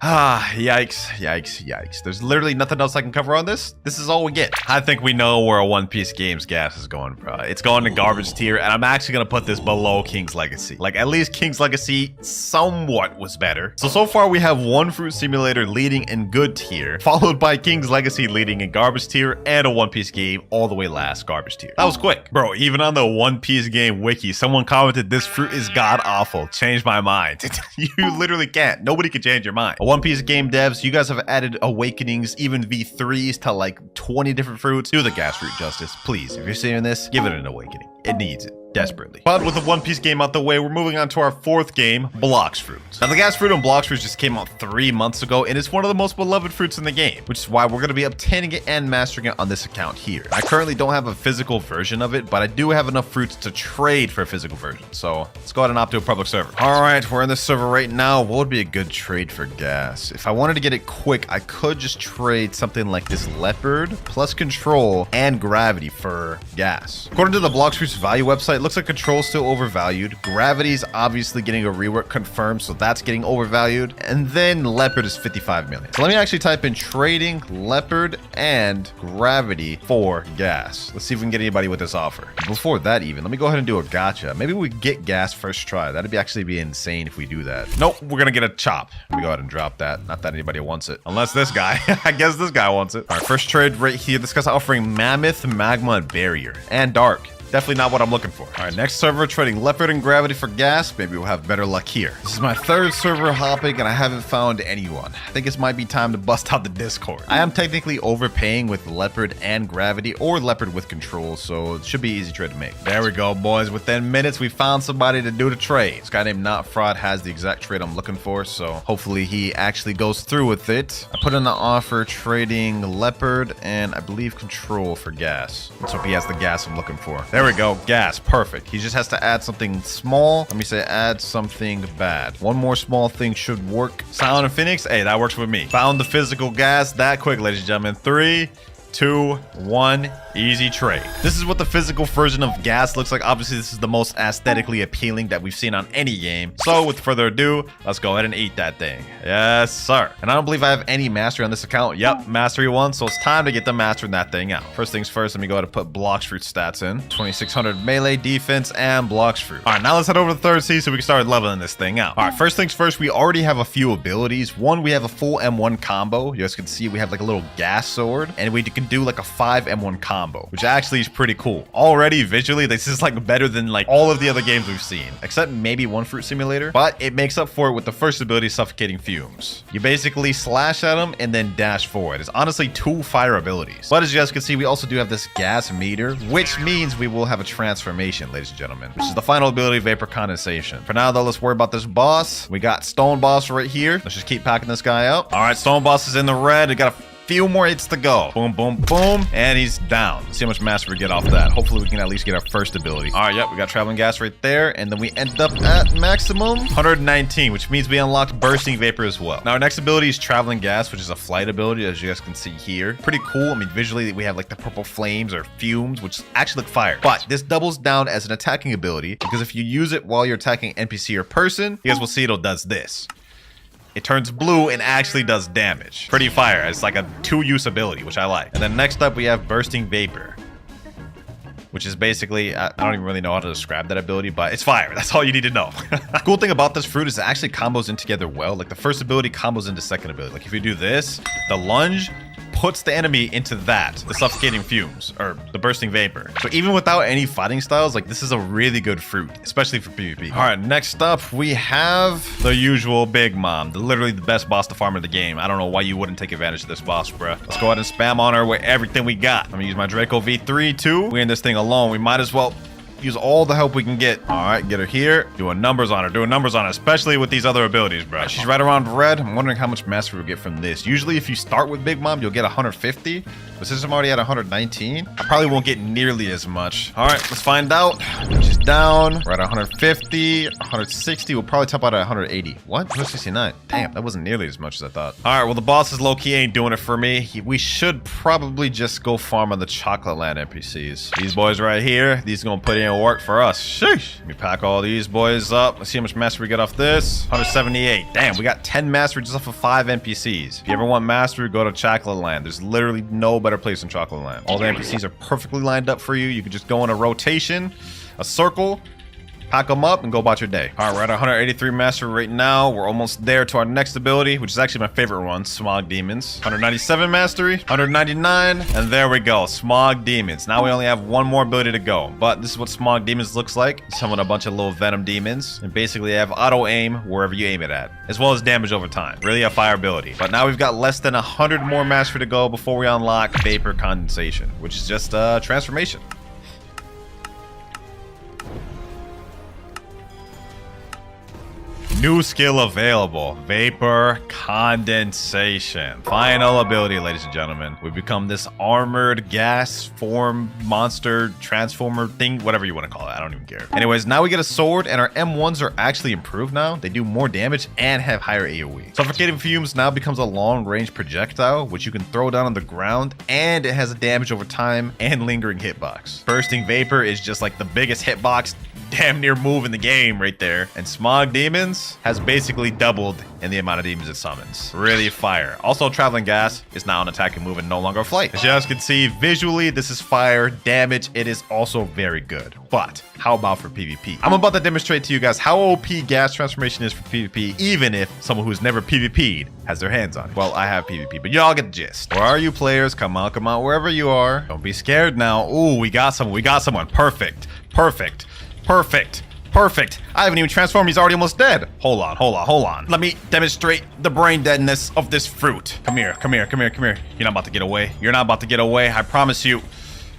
Ah, yikes, yikes, yikes. There's literally nothing else I can cover on this. This is all we get. I think we know where a One Piece game's gas is going, bro. It's going to garbage tier, and I'm actually going to put this below King's Legacy. Like, at least King's Legacy somewhat was better. So far we have One Fruit Simulator leading in good tier, followed by King's Legacy leading in garbage tier, and a One Piece game all the way last garbage tier. That was quick. Bro, even on the One Piece game wiki, someone commented this fruit is god awful. Changed my mind. You literally can't. Nobody can change your mind. One Piece game devs, you guys have added awakenings, even V3s to like 20 different fruits. Do the gas fruit justice, please. If you're seeing this, give it an awakening. It needs it. Desperately. But with the One Piece game out the way, we're moving on to our 4th game, Blox Fruit. Now, the gas fruit on Blox Fruit just came out 3 months ago, and it's one of the most beloved fruits in the game, which is why we're going to be obtaining it and mastering it on this account here. I currently don't have a physical version of it, but I do have enough fruits to trade for a physical version. So let's go ahead and opt to a public server. All right, we're in the server right now. What would be a good trade for gas? If I wanted to get it quick, I could just trade something like this leopard plus control and gravity for gas. According to the Blox Fruit's value website, looks like control's still overvalued. Gravity's obviously getting a rework confirmed, so that's getting overvalued. And then leopard is 55 million. So let me actually type in trading leopard and gravity for gas. Let's see if we can get anybody with this offer. Before that even, let me go ahead and do a gotcha. Maybe we get gas first try. That'd be actually be insane if we do that. Nope, we're gonna get a chop. Let me go ahead and drop that. Not that anybody wants it. Unless this guy. I guess this guy wants it. All right, first trade right here. This guy's offering mammoth, magma, and barrier. And dark. Definitely not what I'm looking for. All right, next server, trading leopard and gravity for gas. Maybe we'll have better luck here. This is my 3rd server hopping, and I haven't found anyone. I think it might be time to bust out the Discord. I am technically overpaying with leopard and gravity, or leopard with control, so it should be easy trade to make. There we go, boys. Within minutes, we found somebody to do the trade. This guy named Not Fraud has the exact trade I'm looking for, so hopefully he actually goes through with it. I put in the offer trading leopard and I believe control for gas. Let's hope he has the gas I'm looking for. There we go, gas, perfect. He just has to add something small. Let me say add something bad. One more small thing should work. Silent and Phoenix, hey, that works with me. Found the physical gas that quick, ladies and gentlemen. 3, 2, 1, easy trade. This is what the physical version of gas looks like. Obviously, this is the most aesthetically appealing that we've seen on any game. So with further ado, let's go ahead and eat that thing. Yes, sir. And I don't believe I have any mastery on this account. Yep, mastery 1. So it's time to get the mastering that thing out. First things first, let me go ahead and put Blox Fruit stats in. 2600 melee defense and Blox Fruit. All right, now let's head over to the 3rd sea so we can start leveling this thing out. All right, first things first, we already have a few abilities. One, we have a full M1 combo. You guys can see we have like a little gas sword, and we can do like a 5 M1 combo, which actually is pretty cool. Already visually, this is like better than like all of the other games we've seen, except maybe One Fruit Simulator, but it makes up for it with the first ability, Suffocating Fumes. You basically slash at them and then dash forward. It's honestly 2 fire abilities. But as you guys can see, we also do have this gas meter, which means we will have a transformation, ladies and gentlemen, which is the final ability, Vapor Condensation. For now though, let's worry about this boss. We got Stone Boss right here. Let's just keep packing this guy up. All right, Stone Boss is in the red. We got a few more hits to go. Boom, boom, boom. And he's down. Let's see how much mastery we get off that. Hopefully we can at least get our first ability. All right, yep, we got Traveling Gas right there. And then we end up at maximum 119, which means we unlocked Bursting Vapor as well. Now our next ability is Traveling Gas, which is a flight ability, as you guys can see here. Pretty cool. I mean, visually we have like the purple flames or fumes, which actually look fire. But this doubles down as an attacking ability, because if you use it while you're attacking NPC or person, you guys will see it does this. It turns blue and actually does damage. Pretty fire. It's like a 2-use ability, which I like. And then next up, we have Bursting Vapor, which is basically, I don't even really know how to describe that ability, but it's fire. That's all you need to know. Cool thing about this fruit is it actually combos in together well. Like the first ability combos into second ability. Like if you do this, the lunge puts the enemy into that, the Suffocating Fumes, or the Bursting Vapor. So even without any fighting styles, like this is a really good fruit, especially for PvP. All right, next up, we have the usual Big Mom, literally the best boss to farm in the game. I don't know why you wouldn't take advantage of this boss, bruh. Let's go ahead and spam on her with everything we got. I'm gonna use my Draco V3 too. We in this thing alone. We might as well Use all the help we can get. All right, get her here. Doing numbers on her. Doing numbers on her, especially with these other abilities, bro. She's right around red. I'm wondering how much mastery we'll get from this. Usually, if you start with Big Mom, you'll get 150. But since I'm already at 119, I probably won't get nearly as much. All right, let's find out. She's down. We're at 150, 160. We'll probably top out at 180. What? 169. Damn, that wasn't nearly as much as I thought. All right, well, the boss's low-key ain't doing it for me. We should probably just go farm on the Chocolate Land NPCs. These boys right here, these gonna put in work for us. Sheesh. Let me pack all these boys up. Let's see how much mastery we get off this. 178. Damn, we got 10 mastery just off of 5 NPCs. If you ever want mastery, go to Chocolate Land. There's literally no better place than Chocolate Land. All the NPCs are perfectly lined up for you. You can just go in a rotation, a circle, pack them up, and go about your day. All right, we're at 183 mastery right now. We're almost there to our next ability, which is actually my favorite one, Smog Demons. 197 mastery, 199, and there we go, Smog Demons. Now we only have one more ability to go, but this is what Smog Demons looks like. Summon a bunch of little Venom Demons, and basically have auto-aim wherever you aim it at, as well as damage over time. Really a fire ability. But now we've got less than 100 more mastery to go before we unlock Vapor Condensation, which is just transformation. New skill available, Vapor Condensation. Final ability, ladies and gentlemen. We become this armored gas form monster transformer thing, whatever you want to call it. I don't even care. Anyways, now we get a sword, and our M1s are actually improved now. They do more damage and have higher AoE. Suffocating Fumes now becomes a long-range projectile, which you can throw down on the ground, and it has a damage over time and lingering hitbox. Bursting Vapor is just like the biggest hitbox damn near move in the game right there. And Smog Demons has basically doubled in the amount of demons it summons. Really fire. Also, Traveling Gas is now an attacking move and no longer a flight. As you guys can see, visually, this is fire. Damage, it is also very good. But how about for PvP? I'm about to demonstrate to you guys how OP gas transformation is for PvP, even if someone who's never PvP'd has their hands on it. Well, I have PvP, but y'all get the gist. Where are you, players? Come on, wherever you are. Don't be scared now. Ooh, we got someone. We got someone. Perfect. Perfect. Perfect. Perfect. I haven't even transformed. He's already almost dead. Hold on, hold on, hold on. Let me demonstrate the brain deadness of this fruit. Come here, come here, come here, come here. You're not about to get away. You're not about to get away. I promise you.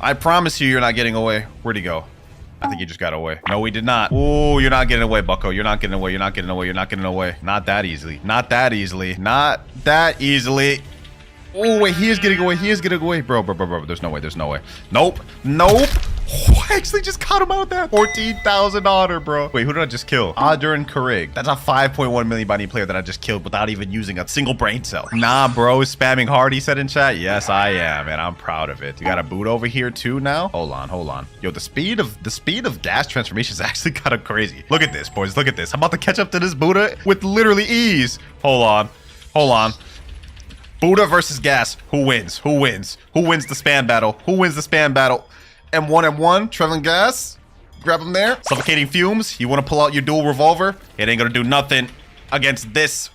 I promise you you're not getting away. Where'd he go? I think he just got away. No, we did not. Ooh, you're not getting away, bucko. You're not getting away. You're not getting away. You're not getting away. Not that easily. Not that easily. Not that easily. Oh, wait, he is getting away. He is getting away. Bro. There's no way. There's no way. Nope. Nope. Oh, I actually just caught him out of that. 14,000 honor, bro. Wait, who did I just kill? Adern Karig. That's a 5.1 million body player that I just killed without even using a single brain cell. Nah, bro. Spamming hard, he said in chat. Yes, I am, and I'm proud of it. You got a boot over here too now? Hold on, hold on. Yo, the speed of gas transformation is actually kind of crazy. Look at this, boys. Look at this. I'm about to catch up to this Buddha with literally ease. Hold on. Hold on. Buddha versus gas. Who wins? Who wins? Who wins the spam battle? Who wins the spam battle? M1, Traveling Gas. Grab him there. Suffocating Fumes. You want to pull out your dual revolver? It ain't gonna do nothing against this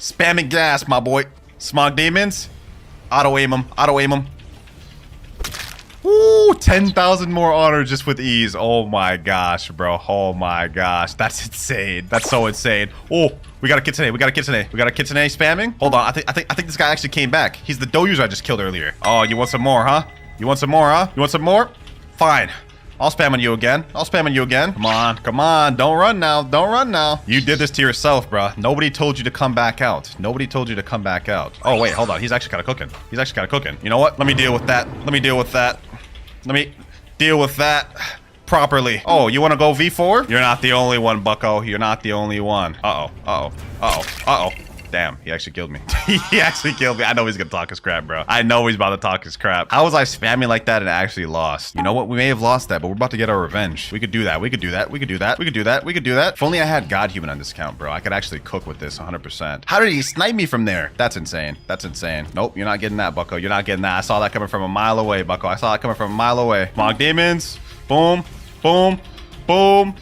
spamming gas, my boy. Smog Demons. Auto aim him. Auto aim him. Ooh, 10,000 more honor just with ease. Oh my gosh, bro. Oh my gosh. That's insane. That's so insane. Oh, we got a Kitsune. We got a Kitsune. We got a Kitsune spamming. Hold on. I think this guy actually came back. He's the doe user I just killed earlier. Oh, you want some more, huh? You want some more, huh? You want some more? Fine. I'll spam on you again. I'll spam on you again. Come on. Come on. Don't run now. Don't run now. You did this to yourself, bruh. Nobody told you to come back out. Nobody told you to come back out. Oh, wait. Hold on. He's actually kind of cooking. He's actually kind of cooking. You know what? Let me deal with that. Let me deal with that. Let me deal with that properly. Oh, you want to go V4? You're not the only one, bucko. You're not the only one. Uh-oh. Uh-oh. Uh-oh. Uh-oh. Damn, he actually killed me. He actually killed me. I know he's gonna talk his crap, bro. I know he's about to talk his crap. How was I spamming like that and actually lost? You know what? We may have lost that, but we're about to get our revenge. We could do that. We could do that. We could do that. We could do that. We could do that. If only I had God Human on this account, bro. I could actually cook with this 100%. How did he snipe me from there? That's insane. That's insane. Nope, you're not getting that, bucko. You're not getting that. I saw that coming from a mile away, bucko. I saw that coming from a mile away. Smog Demons. Boom. Boom. Boom.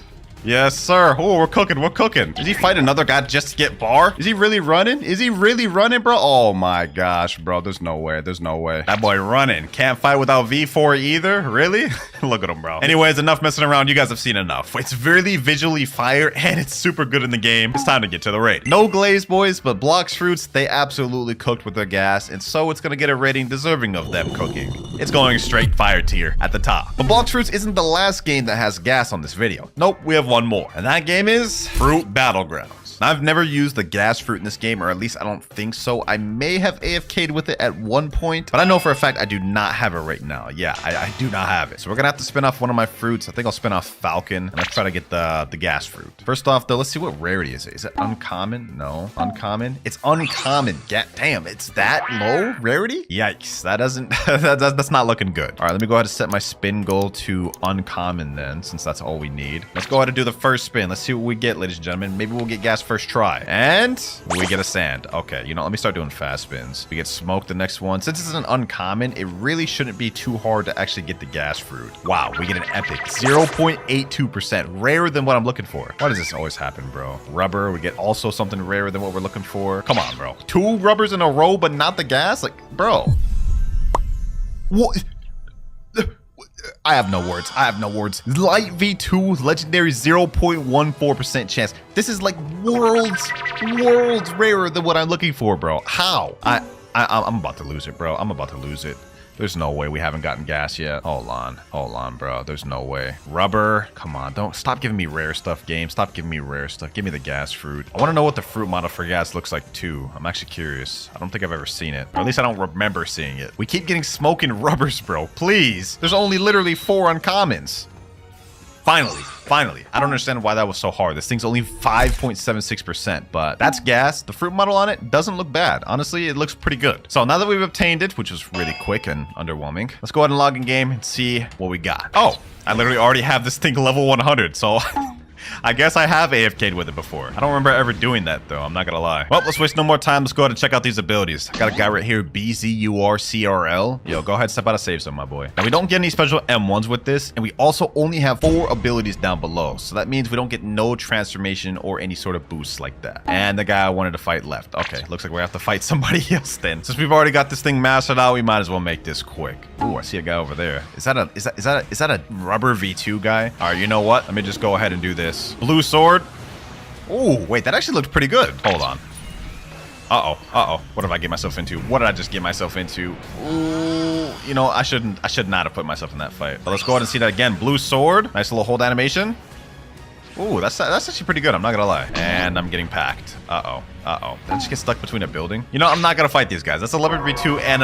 Yes, sir. Oh, we're cooking. We're cooking. Did he fight another guy just to get bar? Is he really running? Is he really running, bro? Oh my gosh, bro. There's no way. There's no way. That boy running. Can't fight without V4 either. Really? Look at him, bro. Anyways, enough messing around. You guys have seen enough. It's really visually fire and it's super good in the game. It's time to get to the rating. No glaze, boys, but Blox fruits, they absolutely cooked with their gas, and so it's gonna get a rating deserving of them cooking. It's going straight fire tier at the top. But Blox fruits isn't the last game that has gas on this video. Nope, we have one more, and that game is Fruit Battlegrounds. Now, I've never used the gas fruit in this game, or at least I don't think so. I may have AFK'd with it at one point, but I know for a fact I do not have it right now. Yeah, I do not have it. So we're gonna have to spin off one of my fruits. I think I'll spin off Falcon, and let's try to get the gas fruit. First off, though, let's see what rarity is it. Is it uncommon? No. Uncommon? It's uncommon. Damn, it's that low rarity? Yikes. That doesn't, that's not looking good. All right, let me go ahead and set my spin goal to uncommon then, since that's all we need. Let's go ahead and do the first spin. Let's see what we get, ladies and gentlemen. Maybe we'll get gas first try. And we get a sand. Okay, you know, let me start doing fast spins. We get smoke the next one. Since it's an uncommon, it really shouldn't be too hard to actually get the gas fruit. Wow, we get an epic 0.82%. Rarer than what I'm looking for. Why does this always happen, bro? Rubber, we get also something rarer than what we're looking for. Come on, bro. 2 rubbers in a row, but not the gas? Like, bro. What? I have no words. I have no words. Light V2, legendary 0.14% chance. This is like worlds rarer than what I'm looking for, bro. How? I'm about to lose it, bro. I'm about to lose it. There's no way we haven't gotten gas yet. Hold on, bro. There's no way. Rubber. Come on. Don't stop giving me rare stuff, game. Stop giving me rare stuff. Give me the gas fruit. I want to know what the fruit model for gas looks like too. I'm actually curious. I don't think I've ever seen it. Or at least I don't remember seeing it. We keep getting smoke and rubbers, bro. Please. There's only literally 4 uncommons. Finally. I don't understand why that was so hard. This thing's only 5.76%, but that's gas. The fruit model on it doesn't look bad. Honestly, it looks pretty good. So now that we've obtained it, which was really quick and underwhelming, let's go ahead and log in game and see what we got. Oh, I literally already have this thing level 100, so I guess I have AFK'd with it before. I don't remember ever doing that, though. I'm not gonna lie. Well, let's waste no more time. Let's go ahead and check out these abilities. I got a guy right here, BZURCRL. Yo, go ahead, step out of save zone, my boy. Now, we don't get any special M1s with this, and we also only have 4 abilities down below. So that means we don't get no transformation or any sort of boosts like that. And the guy I wanted to fight left. Okay, looks like we have to fight somebody else then. Since we've already got this thing mastered out, we might as well make this quick. Ooh, I see a guy over there. Is that a rubber V2 guy? All right, you know what? Let me just go ahead and do this. Blue sword. Oh, wait, that actually looked pretty good. Hold on. Uh-oh. What did I get myself into? What did I just get myself into? Ooh, you know, I should not have put myself in that fight. But let's go ahead and see that again. Blue sword. Nice little hold animation. Ooh, that's actually pretty good. I'm not gonna lie. And I'm getting packed. Uh-oh. Did I just get stuck between a building? You know, I'm not gonna fight these guys. That's a level V2 and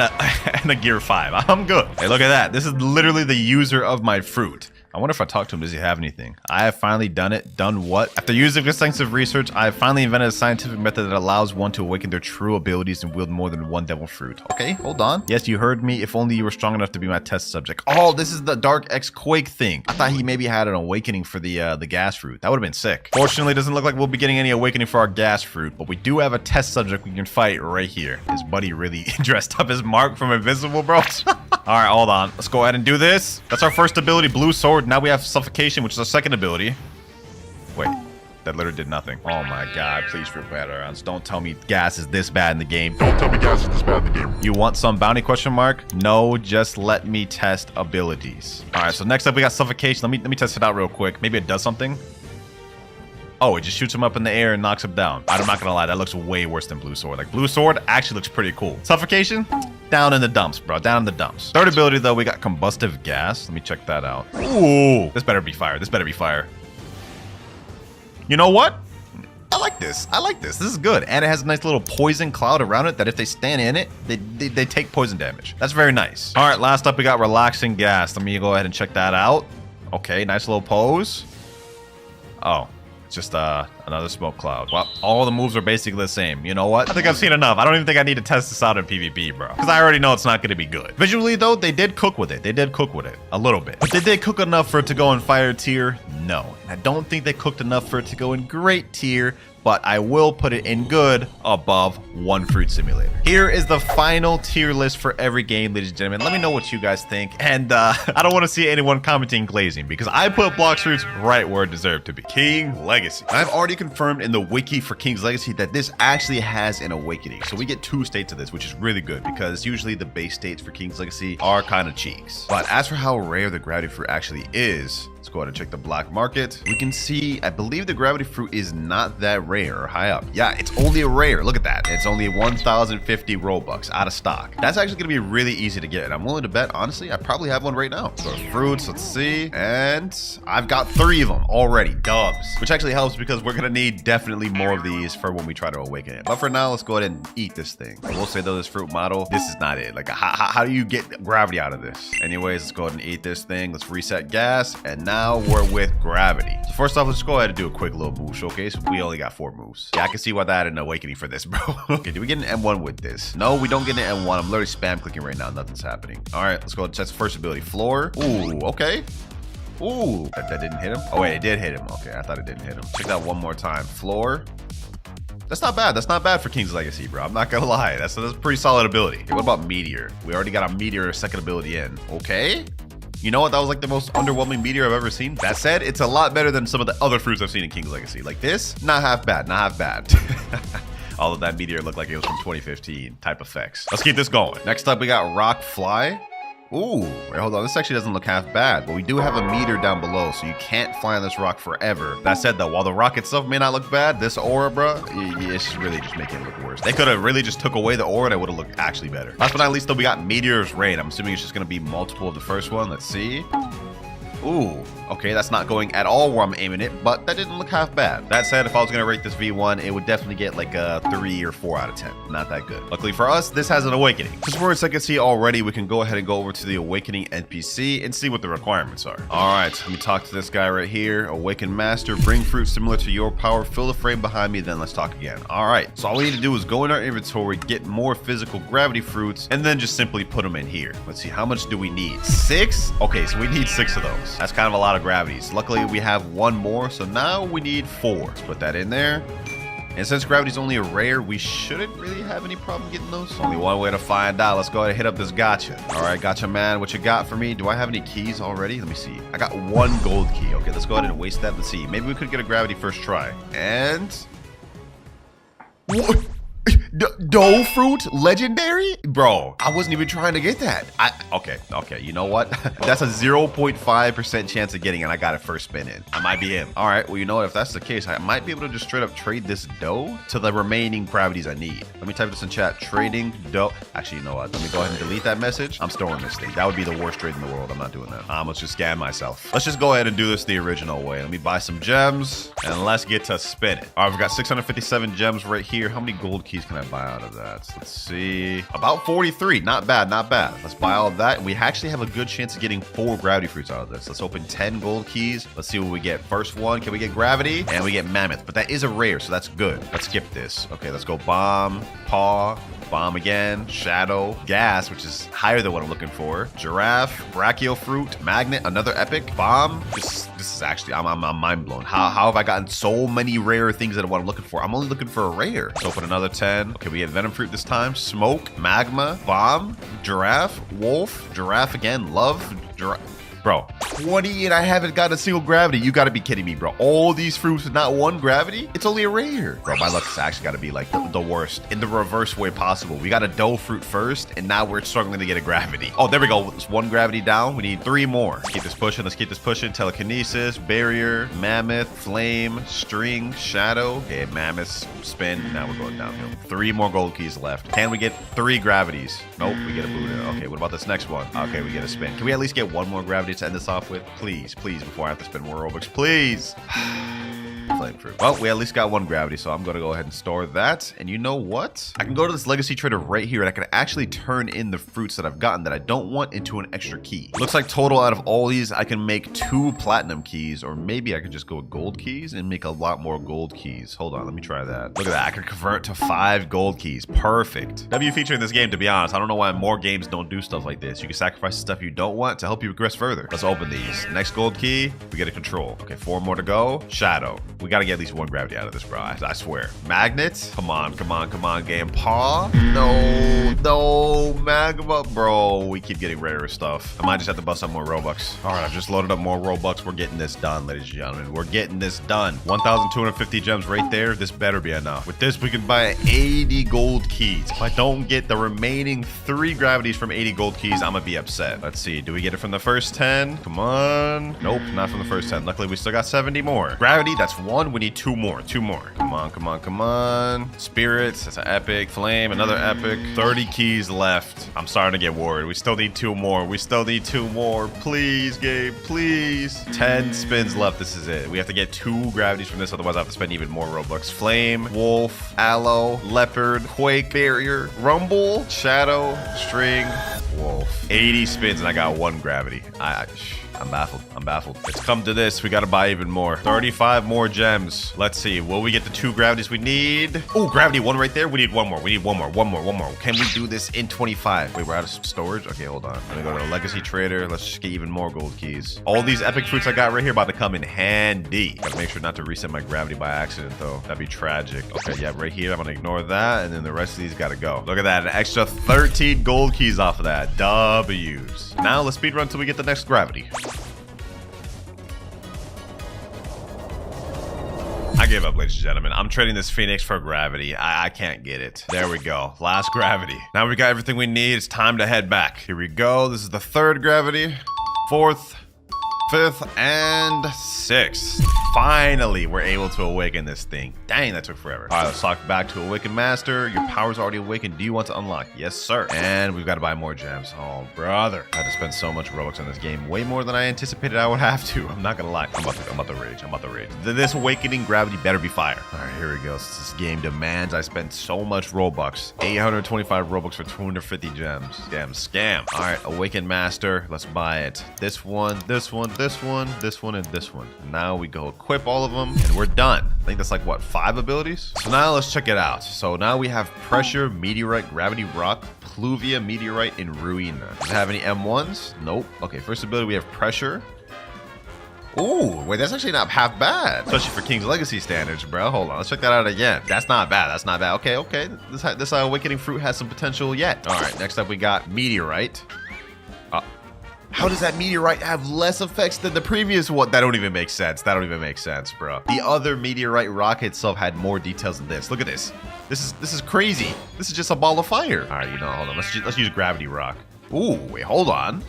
a gear 5. I'm good. Hey, look at that. This is literally the user of my fruit. I wonder if I talk to him, does he have anything? I have finally done it. Done what? After using extensive research, I have finally invented a scientific method that allows one to awaken their true abilities and wield more than one devil fruit. Okay, hold on. Yes, you heard me. If only you were strong enough to be my test subject. Oh, this is the Dark X Quake thing. I thought he maybe had an awakening for the gas fruit. That would have been sick. Fortunately, it doesn't look like we'll be getting any awakening for our gas fruit, but we do have a test subject we can fight right here. His buddy really dressed up as Mark from Invisible, bro. All right, hold on. Let's go ahead and do this. That's our first ability, Blue Sword. Now we have Suffocation, which is our second ability. Wait, that literally did nothing. Oh my god, please, Fruit Battlegrounds. Don't tell me gas is this bad in the game. Don't tell me gas is this bad in the game. You want some bounty question mark? No, just let me test abilities. All right, so next up we got Suffocation. Let me test it out real quick. Maybe it does something. Oh, it just shoots him up in the air and knocks him down. I'm not gonna lie, that looks way worse than Blue Sword. Like, Blue Sword actually looks pretty cool. Suffocation? Down in the dumps, bro. Down in the dumps. Third ability, though, we got Combustive Gas. Let me check that out. Ooh, this better be fire. This better be fire. You know what? I like this. This is good. And it has a nice little poison cloud around it that if they stand in it, they take poison damage. That's very nice. All right, last up, we got Relaxing Gas. Let me go ahead and check that out. Okay, nice little pose. Oh. Just another smoke cloud. Well, all the moves are basically the same. You know what? I think I've seen enough. I don't even think I need to test this out in PvP, bro. Because I already know it's not going to be good. Visually, though, they did cook with it. A little bit. But they did cook enough for it to go in fire tier? No. I don't think they cooked enough for it to go in great tier, but I will put it in good above One Fruit Simulator. Here is the final tier list for every game, ladies and gentlemen. Let me know what you guys think. And I don't want to see anyone commenting glazing because I put Blox Fruits right where it deserved to be. King Legacy. I've already confirmed in the wiki for King's Legacy that this actually has an awakening. So we get 2 states of this, which is really good because usually the base states for King's Legacy are kind of cheeks. But as for how rare the gravity fruit actually is, let's go ahead and check the black market. We can see, I believe the gravity fruit is not that rare or high up. Yeah, it's only a rare. Look at that. It's only 1,050 Robux out of stock. That's actually going to be really easy to get. And I'm willing to bet, honestly, I probably have one right now. So fruits, let's see. And I've got 3 of them already. Dubs. Which actually helps because we're going to need definitely more of these for when we try to awaken it. But for now, let's go ahead and eat this thing. I will say though, this fruit model, this is not it. Like, how do you get gravity out of this? Anyways, let's go ahead and eat this thing. Let's reset gas. And now we're with gravity. So first off, let's go ahead and do a quick little move showcase. We only got 4 moves. Yeah, I can see why that had an awakening for this, bro. Okay, do we get an M1 with this? No, we don't get an M1. I'm literally spam clicking right now. Nothing's happening. All right, let's go ahead and test the first ability. Floor. Ooh, okay. Ooh, that didn't hit him. Oh wait, it did hit him. Okay, I thought it didn't hit him. Check that one more time. Floor. That's not bad. That's not bad for King's Legacy, bro. I'm not gonna lie. That's a pretty solid ability. Okay, what about Meteor? We already got a Meteor second ability in. Okay. You know what? That was like the most underwhelming meteor I've ever seen. That said, it's a lot better than some of the other fruits I've seen in King's Legacy. Like this, not half bad, not half bad. All of that meteor looked like it was from 2015 type effects. Let's keep this going. Next up, we got Rock Fly. Ooh, wait, hold on. This actually doesn't look half bad, but we do have a meter down below, so you can't fly on this rock forever. That said, though, while the rock itself may not look bad, this aura, bro, it's really just making it look worse. They could have really just took away the aura and it would have looked actually better. Last but not least, though, we got Meteor's Rain. I'm assuming it's just going to be multiple of the first one. Let's see. Ooh, okay, that's not going at all where I'm aiming it, but that didn't look half bad. That said, if I was going to rate this V1, it would definitely get like a 3 or 4 out of 10. Not that good. Luckily for us, this has an awakening. Since we're in second C already, we can go ahead and go over to the awakening NPC and see what the requirements are. All right, let me talk to this guy right here. Awaken Master, bring fruit similar to your power, fill the frame behind me, then let's talk again. All right, so all we need to do is go in our inventory, get more physical gravity fruits, and then just simply put them in here. Let's see, how much do we need? 6? Okay, so we need 6 of those. That's kind of a lot of gravities. Luckily, we have 1 more, so now we need 4. Let's put that in there. And since gravity is only a rare, we shouldn't really have any problem getting those. Only one way to find out. Let's go ahead and hit up this gacha. All right, gacha man, what you got for me? Do I have any keys already? Let me see. I got 1 gold key. Okay, let's go ahead and waste that. Let's see. Maybe we could get a gravity first try. And what? Dough fruit legendary, bro. I wasn't even trying to get that. Okay, you know what? That's a 0.5% chance of getting it. I got it first spin in. I might be him. All right, well, you know what? If that's the case, I might be able to just straight up trade this dough to the remaining gravities I need. Let me type this in chat. Trading dough. Actually, you know what? Let me go ahead and delete that message. I'm storing this thing. That would be the worst trade in the world. I'm not doing that. Let's just scam myself. Let's just go ahead and do this the original way. Let me buy some gems and let's get to spin it. All right, we've got 657 gems right here. How many gold keys can I buy out of that? Let's see. About 43. Not bad, not bad. Let's buy all of that. And we actually have a good chance of getting 4 gravity fruits out of this. Let's open 10 gold keys. Let's see what we get. First one, can we get gravity? And we get mammoth, but that is a rare, so that's good. Let's skip this. Okay, let's go bomb, paw, bomb again, shadow, gas, which is higher than what I'm looking for, giraffe, brachio fruit, magnet, another epic, bomb. This is actually, I'm mind blown. How have I gotten so many rare things that what I'm looking for? I'm only looking for a rare. Let's open another 10. Okay, we get venom fruit this time, smoke, magma, bomb, giraffe, wolf, giraffe again, love, giraffe. Bro, 20 and I haven't got a single gravity. You gotta be kidding me, bro. All these fruits with not 1 gravity? It's only a rare. Bro, my luck is actually gotta be like the worst in the reverse way possible. We got a dough fruit first, and now we're struggling to get a gravity. Oh, there we go. It's 1 gravity down. We need 3 more. Let's keep this pushing. Let's keep this pushing. Telekinesis, barrier, mammoth, flame, string, shadow. Okay, mammoth, spin. Now we're going downhill. 3 more gold keys left. Can we get 3 gravities? Nope, we get a Buddha. Okay, what about this next one? Okay, we get a spin. Can we at least get 1 more gravity to end this off with? Please, please, before I have to spend more Robux, please. flame fruit. Well, we at least got one gravity, so I'm gonna go ahead and store that. And you know what? I can go to this legacy trader right here, and I can actually turn in the fruits that I've gotten that I don't want into an extra key. Looks like total out of all these, I can make 2 platinum keys, or maybe I could just go with gold keys and make a lot more gold keys. Hold on, let me try that. Look at that, I can convert to 5 gold keys. Perfect. W feature in this game, to be honest. I don't know why more games don't do stuff like this. You can sacrifice stuff you don't want to help you progress further. Let's open these. Next gold key, we get a control. Okay, 4 more to go. Shadow. We gotta get at least 1 gravity out of this, bro. I swear. Magnet. Come on, come on, come on, game. Paw. No, magma. Bro, we keep getting rarer stuff. I might just have to bust up more Robux. All right, I've just loaded up more Robux. We're getting this done, ladies and gentlemen. We're getting this done. 1,250 gems right there. This better be enough. With this, we can buy 80 gold keys. If I don't get the remaining 3 gravities from 80 gold keys, I'm gonna be upset. Let's see. Do we get it from the first 10? Come on. Nope, not from the first 10. Luckily, we still got 70 more. Gravity, that's 1. We need 2 more. 2 more. Come on, come on, come on. Spirits, that's an epic. Flame, another epic. 30 keys left. I'm starting to get worried. We still need 2 more. We still need 2 more. Please, game, please. 10 spins left. This is it. We have to get 2 gravities from this, otherwise I have to spend even more Robux. Flame, wolf, aloe, leopard, quake, barrier, rumble, shadow, string, wolf. 80 spins and I got 1 gravity. I'm baffled. I'm baffled. It's come to this. We got to buy even more. 35 more gems. Let's see. Will we get the 2 gravities we need? Oh, gravity 1 right there. We need 1 more. We need 1 more. 1 more. 1 more. Can we do this in 25? Wait, we're out of storage? Okay, hold on. I'm going to go to the legacy trader. Let's just get even more gold keys. All these epic fruits I got right here about to come in handy. Got to make sure not to reset my gravity by accident, though. That'd be tragic. Okay, yeah, right here. I'm going to ignore that. And then the rest of these got to go. Look at that. An extra 13 gold keys off of that. W's. Now let's speed run until we get the next gravity. I gave up, ladies and gentlemen. I'm trading this Phoenix for gravity. I can't get it. There we go. Last gravity. Now we got everything we need. It's time to head back. Here we go. This is the 3rd gravity, 4th, 5th, and 6th. Finally, we're able to awaken this thing. Dang, that took forever. All right, let's talk back to Awakened Master. Your power's already awakened. Do you want to unlock? Yes, sir. And we've got to buy more gems. Oh, brother. I had to spend so much Robux on this game. Way more than I anticipated I would have to. I'm not going to lie. I'm about to rage. I'm about to rage. This awakening gravity better be fire. All right, here we go. Since this game demands I spent so much Robux. 825 Robux for 250 gems. Scam. All right, Awakened Master. Let's buy it. This one, this one, this one, this one, and this one. Now we go equip all of them, and we're done. I think that's like, what, 5 abilities? So now let's check it out. So now we have Pressure, Meteorite, Gravity Rock, Pluvia, Meteorite, and Ruina. Does it have any M1s? Nope. Okay, first ability, we have Pressure. Ooh, wait, that's actually not half bad. Especially for King's Legacy standards, bro. Hold on, let's check that out again. That's not bad, that's not bad. Okay. This Awakening Fruit has some potential yet. All right, next up we got Meteorite. How does that Meteorite have less effects than the previous one? That don't even make sense. That don't even make sense, bro. The other Meteorite rock itself had more details than this. Look at this. This is crazy. This is just a ball of fire. All right, hold on. Let's use Gravity Rock. Ooh, wait, hold on.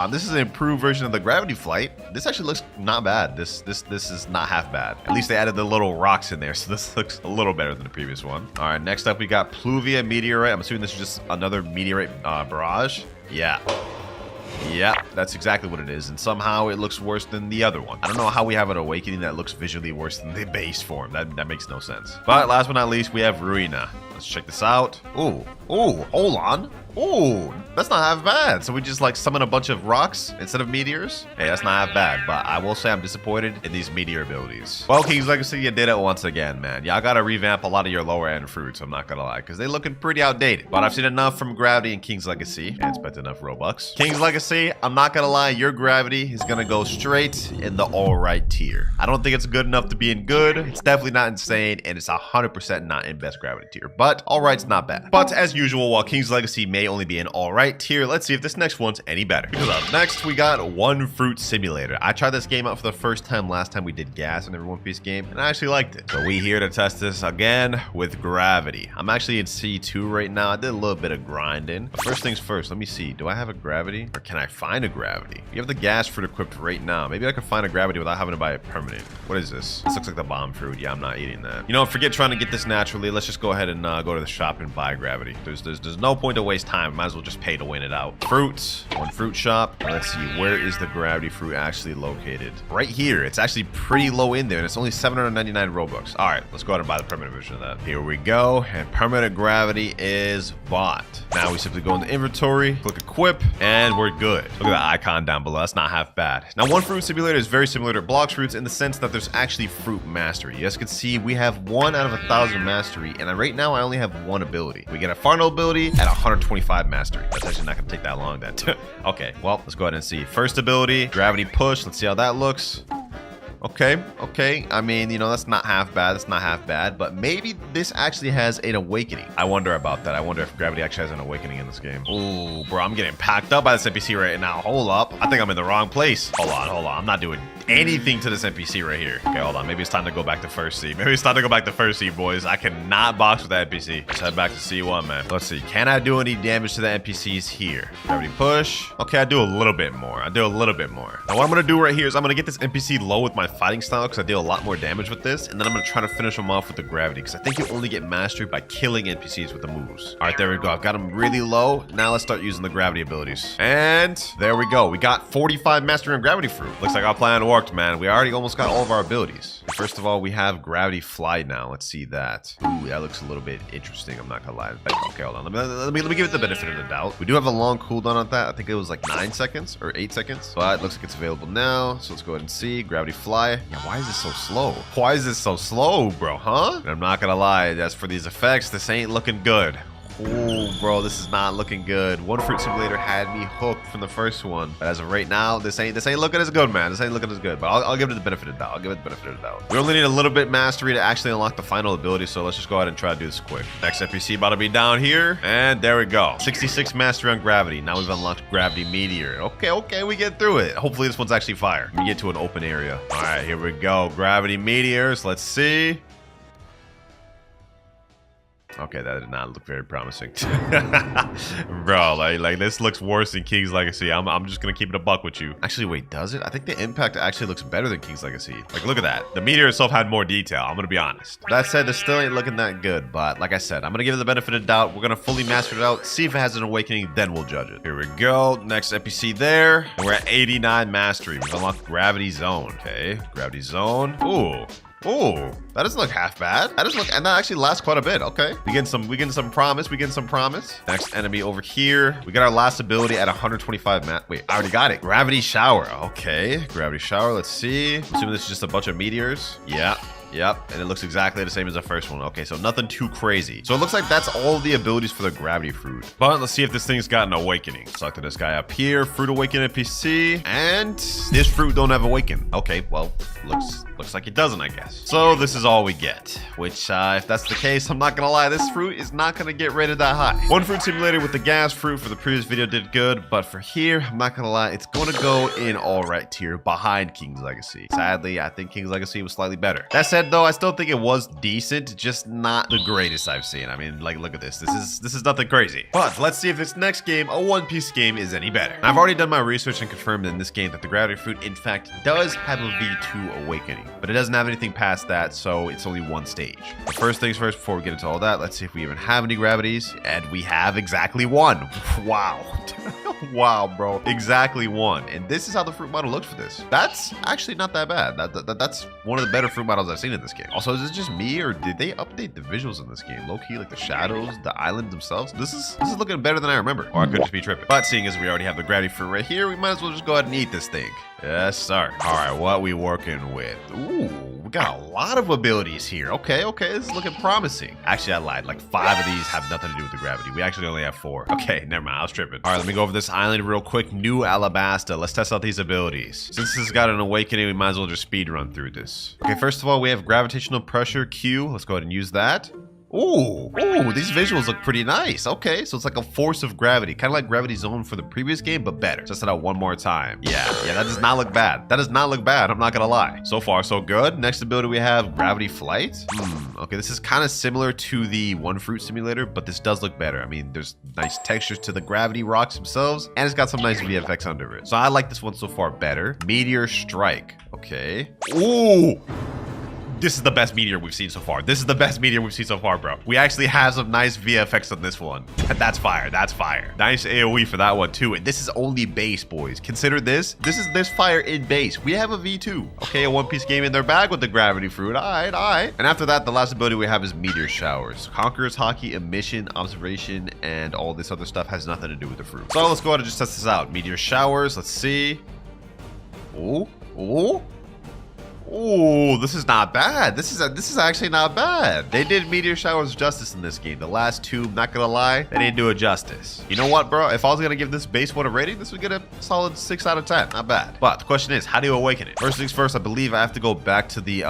This is an improved version of the Gravity Flight. This actually looks not bad. This is not half bad. At least they added the little rocks in there, so this looks a little better than the previous one. All right, next up we got Pluvia Meteorite. I'm assuming this is just another Meteorite barrage. Yeah, that's exactly what it is, and somehow it looks worse than the other one. I don't know how we have an awakening that looks visually worse than the base form. That makes no sense. But last but not least, we have Ruina. Let's check this out. Ooh, hold on. Ooh, that's not half bad. So we just like summon a bunch of rocks instead of meteors? Hey, that's not half bad, but I will say I'm disappointed in these meteor abilities. Well, King's Legacy, you did it once again, man. Y'all gotta revamp a lot of your lower end fruits, I'm not gonna lie, because they're looking pretty outdated. But I've seen enough from Gravity and King's Legacy, and spent enough Robux. King's Legacy, I'm not gonna lie, your Gravity is gonna go straight in the alright tier. I don't think it's good enough to be in good. It's definitely not insane, and it's 100% not in best Gravity tier. But alright's not bad. But as usual, while King's Legacy may only be an alright tier, let's see if this next one's any better. Because up next, we got One Fruit Simulator. I tried this game out for the first time last time we did gas in every One Piece game, and I actually liked it. So we here to test this again with Gravity. I'm actually in C2 right now. I did a little bit of grinding. But first things first, let me see. Do I have a Gravity? Or can I find a Gravity? You have the gas fruit equipped right now. Maybe I can find a Gravity without having to buy it permanent. What is this? This looks like the bomb fruit. Yeah, I'm not eating that. You know, forget trying to get this naturally. Let's just go ahead and go to the shop and buy gravity. There's no point to waste time. Might as well just pay to win it out. Fruits. One fruit shop. Let's see. Where is the gravity fruit actually located? Right here. It's actually pretty low in there, and it's only 799 Robux. All right, let's go ahead and buy the permanent version of that. Here we go. And permanent gravity is bought. Now we simply go in the inventory, click equip, and we're good. Look at that icon down below. That's not half bad. Now, one fruit simulator is very similar to Blox fruits in the sense that there's actually fruit mastery. You guys can see we have 1 out of 1,000 mastery, and right now I only have 1 ability. We get a final ability at 125 mastery. That's actually not gonna take that long then. Okay, well, let's go ahead and see. First ability, gravity push. Let's see how that looks. Okay. I mean, you know, that's not half bad. That's not half bad. But maybe this actually has an awakening. I wonder about that. I wonder if gravity actually has an awakening in this game. Ooh, bro, I'm getting packed up by this NPC right now. Hold up. I think I'm in the wrong place. Hold on. I'm not doing anything to this NPC right here. Okay, hold on. Maybe it's time to go back to first seed. Boys. I cannot box with that NPC. Let's head back to C1, man. Let's see. Can I do any damage to the NPCs here? Gravity push. Okay, I do a little bit more. Now, what I'm going to do right here is I'm going to get this NPC low with my fighting style because I deal a lot more damage with this, and then I'm going to try to finish him off with the gravity because I think you only get mastery by killing NPCs with the moves. All right, there we go. I've got him really low. Now let's start using the gravity abilities. And there we go. We got 45 mastery on gravity fruit. Looks like our plan worked, man. We already almost got all of our abilities. First of all, we have gravity fly now. Let's see that. Ooh, that looks a little bit interesting. I'm not gonna lie. Okay, hold on. Let me give it the benefit of the doubt. We do have a long cooldown on that. I think it was like 9 seconds or 8 seconds. But it looks like it's available now. So let's go ahead and see. Gravity fly. Yeah, why is this so slow? Why is this so slow, bro? Huh? And I'm not gonna lie. As for these effects, this ain't looking good. Ooh, bro, this is not looking good. One fruit simulator had me hooked from the first one, but as of right now, this ain't looking as good, man. This ain't looking as good. But I'll give it the benefit of the doubt. We only need a little bit mastery to actually unlock the final ability, so let's just go ahead and try to do this quick. Next NPC about to be down here, and there we go. 66 mastery on gravity. Now we've unlocked gravity meteor. Okay, we get through it. Hopefully this one's actually fire. We get to an open area. All right, here we go. Gravity meteors. Let's see. Okay, that did not look very promising. Bro, like this looks worse than King's Legacy. I'm just gonna keep it a buck with you. Actually, wait, does it? I think the impact actually looks better than King's Legacy. Like, look at that. The meteor itself had more detail. I'm gonna be honest. That said, this still ain't looking that good. But like I said, I'm gonna give it the benefit of the doubt. We're gonna fully master it out, see if it has an awakening, then we'll judge it. Here we go. Next NPC there. And we're at 89 mastery. We've unlocked Gravity Zone. Okay, Gravity Zone. Ooh, that doesn't look half bad. And that actually lasts quite a bit. Okay, we getting some promise. Next enemy over here. We got our last ability at 125 Wait, I already got it. Gravity shower. Okay, gravity shower. Let's see. I'm assuming this is just a bunch of meteors. Yep, and it looks exactly the same as the first one. Okay, so nothing too crazy. So it looks like that's all the abilities for the gravity fruit. But let's see if this thing's got an awakening. Select this guy up here, fruit awaken NPC, and this fruit don't have awaken. Okay, well, looks like it doesn't, I guess. So this is all we get, which if that's the case, I'm not gonna lie, this fruit is not gonna get rated that high. One fruit simulator with the gas fruit for the previous video did good, but for here, I'm not gonna lie, it's gonna go in all right tier behind King's Legacy. Sadly, I think King's Legacy was slightly better. That said, though, I still think it was decent, just not the greatest I've seen. I mean, like, look at this. This is nothing crazy. But let's see if this next game, a One Piece game, is any better. I've already done my research and confirmed in this game that the gravity fruit, in fact, does have a V2 awakening, but it doesn't have anything past that, so it's only one stage. But first things first, before we get into all that, let's see if we even have any gravities, and we have exactly one. Wow. Wow, bro. Exactly one. And this is how the fruit model looks for this. That's actually not that bad. That's one of the better fruit models I've seen in this game. Also, is it just me, or did they update the visuals in this game? Low-key, like the shadows, the islands themselves. This is looking better than I remember. Or I could just be tripping. But seeing as we already have the gravity fruit right here, we might as well just go ahead and eat this thing. Yes, sir. All right, what we working with? Ooh, we got a lot of abilities here. Okay, this is looking promising. Actually, I lied. Like 5 of these have nothing to do with the gravity. We actually only have 4. Okay, never mind. I was tripping. All right, let me go over this island real quick. New Alabasta. Let's test out these abilities. Since this has got an awakening, we might as well just speed run through this. Okay, first of all, we have gravitational pressure Q. Let's go ahead and use that. Ooh, these visuals look pretty nice. Okay, so it's like a force of gravity, kind of like Gravity Zone for the previous game, but better. Test it out one more time. Yeah, that does not look bad. That does not look bad. I'm not gonna lie. So far, so good. Next ability, we have Gravity Flight. Okay, this is kind of similar to the One Fruit Simulator, but this does look better. I mean, there's nice textures to the gravity rocks themselves, and it's got some nice VFX under it. So I like this one so far better. Meteor Strike. Okay. Ooh. This is the best meteor we've seen so far. This is the best meteor we've seen so far, bro. We actually have some nice VFX on this one. And that's fire. That's fire. Nice AoE for that one too. And this is only base, boys. Consider this. This fire in base. We have a V2. Okay, a One Piece game in their bag with the gravity fruit. All right, all right. And after that, the last ability we have is meteor showers. Conqueror's Hockey, emission, observation, and all this other stuff has nothing to do with the fruit. So let's go ahead and just test this out. Meteor showers. Let's see. Oh, oh. Oh, this is not bad. This is actually not bad. They did meteor showers justice in this game. The last two, not gonna lie, they didn't do it justice. You know what, bro? If I was gonna give this base one a rating, this would get a solid 6 out of 10. Not bad. But the question is, how do you awaken it? First things first, I believe I have to go back to the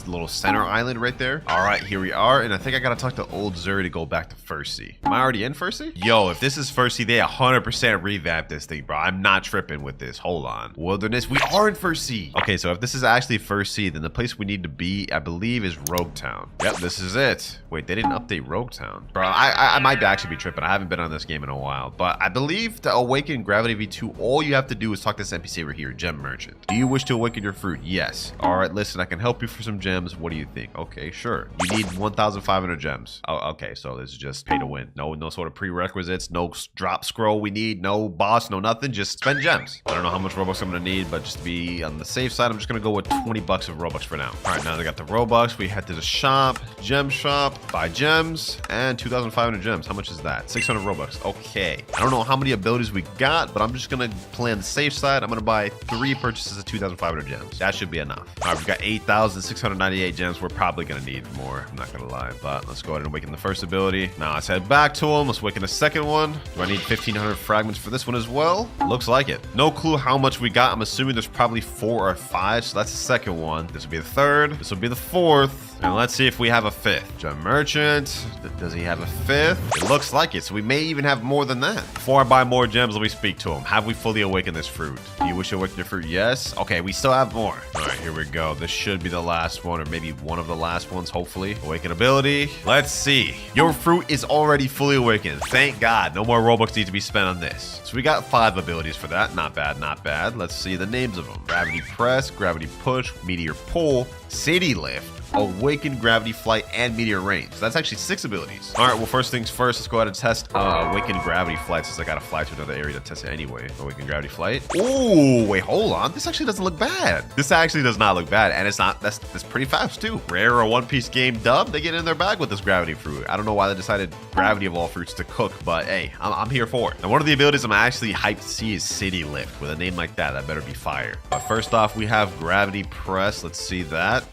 little center island right there. All right, here we are. And I think I gotta talk to Old Zuri to go back to First Sea. Am I already in First Sea? Yo, if this is First Sea, they 100% revamped this thing, bro. I'm not tripping with this. Hold on. Wilderness. We are in First Sea. Okay, so if this is actually First Sea, then the place we need to be, I believe, is Rogue Town. Yep, this is it. Wait, they didn't update Rogue Town. Bro, I might actually be tripping. I haven't been on this game in a while, but I believe to awaken Gravity V2, all you have to do is talk to this NPC over here, Gem Merchant. Do you wish to awaken your fruit? Yes. All right, listen, I can help you for some gems. What do you think? Okay, sure. You need 1,500 gems. Oh, okay, so this is just pay to win. No sort of prerequisites, no drop scroll we need, no boss, no nothing. Just spend gems. I don't know how much Robux I'm gonna need, but just to be on the safe side, I'm just gonna go with 20 bucks of Robux for now. All right, now they got the Robux. We head to the shop, gem shop, buy gems, and 2,500 gems. How much is that? 600 Robux. Okay. I don't know how many abilities we got, but I'm just gonna play on the safe side. I'm gonna buy 3 purchases of 2,500 gems. That should be enough. All right, we've got 8,698 gems. We're probably gonna need more. I'm not gonna lie, but let's go ahead and awaken the first ability. Now let's head back to him. Let's awaken the second one. Do I need 1,500 fragments for this one as well? Looks like it. No clue how much we got. I'm assuming there's probably 4 or 5, so that's the second one. This will be the third. This will be the fourth. And let's see if we have a fifth. Gem Merchant. Does he have a fifth? It looks like it, so we may even have more than that. Before I buy more gems, let me speak to him. Have we fully awakened this fruit? Do you wish to awaken your fruit? Yes. Okay, we still have more. All right, here we go. This should be the last one, or maybe one of the last ones, hopefully. Awaken ability. Let's see. Your fruit is already fully awakened. Thank God. No more Robux need to be spent on this. So we got 5 abilities for that. Not bad, not bad. Let's see the names of them. Gravity Press, Gravity Push, Meteor Pull, City Lift, Awaken, Gravity Flight, and Meteor Range. So that's actually 6 abilities. All right, well, first things first, let's go ahead and test Awaken Gravity Flight, since I gotta fly to another area to test it anyway. Awaken Gravity Flight. Ooh, wait, hold on. This actually doesn't look bad. This actually does not look bad, and it's not, that's pretty fast too. Rare or One Piece game dub, they get in their bag with this Gravity Fruit. I don't know why they decided Gravity of all fruits to cook, but hey, I'm here for it. And one of the abilities I'm actually hyped to see is City Lift. With a name like that, that better be fire. But first off, we have Gravity Press. Let's see that.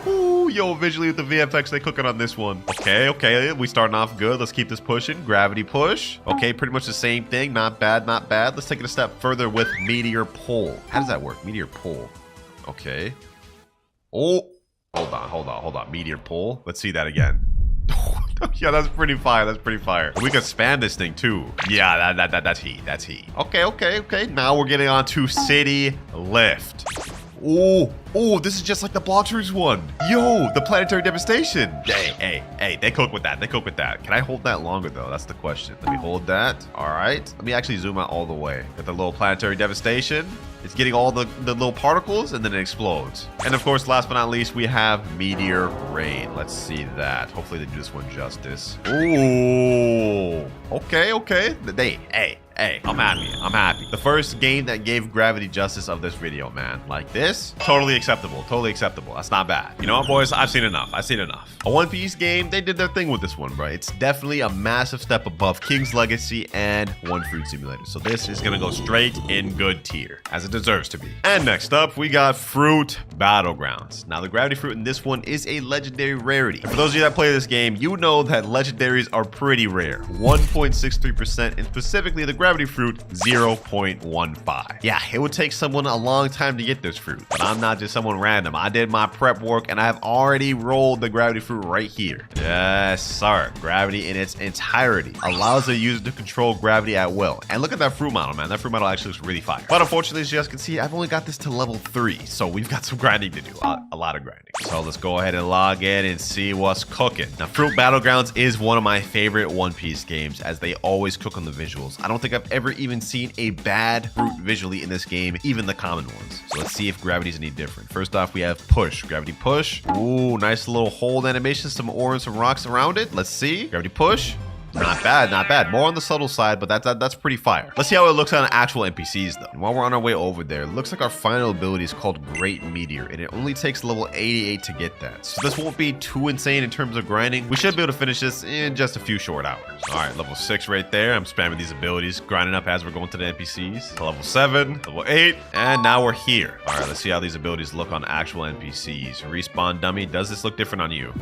Oh, yo, visually with the VFX, they cooking on this one. Okay, we starting off good. Let's keep this pushing. Gravity Push. Okay, pretty much the same thing. Not bad, not bad. Let's take it a step further with Meteor Pull. How does that work? Meteor Pull. Okay. Oh, hold on. Meteor Pull. Let's see that again. Yeah, that's pretty fire. That's pretty fire. We can spam this thing too. Yeah, that's heat. That's heat. Okay. Now we're getting on to City Lift. Oh, this is just like the Blox one. Yo, the planetary devastation. Hey, they cook with that. Can I hold that longer though? That's the question. Let me hold that. All right. Let me actually zoom out all the way. Got the little planetary devastation. It's getting all the little particles and then it explodes. And of course, last but not least, we have Meteor Rain. Let's see that. Hopefully they do this one justice. Ooh. Okay. Hey, I'm happy. The first game that gave gravity justice of this video, man. Like this, totally acceptable. That's not bad. You know what, boys? I've seen enough. A One Piece game, they did their thing with this one, bro. It's definitely a massive step above King's Legacy and One Fruit Simulator. So this is gonna go straight in good tier, as it deserves to be. And next up, we got Fruit Battlegrounds. Now, the gravity fruit in this one is a legendary rarity. And for those of you that play this game, you know that legendaries are pretty rare. 1.63%, and specifically the gravity fruit, 0.15. Yeah, it would take someone a long time to get this fruit, but I'm not just someone random. I did my prep work and I have already rolled the gravity fruit right here. Yes, sir. Gravity in its entirety allows the user to control gravity at will. And look at that fruit model, man. That fruit model actually looks really fire. But unfortunately, as you guys can see, I've only got this to level 3, so we've got some grinding to do. A lot of grinding. So let's go ahead and log in and see what's cooking. Now, Fruit Battlegrounds is one of my favorite One Piece games, as they always cook on the visuals. I don't think I've ever even seen a bad fruit visually in this game, even the common ones. So let's see if gravity's any different. First off, we have push. Gravity push. Ooh, nice little hold animation. Some ore and some rocks around it. Let's see. Gravity push. Not bad, not bad. More on the subtle side, but that's pretty fire. Let's see how it looks on actual NPCs though. And while we're on our way over there, it looks like our final ability is called Great Meteor, and it only takes level 88 to get that. So this won't be too insane in terms of grinding. We should be able to finish this in just a few short hours. All right, level 6 right there. I'm spamming these abilities, grinding up as we're going to the NPCs. To level 7, level 8, and now we're here. All right, let's see how these abilities look on actual NPCs. Respawn dummy. Does this look different on you?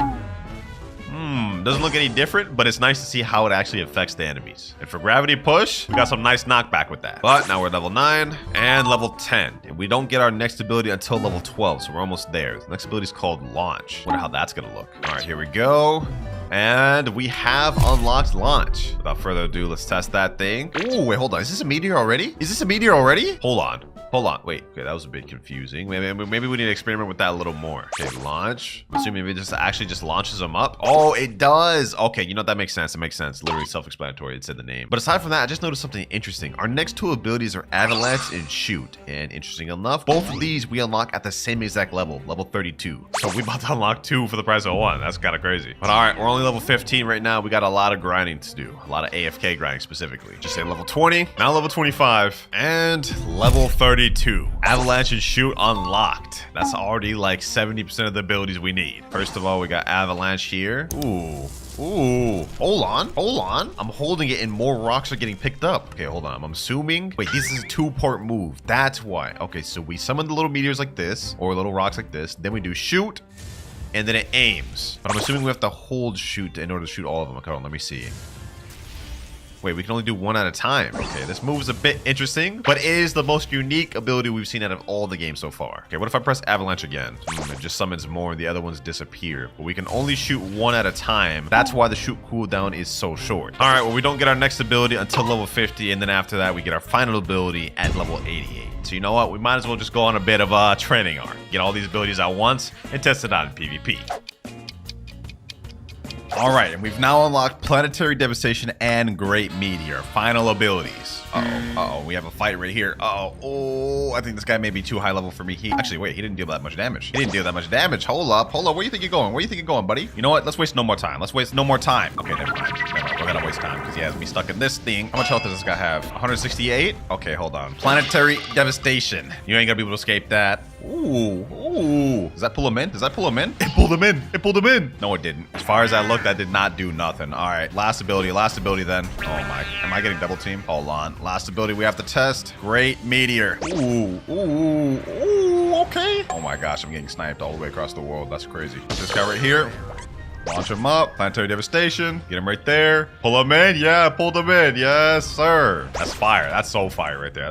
Doesn't look any different, but it's nice to see how it actually affects the enemies. And for gravity push, we got some nice knockback with that. But now we're level 9 and level 10. And we don't get our next ability until level 12, so we're almost there. The next ability is called Launch. Wonder how that's gonna look. All right, here we go. And we have unlocked Launch. Without further ado, let's test that thing. Oh, wait, hold on. Is this a meteor already? Is this a meteor already? Hold on. Hold on. Wait. Okay, that was a bit confusing. Maybe we need to experiment with that a little more. Okay, launch. I'm assuming it just launches them up. Oh, it does. Okay, you know, that makes sense. It makes sense. Literally self-explanatory. It said the name. But aside from that, I just noticed something interesting. Our next two abilities are Avalanche and Shoot. And interesting enough, both of these we unlock at the same exact level, level 32. So we about to unlock 2 for the price of 1. That's kind of crazy. But all right, we're only level 15 right now. We got a lot of grinding to do. A lot of AFK grinding specifically. Just say level 20, now level 25, and level 32. Avalanche and Shoot unlocked. That's already like 70% of the abilities we need. First of all, we got Avalanche here. Ooh. Hold on. I'm holding it and more rocks are getting picked up. Okay, hold on. I'm assuming. Wait, this is a 2-part move. That's why. Okay, so we summon the little meteors like this, or little rocks like this. Then we do Shoot, and then it aims. But I'm assuming we have to hold Shoot in order to shoot all of them. Okay, hold on, let me see. Wait, we can only do 1 at a time. Okay, this move is a bit interesting, but it is the most unique ability we've seen out of all the games so far. Okay, what if I press Avalanche again? It just summons more and the other ones disappear. But we can only shoot 1 at a time. That's why the shoot cooldown is so short. All right, well, we don't get our next ability until level 50, and then after that, we get our final ability at level 88. So you know what? We might as well just go on a bit of a training arc. Get all these abilities at once and test it out in PvP. All right, and we've now unlocked Planetary Devastation and Great Meteor. Final abilities. Uh-oh, we have a fight right here. Oh, I think this guy may be too high level for me. Actually, wait, he didn't deal that much damage. Hold up. Where do you think you're going? Buddy? You know what? Let's waste no more time. Okay, never mind. We're gonna waste time because he has me stuck in this thing. How much health does this guy have? 168? Okay, hold on. Planetary Devastation. You ain't gonna be able to escape that. Ooh. Does that pull him in? It pulled him in. No, it didn't. As far as I look, that did not do nothing. All right, last ability then. Oh my, am I getting double teamed? Hold on. Last ability we have to test. Great Meteor. Ooh, okay. Oh my gosh, I'm getting sniped all the way across the world. That's crazy. This guy right here. Launch him up. Planetary Devastation. Get him right there. Pull him in. Yeah, pulled him in. Yes, sir. That's fire. That's so fire right there.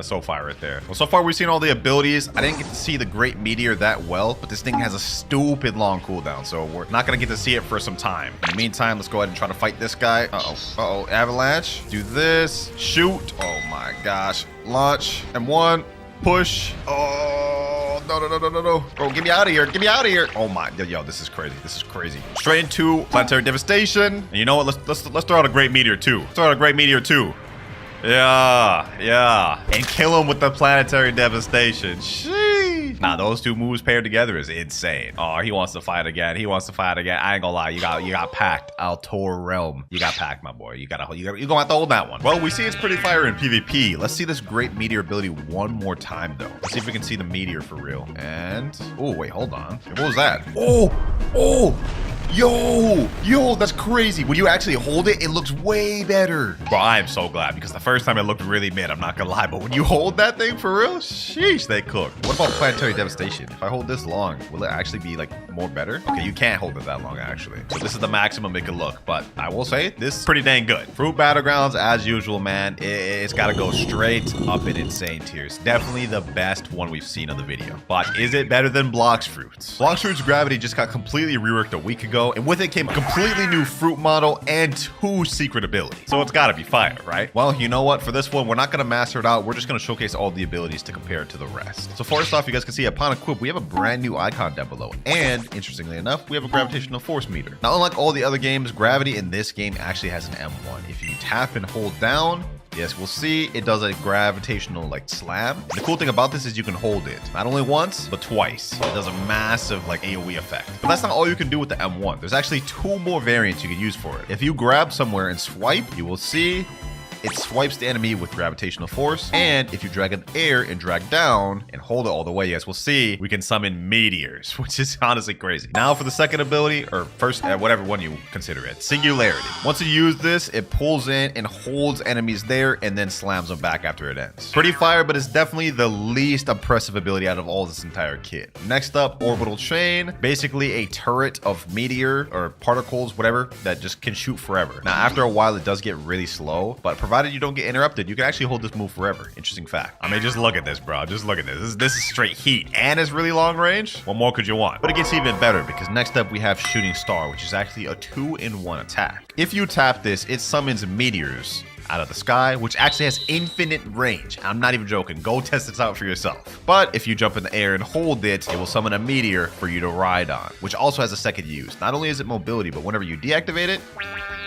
Well, so far we've seen all the abilities. I didn't get to see the Great Meteor that well, but this thing has a stupid long cooldown, so we're not going to get to see it for some time. In the meantime, let's go ahead and try to fight this guy. Uh-oh. Avalanche. Do this. Shoot. Oh my gosh. Launch. M1. Push. Oh, no. Bro, get me out of here. Oh my, yo, this is crazy. Straight into Planetary Devastation. And you know what? Let's throw out a Great Meteor too. Yeah. And kill him with the Planetary Devastation. Sheesh. Nah, those two moves paired together is insane. Oh, he wants to fight again. I ain't gonna lie. You got packed. Altor Realm. You got packed, my boy. You're gonna have to hold that one. Well, we see it's pretty fire in PvP. Let's see this Great Meteor ability one more time, though. Let's see if we can see the meteor for real. And, oh, wait, hold on. What was that? Oh. Yo, that's crazy. When you actually hold it, it looks way better. Bro, I am so glad because the first time it looked really mid, I'm not gonna lie, but when you hold that thing for real, sheesh, they cooked. What about Planetary Devastation? If I hold this long, will it actually be like more better? Okay, you can't hold it that long actually. So this is the maximum it can look, but I will say this is pretty dang good. Fruit Battlegrounds, as usual, man, it's gotta go straight up in insane tiers. Definitely the best one we've seen on the video. But is it better than Blox Fruits? Blox Fruits Gravity just got completely reworked a week ago, and with it came a completely new fruit model and 2 secret abilities. So it's gotta be fire, right? Well, you know what? For this one, we're not gonna master it out. We're just gonna showcase all the abilities to compare it to the rest. So first off, you guys can see upon equip, we have a brand new icon down below. And interestingly enough, we have a gravitational force meter. Now, unlike all the other games, gravity in this game actually has an M1. If you tap and hold down, Yes, we'll see it does a gravitational like slam. And the cool thing about this is you can hold it not only once, but twice. It does a massive like AoE effect. But that's not all you can do with the M1. There's actually 2 more variants you can use for it. If you grab somewhere and swipe, you will see it swipes the enemy with gravitational force. And if you drag in air and drag down and hold it all the way, yes, we'll see we can summon meteors, which is honestly crazy. Now for the second ability, or first, whatever one you consider it, singularity. Once you use this, it pulls in and holds enemies there and then slams them back after it ends. Pretty fire, but it's definitely the least impressive ability out of all this entire kit. Next up, orbital chain, basically a turret of meteor or particles, whatever, that just can shoot forever. Now after a while, it does get really slow, but provided you don't get interrupted, you can actually hold this move forever. Interesting fact. I mean, just look at this, bro. Just look at this. This is straight heat, and it's really long range. What more could you want? But it gets even better because next up we have shooting star, which is actually a 2-in-1 attack. If you tap this, it summons meteors out of the sky, which actually has infinite range. I'm not even joking. Go test this out for yourself. But if you jump in the air and hold it, it will summon a meteor for you to ride on, which also has a second use. Not only is it mobility, but whenever you deactivate it,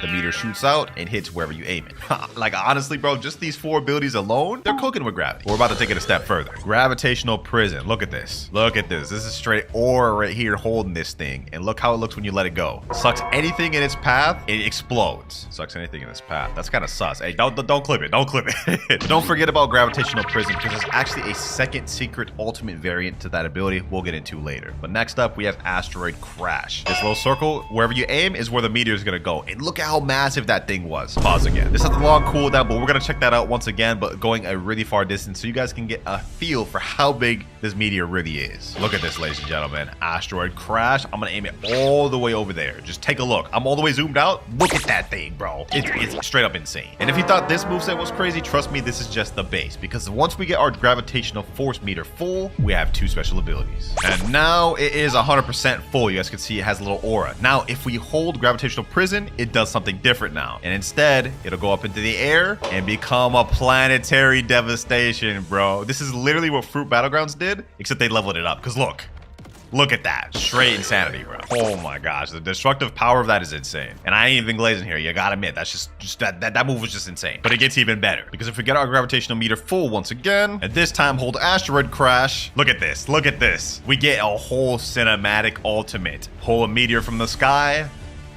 the meteor shoots out and hits wherever you aim it. Like, honestly, bro, just these 4 abilities alone, they're cooking with gravity. We're about to take it a step further. Gravitational prison. Look at this. Look at this. This is straight aura right here holding this thing. And look how it looks when you let it go. Sucks anything in its path, it explodes. Sucks anything in its path. That's kind of sus. Hey, don't clip it. Don't clip it. Don't forget about gravitational prison because there's actually a second secret ultimate variant to that ability we'll get into later. But next up, we have asteroid crash. This little circle, wherever you aim is where the meteor is going to go. And look at how massive that thing was. Pause again. This has a long cooldown, but we're going to check that out once again, but going a really far distance so you guys can get a feel for how big this meteor really is. Look at this, ladies and gentlemen. Asteroid crash. I'm going to aim it all the way over there. Just take a look. I'm all the way zoomed out. Look at that thing, bro. It's straight up insane. And if you thought this moveset was crazy, trust me, this is just the base, because once we get our gravitational force meter full, we have 2 special abilities. And now it is 100% full. You guys can see it has a little aura. Now, if we hold gravitational prison, it does something different now. And instead, it'll go up into the air and become a planetary devastation, bro. This is literally what Fruit Battlegrounds did, except they leveled it up. Because look at that. Straight insanity, bro. Oh my gosh. The destructive power of that is insane. And I ain't even glazing here. You gotta admit, that's just that move was just insane. But it gets even better. Because if we get our gravitational meter full once again, and this time hold asteroid crash, look at this. Look at this. We get a whole cinematic ultimate. Pull a meteor from the sky,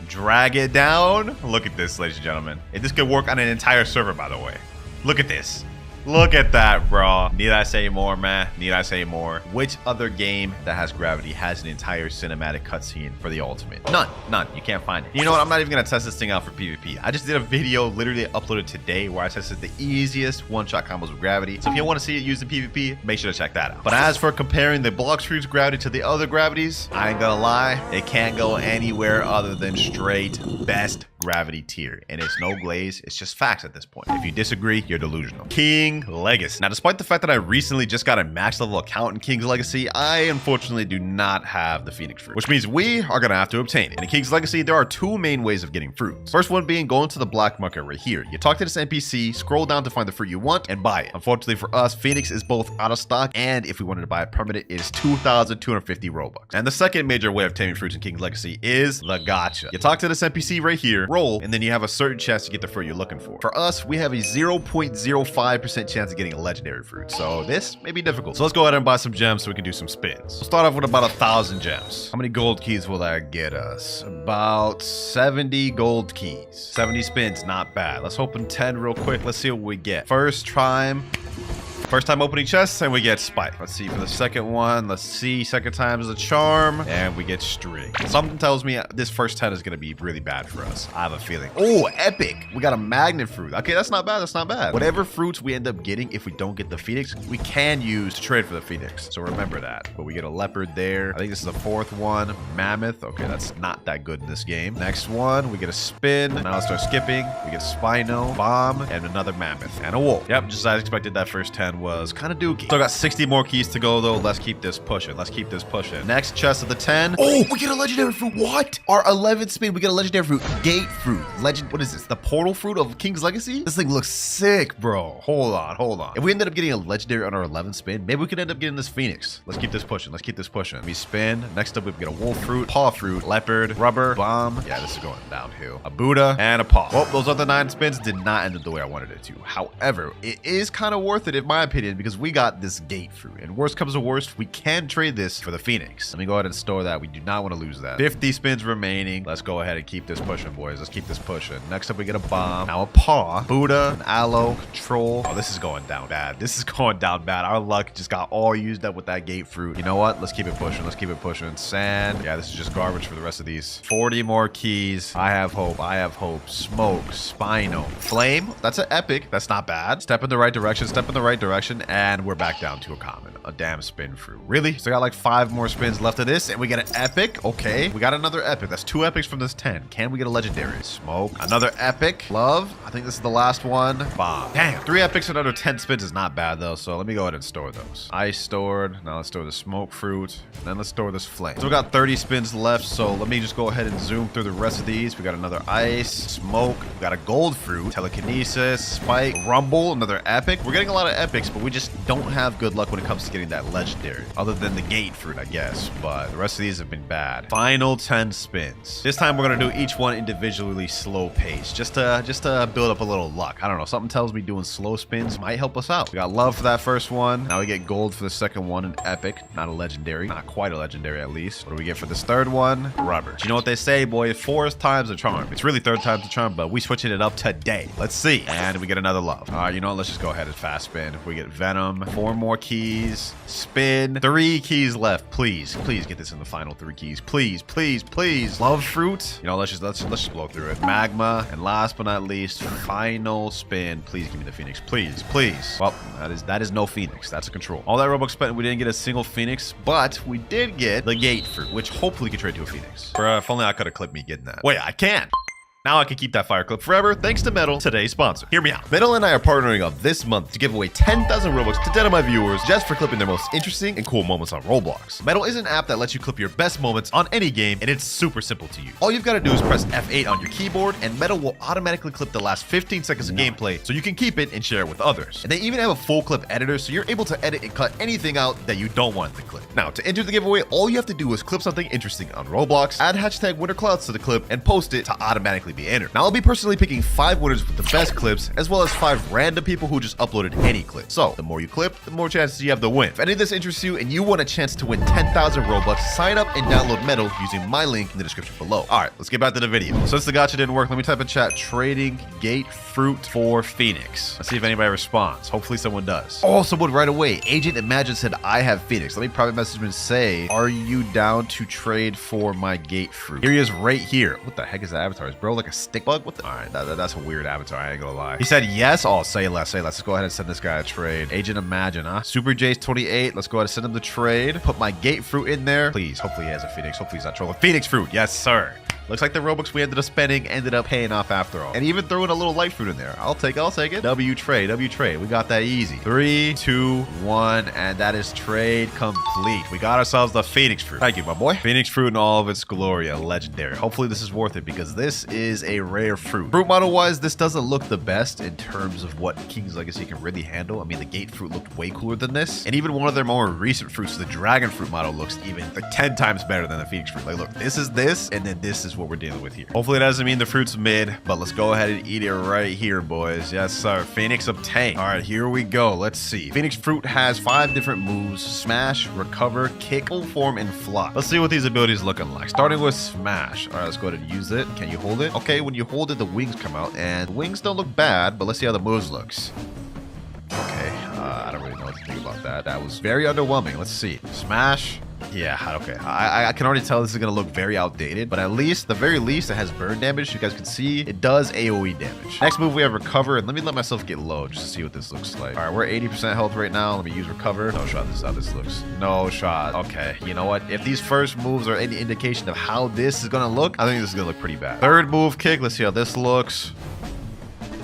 drag it down. Look at this, ladies and gentlemen. This could work on an entire server, by the way. Look at this. Look at that, bro. Need I say more, man? Need I say more? Which other game that has gravity has an entire cinematic cutscene for the ultimate? None. You can't find it. You know what? I'm not even gonna test this thing out for PvP. I just did a video literally uploaded today where I tested the easiest one-shot combos with gravity. So if you want to see it used in PvP, make sure to check that out. But as for comparing the Blox fruit's gravity to the other gravities, I ain't gonna lie, it can't go anywhere other than straight best gravity tier. And it's no glaze, it's just facts at this point. If you disagree, you're delusional. King Legacy. Now, despite the fact that I recently just got a max level account in King's Legacy, I unfortunately do not have the Phoenix fruit, which means we are gonna have to obtain it. In King's Legacy, there are 2 main ways of getting fruits. First one being going to the black market right here. You talk to this NPC, scroll down to find the fruit you want, and buy it. Unfortunately for us, Phoenix is both out of stock, and if we wanted to buy it permanent, it is 2,250 Robux. And the second major way of obtaining fruits in King's Legacy is the gacha. You talk to this NPC right here, roll, and then you have a certain chance to get the fruit you're looking for. For us, we have a 0.05% chance of getting a legendary fruit, so this may be difficult. So let's go ahead and buy some gems so we can do some spins. We'll start off with about 1,000 gems. How many gold keys will that get us? About 70 gold keys. 70 spins, not bad. Let's open 10 real quick. Let's see what we get. First time opening chests, and we get spike. Let's see for the second one. Let's see, second time is a charm, and we get string. Something tells me this first 10 is going to be really bad for us. I have a feeling. Oh, epic. We got a magnet fruit. Okay, that's not bad. That's not bad. Whatever fruits we end up getting, if we don't get the Phoenix, we can use to trade for the Phoenix. So remember that. But we get a leopard there. I think this is the 4th one. Mammoth. Okay, that's not that good in this game. Next one, we get a spin. Now let's start skipping. We get Spino, bomb, and another mammoth, and a wolf. Yep, just as I expected, that first 10 spin was kind of dookie. Still got 60 more keys to go, though. Let's keep this pushing. Let's keep this pushing. Next chest of the 10. Oh, we get a legendary fruit. What? Our 11th spin, we get a legendary fruit. Gate fruit. Legend. What is this? The portal fruit of King's Legacy? This thing looks sick, bro. Hold on, hold on. If we ended up getting a legendary on our 11th spin, maybe we could end up getting this Phoenix. Let's keep this pushing. Let's keep this pushing. We spin. Next up, we get a wolf fruit, paw fruit, leopard, rubber, bomb. Yeah, this is going downhill. A Buddha and a paw. Well, those other 9 spins did not end up the way I wanted it to. However, it is kind of worth it in my opinion because we got this gate fruit. And worst comes to worst, we can trade this for the Phoenix. Let me go ahead and store that. We do not want to lose that. 50 spins remaining. Let's go ahead and keep this pushing, boys. Let's keep this pushing. Next up, we get a bomb. Now a paw, Buddha, an aloe, control. Oh, this is going down bad. This is going down bad. Our luck just got all used up with that gate fruit. You know what? Let's keep it pushing. Let's keep it pushing. Sand. Yeah, this is just garbage for the rest of these. 40 more keys. I have hope. I have hope. Smoke. Spino. Flame. That's an epic. That's not bad. Step in the right direction. Step in the right direction. And we're back down to a common. A damn spin fruit. Really? So I got like 5 more spins left of this. And we get an epic. Okay. We got another epic. That's 2 epics from this 10. Can we get a legendary? Smoke. Another epic. Love. I think this is the last one. Bomb. Damn. 3 epics and under 10 spins is not bad though. So let me go ahead and store those. Ice stored. Now let's store the smoke fruit. And then let's store this flame. So we got 30 spins left. So let me just go ahead and zoom through the rest of these. We got another ice, smoke. We got a gold fruit, telekinesis, spike, rumble, another epic. We're getting a lot of epics, but we just don't have good luck when it comes to getting that legendary. Other than the gate fruit, I guess. But the rest of these have been bad. Final 10 spins. This time we're gonna do each one individually slow pace, just to build up a little luck. I don't know. Something tells me doing slow spins might help us out. We got love for that first one. Now we get gold for the second one, an epic, not a legendary, not quite a legendary at least. What do we get for this third one? Rubber. You know what they say, boy? 4th time's a charm. It's really 3rd time's a charm, but we switching it up today. Let's see. And we get another love. All right, you know what? Let's just go ahead and fast spin. We get venom. 4 more keys. Spin. 3 keys left. Please, please get this in the final 3 keys. Please, please, please. Love fruit. You know, let's just blow through it. Magma. And last but not least, final spin. Please give me the Phoenix. Please, please. Well, that is no Phoenix. That's a control. All that Robux spent, we didn't get a single Phoenix, but we did get the gate fruit, which hopefully could trade to a Phoenix. Bruh, if only I could have clipped me getting that. Wait, I can't. Now I can keep that fire clip forever thanks to Metal, today's sponsor. Hear me out. Metal and I are partnering up this month to give away 10,000 Robux to 10 of my viewers just for clipping their most interesting and cool moments on Roblox. Metal is an app that lets you clip your best moments on any game, and it's super simple to use. All you've got to do is press F8 on your keyboard, and Metal will automatically clip the last 15 seconds of gameplay so you can keep it and share it with others. And they even have a full clip editor so you're able to edit and cut anything out that you don't want to clip. Now, to enter the giveaway, all you have to do is clip something interesting on Roblox, add hashtag WinterKloudz to the clip, and post it to automatically be entered. Now, I'll be personally picking 5 winners with the best clips, as well as 5 random people who just uploaded any clip. So, the more you clip, the more chances you have to win. If any of this interests you and you want a chance to win 10,000 Robux, sign up and download Metal using my link in the description below. Alright, let's get back to the video. Since the gacha didn't work, let me type in chat, trading gate fruit for Phoenix. Let's see if anybody responds. Hopefully someone does. Oh, someone right away. Agent Imagine said, I have Phoenix. Let me private message him and say, are you down to trade for my gate fruit? Here he is right here. What the heck is that avatar? Is bro like a stick bug? What the? Alright, that's a weird avatar. I ain't gonna lie. He said yes. Oh, say less. Say less. Let's go ahead and send this guy a trade. Agent Imagine, huh? Super Jace 28. Let's go ahead and send him the trade. Put my gate fruit in there. Please. Hopefully he has a Phoenix. Hopefully he's not trolling. Phoenix fruit. Yes, sir. Looks like the Robux we ended up spending ended up paying off after all. And even throwing a little light fruit in there. I'll take it. W trade. We got that easy. 3, 2, 1, and that is trade complete. We got ourselves the Phoenix fruit. Thank you, my boy. Phoenix fruit in all of its glory, a legendary. Hopefully this is worth it because this is a rare fruit. Fruit model wise, this doesn't look the best in terms of what King's Legacy can really handle. I mean, the gate fruit looked way cooler than this. And even one of their more recent fruits, the dragon fruit model, looks even like 10 times better than the Phoenix fruit. Like, look, this is this, and then this is what we're dealing with here. Hopefully it doesn't mean the fruit's mid, but let's go ahead and eat it right here, boys. Yes, sir. Phoenix obtained. All right, here we go. Let's see. Phoenix fruit has 5 different moves: smash, recover, kick, full form, and fly. Let's see what these abilities looking like. Starting with smash. All right, let's go ahead and use it. Can you hold it? Okay, when you hold it, the wings come out, and the wings don't look bad, but let's see how the moves looks. Okay, I don't really know what to think about that. That was very underwhelming. Let's see. Smash. Yeah, okay. I can already tell this is going to look very outdated, but at least, the very least, it has burn damage. You guys can see it does AoE damage. Next move, we have recover, and let me let myself get low just to see what this looks like. All right, we're 80% health right now. Let me use recover. No shot. This is how this looks. No shot. Okay, you know what? If these first moves are any indication of how this is going to look, I think this is going to look pretty bad. Third move, kick. Let's see how this looks.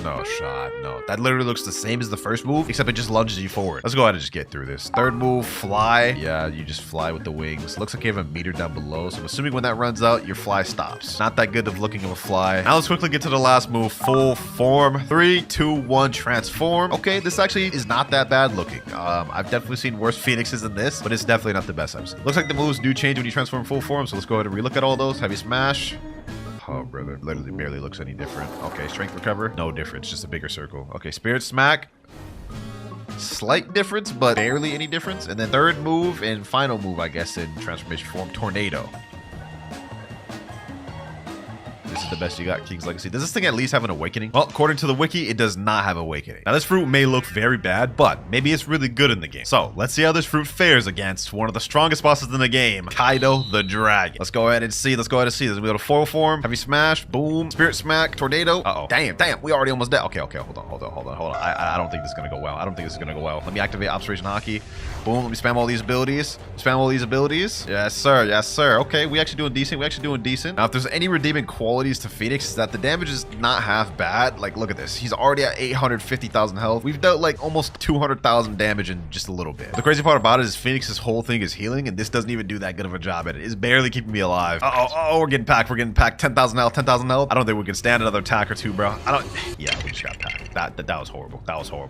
no shot. No, that literally looks the same as the first move, except it just lunges you forward. Let's go ahead and just get through this. Third move, fly. Yeah, you just fly with the wings. Looks like you have a meter down below, so I'm assuming when that runs out, your fly stops. Not that good of looking of a fly. Now let's quickly get to the last move, full form. 3, 2, 1, transform. Okay, this actually is not that bad looking. I've definitely seen worse phoenixes than this, but it's definitely not the best I've seen. Looks like the moves do change when you transform full form, so let's go ahead and relook at all those. Heavy smash. Oh, brother. Literally barely looks any different. Okay, strength recover. No difference, just a bigger circle. Okay, spirit smack. Slight difference, but barely any difference. And then third move and final move, I guess, in transformation form, tornado. This is the best you got, King's Legacy. Does this thing at least have an awakening? Well, according to the wiki, it does not have awakening. Now, this fruit may look very bad, but maybe it's really good in the game. So, let's see how this fruit fares against one of the strongest bosses in the game, Kaido the Dragon. Let's go ahead and see. Let's go ahead and see. There's gonna be a full form, heavy smash, boom, spirit smack, tornado. Uh-oh. Damn, we already almost dead. Okay, hold on. I don't think this is gonna go well. Let me activate Observation Hockey. Boom, let me spam all these abilities. Yes, sir. Okay, we actually doing decent. Now, if there's any redeeming qualities to Phoenix, is that the damage is not half bad. Like, look at this. He's already at 850,000 health. We've dealt like almost 200,000 damage in just a little bit. The crazy part about it is Phoenix's whole thing is healing, and this doesn't even do that good of a job at it. It's barely keeping me alive. We're getting packed. 10,000 health. I don't think we can stand another attack or two, bro. Yeah, we just got packed. That was horrible.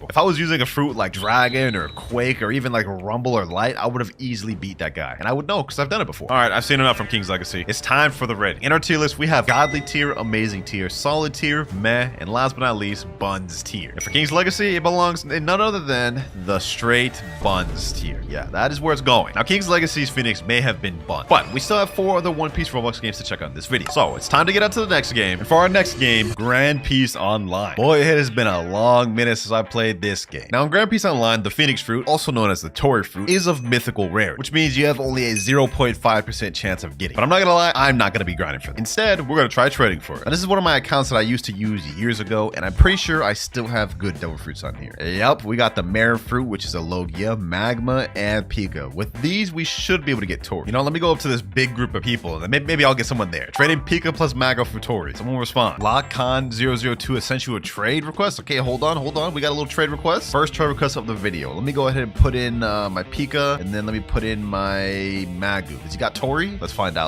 If I was using a fruit like Dragon or Quake or even like Rumble or Light, I would have easily beat that guy. And I would know because I've done it before. All right, I've seen enough from King's Legacy. It's time for the rating. In our tier list, we have Godly tier, Amazing tier, Solid tier, Meh, and last but not least, Buns tier. And for King's Legacy, it belongs in none other than the straight Buns tier. Yeah, that is where it's going. Now, King's Legacy's Phoenix may have been Bun, but we still have 4 other One Piece Roblox games to check out in this video. So it's time to get on to the next game. And for our next game, Grand Peace Online. Boy, it has been a long minute since I played this game. Now, in Grand Peace Online, the Phoenix fruit, also known as the Tori fruit, is of mythical rarity, which means you have only a 0.5% chance of getting it. But I'm not gonna lie, I'm not gonna be grinding for it. Instead, we're gonna try trading for it. Now, this is one of my accounts that I used to use years ago, and I'm pretty sure I still have good devil fruits on here. Yep, we got the Mare fruit, which is a Logia, Magma, and Pika. With these, we should be able to get Tori. You know, let me go up to this big group of people, and maybe I'll get someone there. Trading Pika plus Magma for Tori. Someone respond. LockCon002 sent you a trade request. Okay, hold on. We got a little trade request. First trade request of the video. Let me go ahead and put in my Pika, and then let me put in my Magu. Has he got Tori? Let's find out.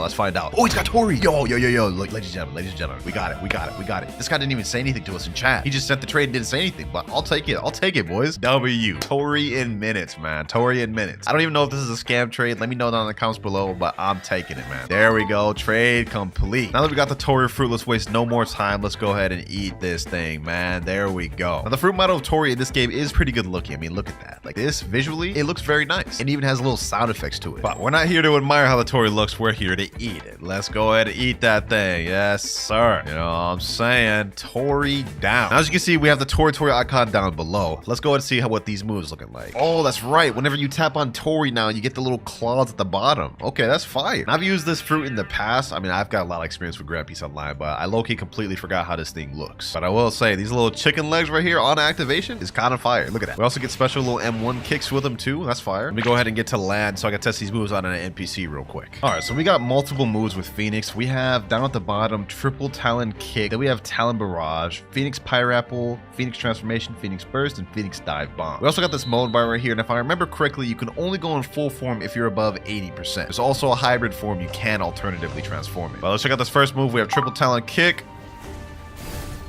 Oh, he's got Tori. Yo. Look, ladies and gentlemen, we got it. This guy didn't even say anything to us in chat. He just sent the trade and didn't say anything, but I'll take it, boys. W. Tori in minutes, man. Tori in minutes. I don't even know if this is a scam trade. Let me know down in the comments below, but I'm taking it, man. There we go. Trade complete. Now that we got the Tori fruit, let's waste no more time. Let's go ahead and eat this thing, man. There we go. Now, the fruit model of Tori in this game is pretty good looking. I mean, look at that. Like this, visually, it looks very nice. It even has little sound effects to it. But we're not here to admire how the Tori looks. We're here to eat it. Let's go ahead and eat that thing. Yes, sir. You know what I'm saying? Tori down. Now, as you can see, we have the Tori icon down below. Let's go ahead and see what these moves looking like. Oh, that's right. Whenever you tap on Tori now, you get the little claws at the bottom. Okay, that's fire. Now, I've used this fruit in the past. I mean, I've got a lot of experience with Grand Peace Online, but I low-key completely forgot how this thing looks. But I will say, these little chicken legs right here on activation is kind of fire. Look at that. We also get special little M1 kicks with them too. That's fire. Let me go ahead and get to land so I can test these moves on an NPC real quick. All right, so we got multiple moves with Phoenix. We have down at the bottom, triple Talon kick. Then we have Talon Barrage, Phoenix Pineapple, Phoenix Transformation, Phoenix Burst, and Phoenix Dive Bomb. We also got this mode bar right here, and if I remember correctly, you can only go in full form if you're above 80%. There's also a hybrid form you can alternatively transform it. But let's check out this first move. We have triple Talon kick.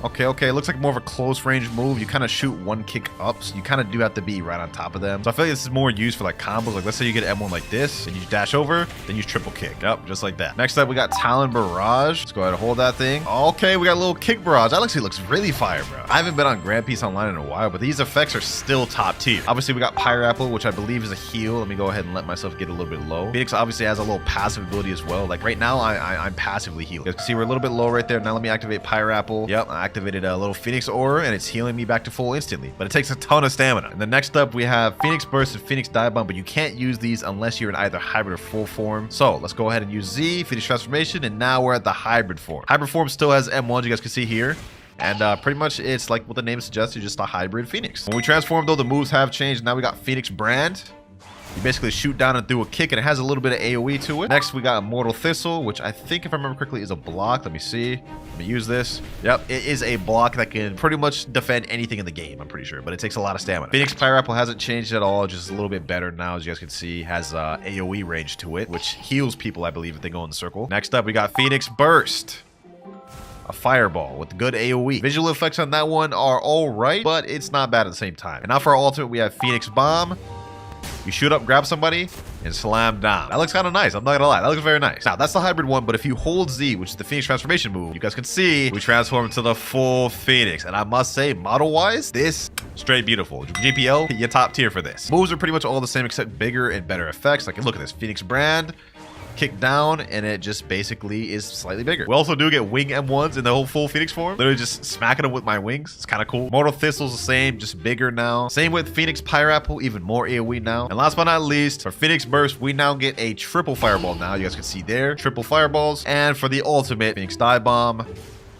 Okay. It looks like more of a close range move. You kind of shoot one kick up, so you kind of do have to be right on top of them. So I feel like this is more used for like combos. Like let's say you get M1 like this, and you dash over, then you triple kick. Yep, just like that. Next up, we got Talon Barrage. Let's go ahead and hold that thing. Okay, we got a little kick barrage. That actually looks really fire, bro. I haven't been on Grand Peace Online in a while, but these effects are still top tier. Obviously, we got Pineapple, which I believe is a heal. Let me go ahead and let myself get a little bit low. Phoenix obviously has a little passive ability as well. Like right now, I'm passively healing. You guys can see we're a little bit low right there. Now let me activate Pineapple. Yep, I activated a little Phoenix Aura, and it's healing me back to full instantly, but it takes a ton of stamina. And then next up, we have Phoenix Burst and Phoenix Dive Bomb, but you can't use these unless you're in either hybrid or full form. So let's go ahead and use Z, Phoenix Transformation, and now we're at the hybrid form. Hybrid form still has M1, you guys can see here. And pretty much it's like what the name suggests, you're just a hybrid Phoenix. When we transform though, the moves have changed. Now we got Phoenix Brand. You basically shoot down and do a kick, and it has a little bit of AoE to it. Next, we got Mortal Thistle, which I think, if I remember correctly, is a block. Let me see. Let me use this. Yep, it is a block that can pretty much defend anything in the game, I'm pretty sure, but it takes a lot of stamina. Phoenix Pyre Apple hasn't changed at all, just a little bit better now, as you guys can see. Has AoE range to it, which heals people, I believe, if they go in the circle. Next up, we got Phoenix Burst. A fireball with good AoE. Visual effects on that one are all right, but it's not bad at the same time. And now for our ultimate, we have Phoenix Bomb. You shoot up, grab somebody, and slam down. That looks kind of nice. I'm not gonna lie. That looks very nice. Now, that's the hybrid one, but if you hold Z, which is the Phoenix transformation move, you guys can see we transform into the full Phoenix. And I must say, model-wise, this straight beautiful. GPO, you're top tier for this. Moves are pretty much all the same, except bigger and better effects. Like, look at this. Phoenix Brand. Kick down, and it just basically is slightly bigger. We also do get wing M1s in the whole full Phoenix form. Literally just smacking them with my wings. It's kind of cool. Mortal Thistle's the same, just bigger now. Same with Phoenix Pyre Apple, even more AoE now. And last but not least, for Phoenix Burst, we now get a triple fireball now. You guys can see there, triple fireballs. And for the ultimate, Phoenix Dive Bomb,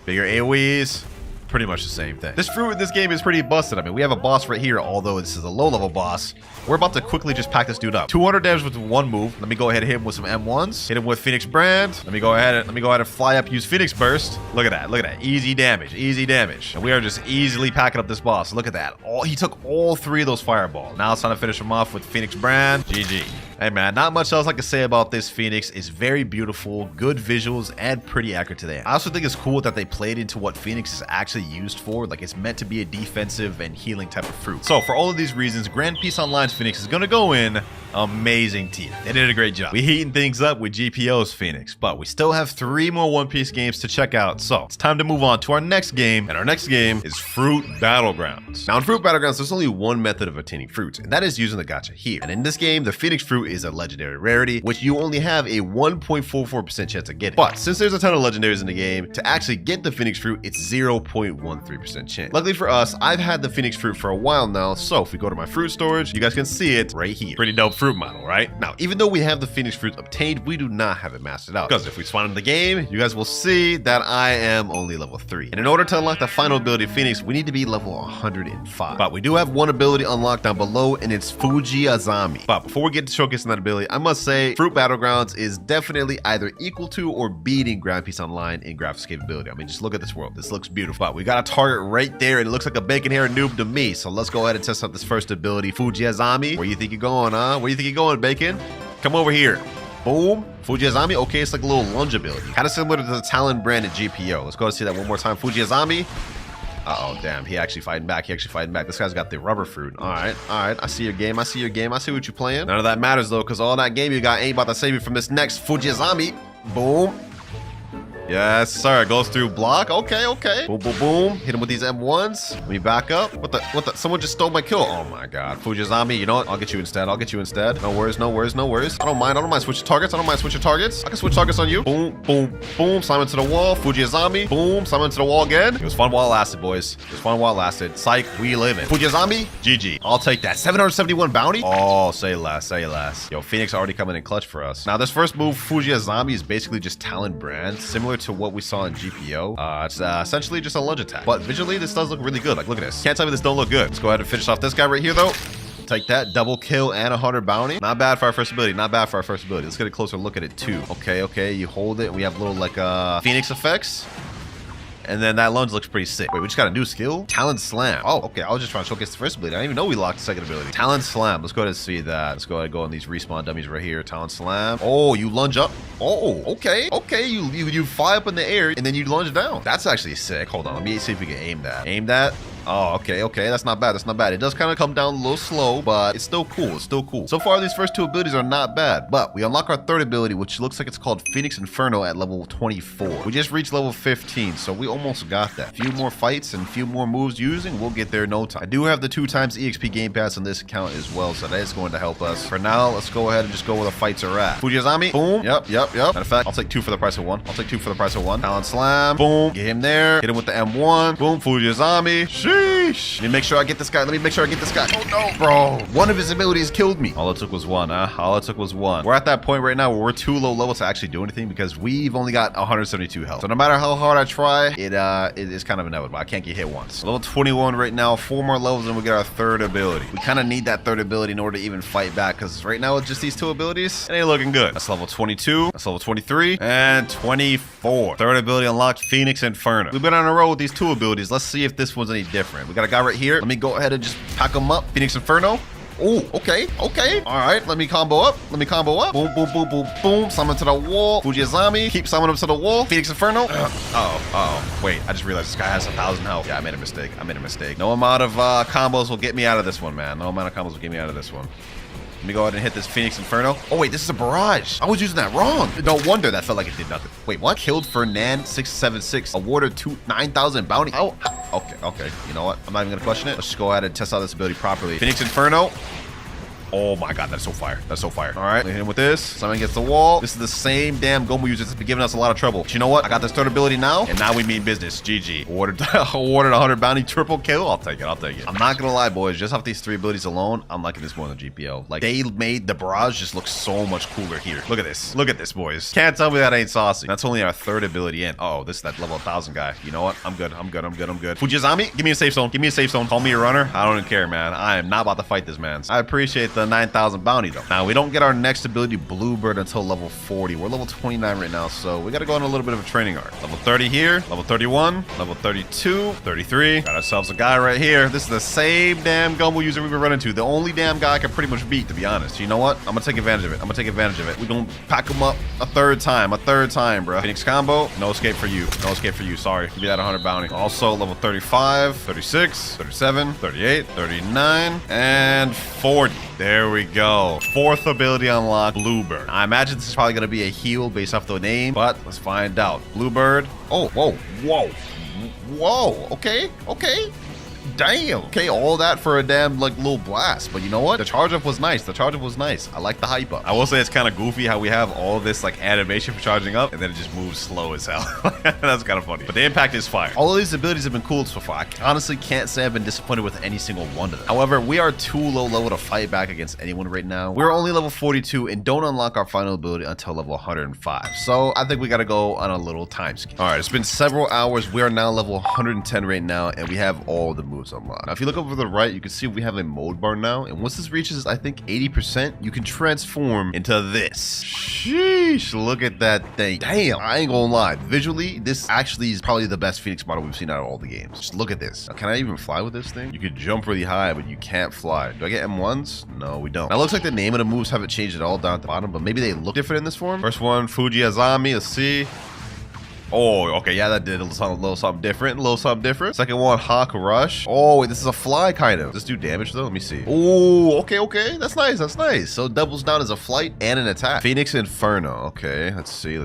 bigger AoEs. Pretty much the same thing. This fruit in this game is pretty busted. I mean, we have a boss right here, although this is a low-level boss. We're about to quickly just pack this dude up. 200 damage with one move. Let me go ahead and hit him with some M1s. Hit him with Phoenix Brand. Let me go ahead and fly up, use Phoenix Burst. Look at that. Look at that. Easy damage. Easy damage. And we are just easily packing up this boss. Look at that. He took all three of those fireballs. Now it's time to finish him off with Phoenix Brand. GG. Hey man, not much else I can say about this Phoenix. It's very beautiful, good visuals, and pretty accurate to the end. I also think it's cool that they played into what Phoenix is actually used for. Like, it's meant to be a defensive and healing type of fruit. So for all of these reasons, Grand Peace Online's Phoenix is gonna go in amazing tier. They did a great job. We heating things up with GPO's Phoenix, but we still have 3 more One Piece games to check out. So it's time to move on to our next game, and our next game is Fruit Battlegrounds. Now in Fruit Battlegrounds, there's only one method of obtaining fruits, and that is using the gacha here. And in this game, the Phoenix fruit is a legendary rarity, which you only have a 1.44% chance of getting. But since there's a ton of legendaries in the game, to actually get the Phoenix fruit, it's 0.13% chance. Luckily for us, I've had the Phoenix fruit for a while now, so if we go to my fruit storage, you guys can see it right here. Pretty dope fruit model, right? Now, even though we have the Phoenix fruit obtained, we do not have it mastered out, because if we spawn in the game, you guys will see that I am only level 3. And in order to unlock the final ability of Phoenix, we need to be level 105. But we do have one ability unlocked down below, and it's Fuji Azami. But before we get to showcasing that ability, I must say Fruit Battlegrounds is definitely either equal to or beating Grand Peace Online in graphics capability. I mean, just look at this world. This looks beautiful. But we got a target right there, and it looks like a bacon hair noob to me. So let's go ahead and test out this first ability, Fuji Azami. Where you think you're going, huh? Where you think you're going, Bacon? Come over here. Boom. Fuji Azami. Okay, it's like a little lunge ability. Kind of similar to the Talon brand at GPO. Let's go and see that one more time. Fuji Azami. Uh-oh, damn. He actually fighting back. This guy's got the rubber fruit. All right. I see your game. I see what you're playing. None of that matters, though, because all that game you got ain't about to save you from this next Fuji Azami. Boom. Yes, sir. Goes through block. Okay. Boom, boom, boom. Hit him with these M1s. Let me back up. What the? Someone just stole my kill. Oh my God. Fuji Azami. You know what? I'll get you instead. No worries. I don't mind switching targets. I can switch targets on you. Boom, boom, boom. Slam into the wall. Fuji Azami. Boom. Slam into the wall again. It was fun while it lasted, boys. Psych, we live in. Fuji Azami. GG. I'll take that. 771 bounty. Oh, say less. Yo, Phoenix already coming in clutch for us. Now, this first move, Fuji Azami, is basically just Talon brand, similar to what we saw in GPO. It's essentially just a lunge attack, but visually this does look really good. Like, look at this. Can't tell me this don't look good. Let's go ahead and finish off this guy right here, though. Take that. Double kill and 100 bounty. Not bad for our first ability. Let's get a closer look at it too. Okay. You hold it. We have little like Phoenix effects. And then that lunge looks pretty sick. Wait, we just got a new skill? Talon Slam. Oh, okay. I was just trying to showcase the first ability. I didn't even know we locked the second ability. Talon Slam. Let's go ahead and see that. Let's go ahead and go on these respawn dummies right here. Talon Slam. Oh, you lunge up. Oh, okay. You fly up in the air and then you lunge down. That's actually sick. Hold on. Let me see if we can aim that. Oh, okay. That's not bad. It does kind of come down a little slow, but it's still cool. So far, these first 2 abilities are not bad, but we unlock our third ability, which looks like it's called Phoenix Inferno at level 24. We just reached level 15, so we almost got that. Few more fights and few more moves using, we'll get there in no time. I do have the 2x EXP game pass on this account as well, so that is going to help us. For now, let's go ahead and just go where the fights are at. Fuji Azami. Boom. Yep. Matter of fact, I'll take 2 for the price of 1. Talon Slam. Boom. Get him there. Hit him with the M1. Boom. Fuji Azami. Shit. Sheesh. Let me make sure I get this guy. Let me make sure I get this guy. Oh no, bro. One of his abilities killed me. All it took was one, huh? All it took was one. We're at that point right now where we're too low level to actually do anything because we've only got 172 health. So no matter how hard I try, it is kind of inevitable. I can't get hit once. Level 21 right now, 4 more levels and we get our third ability. We kind of need that third ability in order to even fight back because right now with just these 2 abilities, it ain't looking good. That's level 22. That's level 23 and 24. Third ability unlocked, Phoenix Inferno. We've been on a roll with these 2 abilities. Let's see if this one's any different. We got a guy right here. Let me go ahead and just pack him up. Phoenix Inferno. Oh, okay. All right, let me combo up. Boom, boom, boom, boom, boom. Summon to the wall. Fujizami. Keep summoning him to the wall. Phoenix Inferno. Wait, I just realized this guy has 1,000 health. Yeah, I made a mistake. No amount of combos will get me out of this one, man. No amount of combos will get me out of this one. Let me go ahead and hit this Phoenix Inferno. Oh, wait, this is a barrage. I was using that wrong. No wonder that felt like it did nothing. Wait, what? Killed Fernand 676. Awarded 9,000 bounty. Oh, okay. You know what? I'm not even going to question it. Let's just go ahead and test out this ability properly. Phoenix Inferno. Oh my god, that's so fire. All right, hit him with this. Someone gets the wall. This is the same damn Gomu user that's been giving us a lot of trouble. But you know what? I got this third ability now, and now we mean business. GG. Awarded 100 bounty, triple kill. I'll take it. I'm not gonna lie, boys. Just off these 3 abilities alone, I'm liking this more than GPO. Like, they made the barrage just look so much cooler here. Look at this, boys. Can't tell me that ain't saucy. That's only our third ability in. Oh, this is that level 1,000 guy. You know what? I'm good. Fujizami, give me a safe zone. Call me a runner. I don't even care, man. I am not about to fight this man. I appreciate the 9,000 bounty though. Now we don't get our next ability Bluebird until level 40. We're level 29 right now, so we got to go on a little bit of a training arc. Level 30 here, level 31, level 32, 33. Got ourselves a guy right here. This is the same damn Gumbo user we've been running to. The only damn guy I can pretty much beat, to be honest. You know what? I'm gonna take advantage of it. We're gonna pack him up a third time, bro. Phoenix combo, no escape for you. Sorry, give me that 100 bounty. Also level 35, 36, 37, 38, 39, and 40. There we go. 4th ability unlocked, Bluebird. I imagine this is probably going to be a heal based off the name, but let's find out. Bluebird. Oh, whoa. Okay. Damn. Okay, all that for a damn like little blast. But you know what? The charge up was nice. I like the hype up. I will say it's kind of goofy how we have all this like animation for charging up and then it just moves slow as hell. That's kind of funny. But the impact is fire. All of these abilities have been cool so far. I honestly can't say I've been disappointed with any single one of them. However, we are too low level to fight back against anyone right now. We're only level 42 and don't unlock our final ability until level 105. So I think we got to go on a little time skip. All right, it's been several hours. We are now level 110 right now and we have all the moves unlocked. Now, if you look over to the right, you can see we have a mode bar now. And once this reaches, I think 80%, you can transform into this. Sheesh, look at that thing. Damn, I ain't gonna lie. Visually, this actually is probably the best Phoenix model we've seen out of all the games. Just look at this. Now, can I even fly with this thing? You could jump really high, but you can't fly. Do I get M1s? No, we don't. Now, it looks like the name of the moves haven't changed at all down at the bottom, but maybe they look different in this form. First one, Fuji Azami. Let's see. Oh, okay, yeah, that did a little something different. Second one, Hawk Rush. Oh, wait, this is a fly, kind of. Does this do damage, though? Let me see. Oh, okay. That's nice. So it doubles down as a flight and an attack. Phoenix Inferno. Okay, let's see.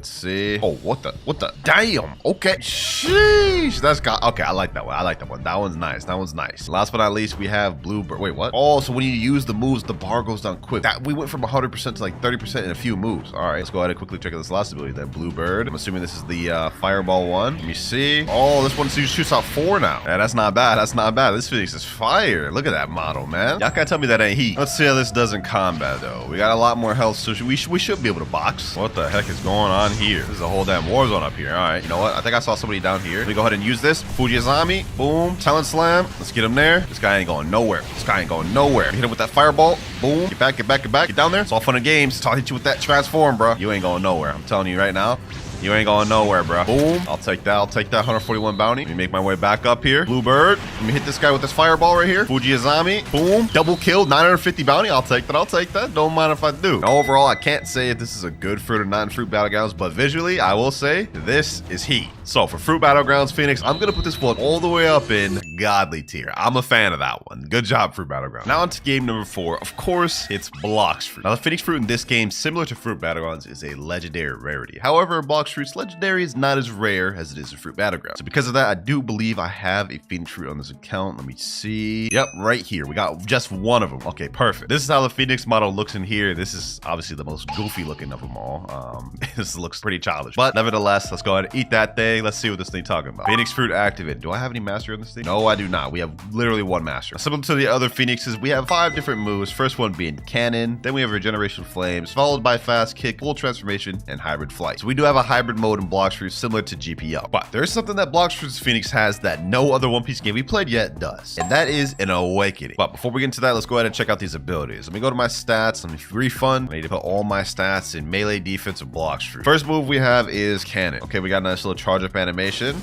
Oh, what the? Damn. Okay. Sheesh. Okay, I like that one. That one's nice. Last but not least, we have Bluebird. Wait, what? Oh, so when you use the moves, the bar goes down quick. We went from 100% to like 30% in a few moves. All right, let's go ahead and quickly check out this last ability, then Bluebird. I'm assuming this is the Fireball one. Let me see. Oh, this one shoots out 4 now. Yeah, that's not bad. This Phoenix is fire. Look at that model, man. Y'all can't tell me that ain't heat. Let's see how this does in combat, though. We got a lot more health, so we should be able to box. What the heck is going on here? This is a whole damn war zone up here. All right, you know what? I think I saw somebody down here. Let me go ahead and use this. Fujizami. Boom. Talent Slam. Let's get him there. This guy ain't going nowhere. Hit him with that Fireball. Boom. Get back. Get down there. It's all fun and games. So I'll hit you with that transform, bro. You ain't going nowhere. I'm telling you right now. You ain't going nowhere, bro. Boom. I'll take that 141 bounty. Let me make my way back up here. Bluebird. Let me hit this guy with this fireball right here. Fujizami. Boom. Double kill. 950 bounty. I'll take that. Don't mind if I do. Now, overall, I can't say if this is a good fruit or not in Fruit Battlegrounds, but visually, I will say this is heat. So for Fruit Battlegrounds Phoenix, I'm going to put this one all the way up in godly tier. I'm a fan of that one. Good job, Fruit Battlegrounds. Now on to game number 4. Of course, it's Blox Fruit. Now, the Phoenix Fruit in this game, similar to Fruit Battlegrounds, is a legendary rarity. However, Blox fruits, legendary is not as rare as it is in Fruit Battleground. So because of that, I do believe I have a Phoenix fruit on this account. Let me see. Yep, right here. We got just one of them. Okay, perfect. This is how the Phoenix model looks in here. This is obviously the most goofy looking of them all. This looks pretty childish, but nevertheless, let's go ahead and eat that thing. Let's see what this thing talking about. Phoenix fruit activated. Do I have any mastery on this thing? No, I do not. We have literally one master. Similar to the other Phoenixes, we have 5 different moves. First one being cannon, then we have regeneration flames, followed by fast kick, full transformation, and hybrid flight. So we do have a hybrid mode in Blox fruit similar to GPO, but there's something that Blox fruit's Phoenix has that no other One Piece game we played yet does, and that is an awakening. But before we get into that, let's go ahead and check out these abilities. Let me go to my stats. Let me refund. I need to put all my stats in melee, defense, and Blox fruit. First move we have is cannon. Okay, we got a nice little charge up animation.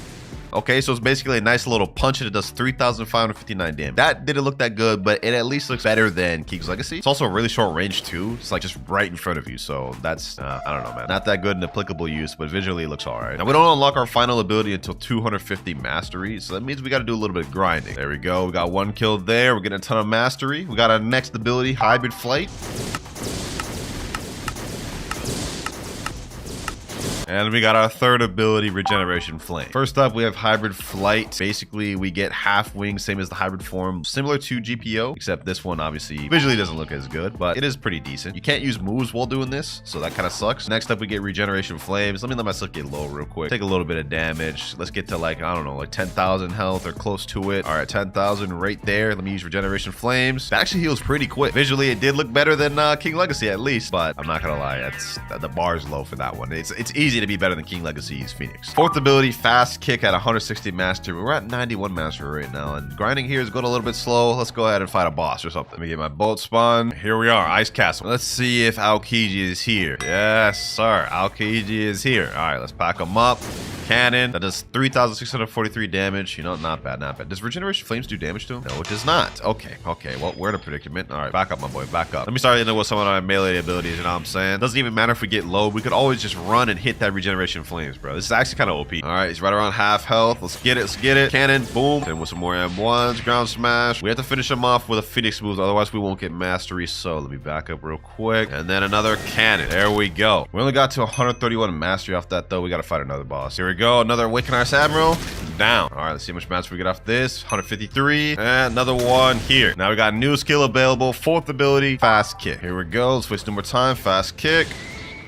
Okay, so it's basically a nice little punch and it does 3,559 damage. That didn't look that good, but it at least looks better than King's Legacy. It's also a really short range too. It's like just right in front of you. So that's, I don't know, man. Not that good in applicable use, but visually it looks all right. Now we don't unlock our final ability until 250 mastery. So that means we got to do a little bit of grinding. There we go. We got 1 kill there. We're getting a ton of mastery. We got our next ability, hybrid flight. And we got our third ability, regeneration flame. First up, we have hybrid flight. Basically, we get half wings, same as the hybrid form, similar to GPO, except this one obviously visually doesn't look as good, but it is pretty decent. You can't use moves while doing this, so that kind of sucks. Next up, we get regeneration flames. Let me let myself get low real quick. Take a little bit of damage. Let's get to like, I don't know, like 10,000 health or close to it. All right, 10,000 right there. Let me use regeneration flames. It actually heals pretty quick. Visually, it did look better than King Legacy at least, but I'm not gonna lie, the bar's low for that one. It's easy to be better than King Legacy's Phoenix. Fourth ability, fast kick at 160 mastery. We're at 91 mastery right now, and grinding here is going a little bit slow. Let's go ahead and fight a boss or something. Let me get my boat spawn. Here we are, Ice Castle. Let's see if Aokiji is here. Yes, sir. Aokiji is here. All right, let's pack him up. Cannon. That does 3,643 damage. You know, not bad, not bad. Does regeneration flames do damage to him? No, it does not. Okay, well, we're in a predicament. All right, back up, my boy, back up. Let me start into with some of our melee abilities, you know what I'm saying? Doesn't even matter if we get low. We could always just run and hit that regeneration flames, bro. This is actually kind of OP. All right, he's right around half health. Let's get it, let's get it. Cannon, boom. And with some more M1s, ground smash. We have to finish him off with a Phoenix move, otherwise we won't get mastery. So let me back up real quick. And then another cannon. There we go. We only got to 131 mastery off that, though. We got to fight another boss. Here we go. Another Awaken Ice Admiral. Down. All right, let's see how much mastery we get off this. 153. And another one here. Now we got a new skill available. Fourth ability, fast kick. Here we go. Let's waste no more time. Fast kick.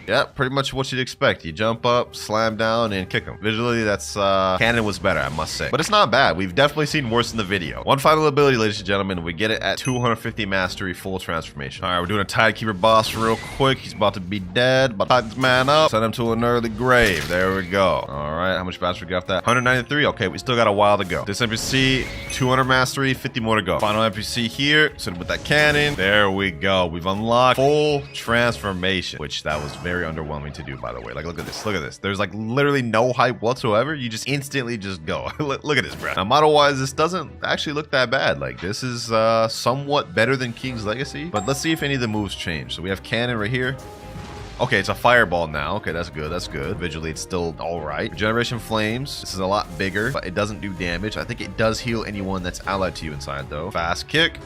Yeah, pretty much what you'd expect. You jump up, slam down, and kick him. Visually, that's cannon was better, I must say. But it's not bad. We've definitely seen worse in the video. One final ability, ladies and gentlemen. We get it at 250 mastery, full transformation. All right, we're doing a Tidekeeper boss real quick. He's about to be dead, but tie this man up. Send him to an early grave. There we go. All right, how much mastery we got off that? 193. Okay, we still got a while to go. This NPC, 200 mastery, 50 more to go. Final NPC here. Send him with that cannon. There we go. We've unlocked full transformation, which that was very underwhelming to do, by the way. Like, look at this. Look at this. There's like literally no hype whatsoever. You just instantly just go. Look at this, bro. Now, model-wise, this doesn't actually look that bad. Like, this is somewhat better than King's Legacy. But let's see if any of the moves change. So we have cannon right here. Okay, it's a fireball now. Okay, that's good. That's good. Visually, it's still all right. Regeneration flames. This is a lot bigger, but it doesn't do damage. I think it does heal anyone that's allied to you inside, though. Fast kick.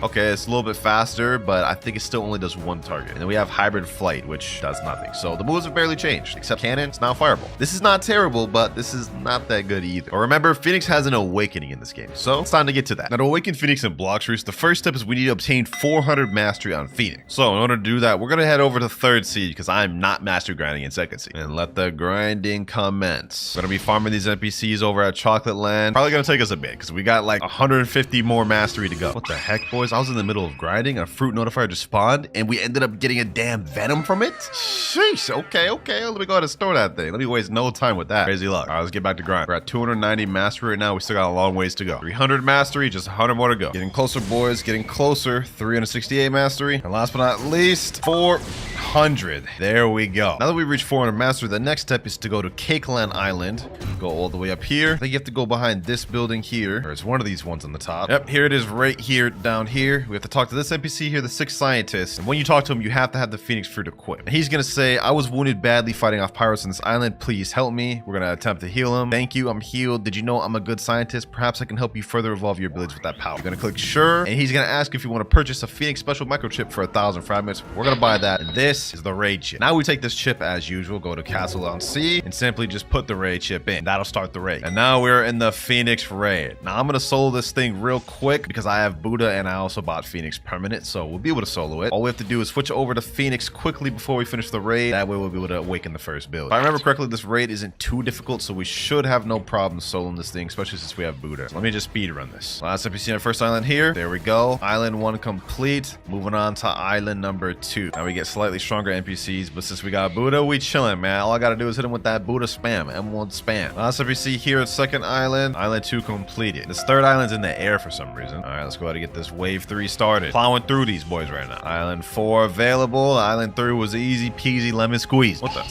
Okay, it's a little bit faster, but I think it still only does one target. And then we have hybrid flight, which does nothing. So the moves have barely changed, except cannon, it's now fireball. This is not terrible, but this is not that good either. But remember, Phoenix has an awakening in this game, so it's time to get to that. Now, to awaken Phoenix in Blox fruits, the first step is we need to obtain 400 mastery on Phoenix. So in order to do that, we're gonna head over to third seed because I'm not mastery grinding in second seed. And let the grinding commence. We're gonna be farming these NPCs over at Chocolate Land. Probably gonna take us a bit because we got like 150 more mastery to go. What the heck, boys? I was in the middle of grinding, a fruit notifier just spawned, and we ended up getting a damn venom from it? Sheesh, okay. Let me go ahead and store that thing. Let me waste no time with that. Crazy luck. All right, let's get back to grind. We're at 290 mastery right now. We still got a long ways to go. 300 mastery, just 100 more to go. Getting closer, boys, getting closer. 368 mastery. And last but not least, 400. There we go. Now that we reached 400 mastery, the next step is to go to Cakeland Island, go all the way up here. I think you have to go behind this building here, or it's one of these ones on the top. Yep, here it is right here down here. We have to talk to this NPC here, the 6th scientist. And when you talk to him, you have to have the Phoenix fruit equipped. And he's gonna say, I was wounded badly fighting off pirates on this island. Please help me. We're gonna attempt to heal him. Thank you, I'm healed. Did you know I'm a good scientist? Perhaps I can help you further evolve your abilities with that power. You're gonna click sure, and he's gonna ask if you want to purchase a Phoenix special microchip for 1,000 fragments. We're gonna buy that, and this is the raid chip. Now we take this chip as usual, go to Castle on Sea, and simply just put the raid chip in. That'll start the raid. And now we're in the Phoenix raid. Now I'm gonna solo this thing real quick because I have Buddha and I also bought Phoenix permanent, so we'll be able to solo it. All we have to do is switch over to Phoenix quickly before we finish the raid. That way we'll be able to awaken the first build. If I remember correctly, this raid isn't too difficult, so we should have no problem soloing this thing, especially since we have Buddha. So let me just speed run this. Last NPC on the first island here. There we go. Island 1 complete. Moving on to island number 2. Now we get slightly stronger NPCs, but since we got Buddha, we chilling, man. All I gotta do is hit him with that Buddha spam, M1 spam. Last NPC here at second island. Island 2 completed. This third island's in the air for some reason. All right, let's go ahead and get this wave 3 started. Plowing through these boys right now. Island 4 available. Island 3 was easy peasy lemon squeeze. What the?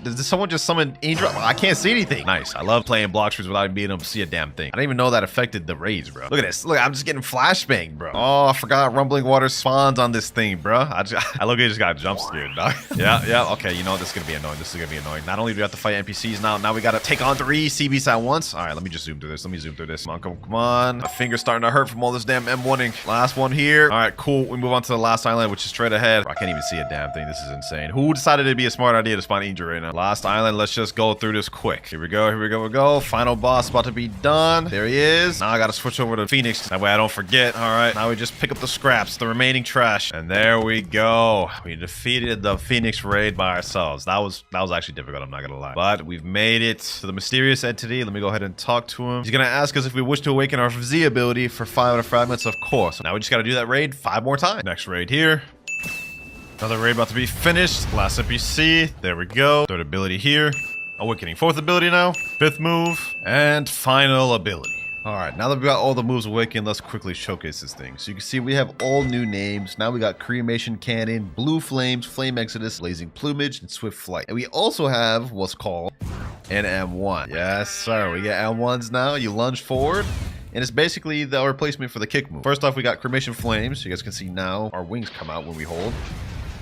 Did someone just summon Angel? I can't see anything. Nice. I love playing Blox without being able to see a damn thing. I didn't even know that affected the raids, bro. Look at this. Look, I'm just getting flashbanged, bro. Oh, I forgot rumbling water spawns on this thing, bro. I literally just got jump scared, dog. Yeah. Okay, you know what? This is gonna be annoying. This is gonna be annoying. Not only do we have to fight NPCs now we gotta take on 3 CBs at once. All right, let me just zoom through this. Come on. My finger's starting to hurt from all this damn M1ing. Last one here. All right, cool. We move on to the last island, which is straight ahead. Bro, I can't even see a damn thing. This is insane. Who decided it'd be a smart idea to spawn Angel right now? Last island. Let's just go through this quick. Here we go. Final boss about to be done. There he is. Now I gotta switch over to Phoenix. That way I don't forget. All right, now we just pick up the scraps, the remaining trash, and there we go. We defeated the Phoenix raid by ourselves. That was actually difficult, I'm not gonna lie, but we've made it to the mysterious entity. Let me go ahead and talk to him. He's gonna ask us if we wish to awaken our Z ability for 500 fragments. Of course. Now we just gotta do that raid 5 more times. Next raid here. Another raid about to be finished. Last NPC. There we go. Third ability here. Awakening. 4th ability now. 5th move. And final ability. Alright, now that we got all the moves awakened, let's quickly showcase this thing. So you can see we have all new names. Now we got Cremation Cannon, Blue Flames, Flame Exodus, Blazing Plumage, and Swift Flight. And we also have what's called an M1. Yes, sir. We get M1s now. You lunge forward. And it's basically the replacement for the kick move. First off, we got Cremation Flames. You guys can see now our wings come out when we hold.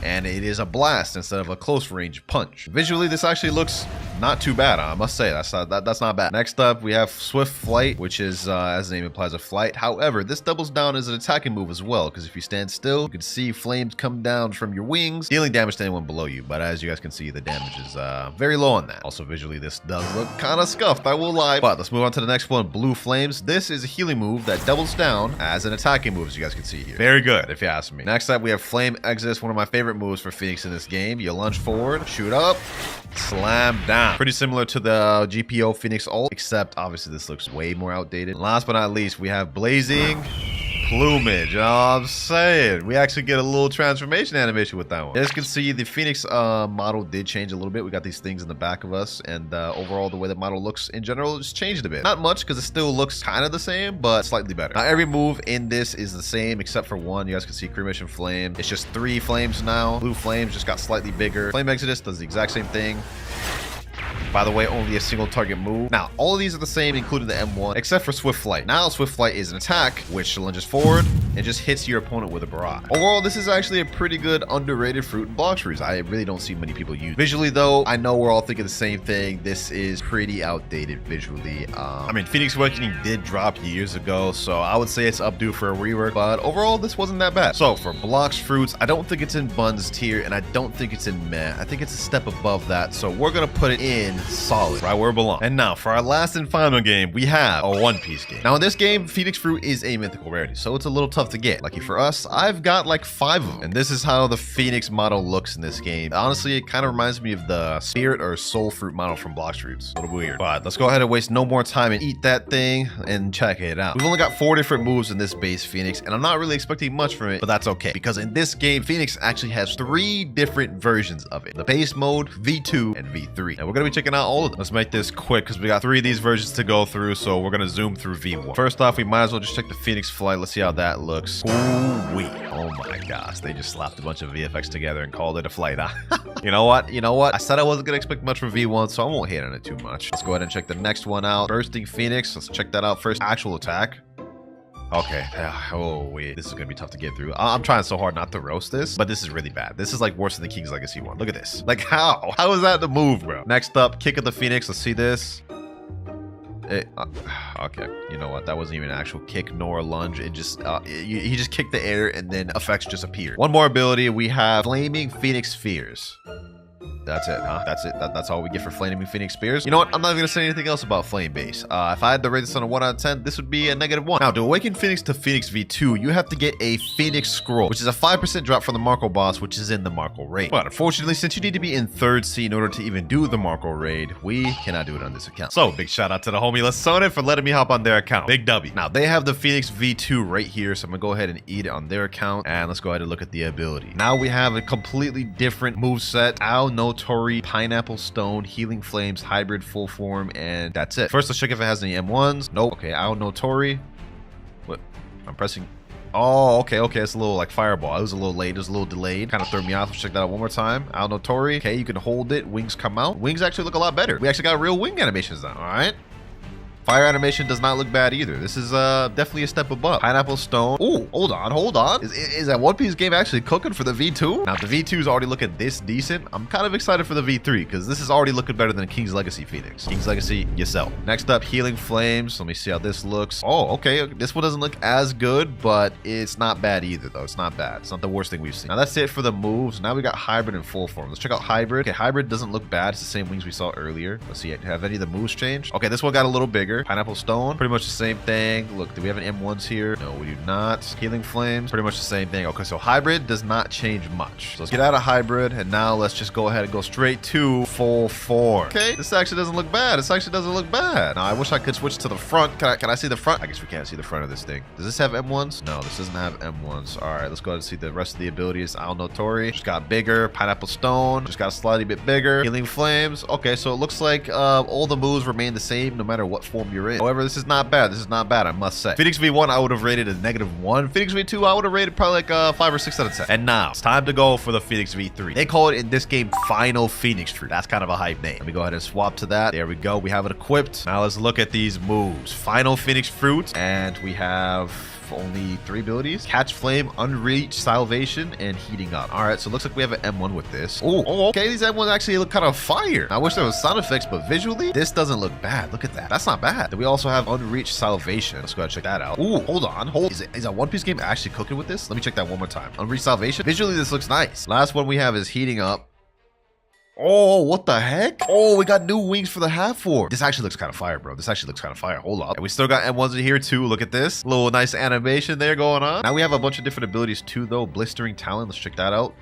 And it is a blast instead of a close range punch. Visually, this actually looks not too bad, I must say. That's not bad. Next up, we have Swift Flight, which is, as the name implies, a flight. However, this doubles down as an attacking move as well, because if you stand still, you can see flames come down from your wings, dealing damage to anyone below you. But as you guys can see, the damage is very low on that. Also, visually, this does look kind of scuffed, I will lie. But let's move on to the next one, Blue Flames. This is a healing move that doubles down as an attacking move, as you guys can see here. Very good, if you ask me. Next up, we have Flame Exodus, one of my favorite moves for Phoenix in this game. You lunge forward, shoot up, slam down. Pretty similar to the GPO Phoenix ult, except obviously this looks way more outdated. And last but not least, we have Blazing Plumage. You know what I'm saying? We actually get a little transformation animation with that one. As you can see, the Phoenix model did change a little bit. We got these things in the back of us, and overall the way the model looks in general just changed a bit. Not much, because it still looks kind of the same, but slightly better. Now every move in this is the same except for one. You guys can see Cremation Flame. It's just 3 flames now. Blue Flames just got slightly bigger. Flame Exodus does the exact same thing. By the way, only a single target move. Now, all of these are the same, including the M1, except for Swift Flight. Now, Swift Flight is an attack, which lunges forward and just hits your opponent with a barrage. Overall, this is actually a pretty good underrated fruit and Blox fruits. I really don't see many people use. Visually, though, I know we're all thinking the same thing. This is pretty outdated visually. I mean, Phoenix Awakening did drop years ago, so I would say it's up due for a rework, but overall, this wasn't that bad. So, for Blox fruits, I don't think it's in Buns tier, and I don't think it's in Meh. I think it's a step above that, so we're gonna put it in solid, right where it belongs. And now for our last and final game, we have a One Piece game. Now in this game, Phoenix Fruit is a mythical rarity, so it's a little tough to get. Lucky for us, I've got like 5 of them. And this is how the Phoenix model looks in this game. Honestly, it kind of reminds me of the Spirit or Soul Fruit model from Blox Fruits. A little weird. But let's go ahead and waste no more time and eat that thing and check it out. We've only got 4 different moves in this base Phoenix, and I'm not really expecting much from it, but that's okay. Because in this game, Phoenix actually has 3 different versions of it. The base mode, V2, and V3. And we're going to be checking checking out all of them. Let's make this quick because we got 3 of these versions to go through, so we're gonna zoom through V1. First off, we might as well just check the Phoenix flight. Let's see how that looks. Ooh-wee. Oh my gosh, they just slapped a bunch of VFX together and called it a flight, huh? You know what? I said I wasn't gonna expect much from V1, so I won't hate on it too much. Let's go ahead and check the next one out. Bursting Phoenix. Let's check that out first. Actual attack. Okay. Oh, wait. This is going to be tough to get through. I'm trying so hard not to roast this, but this is really bad. This is like worse than the King's Legacy one. Look at this. Like, how? How is that the move, bro? Next up, Kick of the Phoenix. Let's see this. Okay. You know what? That wasn't even an actual kick nor a lunge. It just, he just kicked the air and then effects just appeared. One more ability. We have Flaming Phoenix Spheres. That's it, huh? That's it. That's all we get for Flaming Phoenix Spears. You know what? I'm not even gonna say anything else about Flame Base. If I had to rate this on a 1 out of 10, this would be a -1. Now, to awaken Phoenix to Phoenix V2, you have to get a Phoenix Scroll, which is a 5% drop from the Marco boss, which is in the Marco raid. But unfortunately, since you need to be in 3rd C in order to even do the Marco raid, we cannot do it on this account. So, big shout out to the homie Let's Sonin for letting me hop on their account. Big W. Now, they have the Phoenix V2 right here, so I'm gonna go ahead and eat it on their account, and let's go ahead and look at the ability. Now we have a completely different moveset. Ao no Tori, Pineapple Stone, Healing Flames, Hybrid, Full Form, and that's it. First, let's check if it has any M1s. Nope. Okay, Ao no Tori. What? I'm pressing. Oh, okay. It's a little like Fireball. It was a little late. It was a little delayed. Kind of threw me off. Let's check that out one more time. Ao no Tori. Okay, you can hold it. Wings come out. Wings actually look a lot better. We actually got real wing animations now. All right. Fire animation does not look bad either. This is definitely a step above. Pineapple Stone. Oh, hold on. Is that One Piece game actually cooking for the V2? Now, the V2 is already looking this decent. I'm kind of excited for the V3 because this is already looking better than King's Legacy Phoenix. King's Legacy, yourself. Next up, Healing Flames. Let me see how this looks. Oh, okay. This one doesn't look as good, but it's not bad either, though. It's not bad. It's not the worst thing we've seen. Now, that's it for the moves. Now we got Hybrid and Full Form. Let's check out Hybrid. Okay, Hybrid doesn't look bad. It's the same wings we saw earlier. Let's see. Have any of the moves changed? Okay, this one got a little bigger. Pineapple Stone. Pretty much the same thing. Look, do we have an M1s here? No, we do not. Healing Flames. Pretty much the same thing. Okay, so Hybrid does not change much. So let's get out of Hybrid, and now let's just go ahead and go straight to Full Form. Okay, this actually doesn't look bad. Now, I wish I could switch to the front. Can I see the front? I guess we can't see the front of this thing. Does this have M1s? No, this doesn't have M1s. All right, let's go ahead and see the rest of the abilities. Ao no Tori just got bigger. Pineapple Stone just got a slightly bit bigger. Healing Flames. Okay, so it looks like all the moves remain the same no matter what form you're in. However, this is not bad. This is not bad, I must say. Phoenix V1, I would have rated a -1. Phoenix V2, I would have rated probably like 5 or 6 out of 10. And now, it's time to go for the Phoenix V3. They call it in this game Final Phoenix Fruit. That's kind of a hype name. Let me go ahead and swap to that. There we go. We have it equipped. Now let's look at these moves. Final Phoenix Fruit, and we have only 3 abilities: Catch Flame, Unreach, Salvation, and Heating Up. All right, so it looks like we have an M1 with this. Oh, okay, these M1s actually look kind of fire. I wish there was sound effects, but visually, this doesn't look bad. Look at that. That's not bad. Then we also have Unreach, Salvation. Let's go ahead and check that out. Ooh, hold on. Is that One Piece game actually cooking with this? Let me check that one more time. Unreach, Salvation. Visually, this looks nice. Last one we have is Heating Up. Oh, what the heck? Oh, we got new wings for the half form. This actually looks kind of fire, bro. This actually looks kind of fire. Hold up. And we still got M1s in here too. Look at this. Little nice animation there going on. Now we have a bunch of different abilities too, though. Blistering Talon. Let's check that out.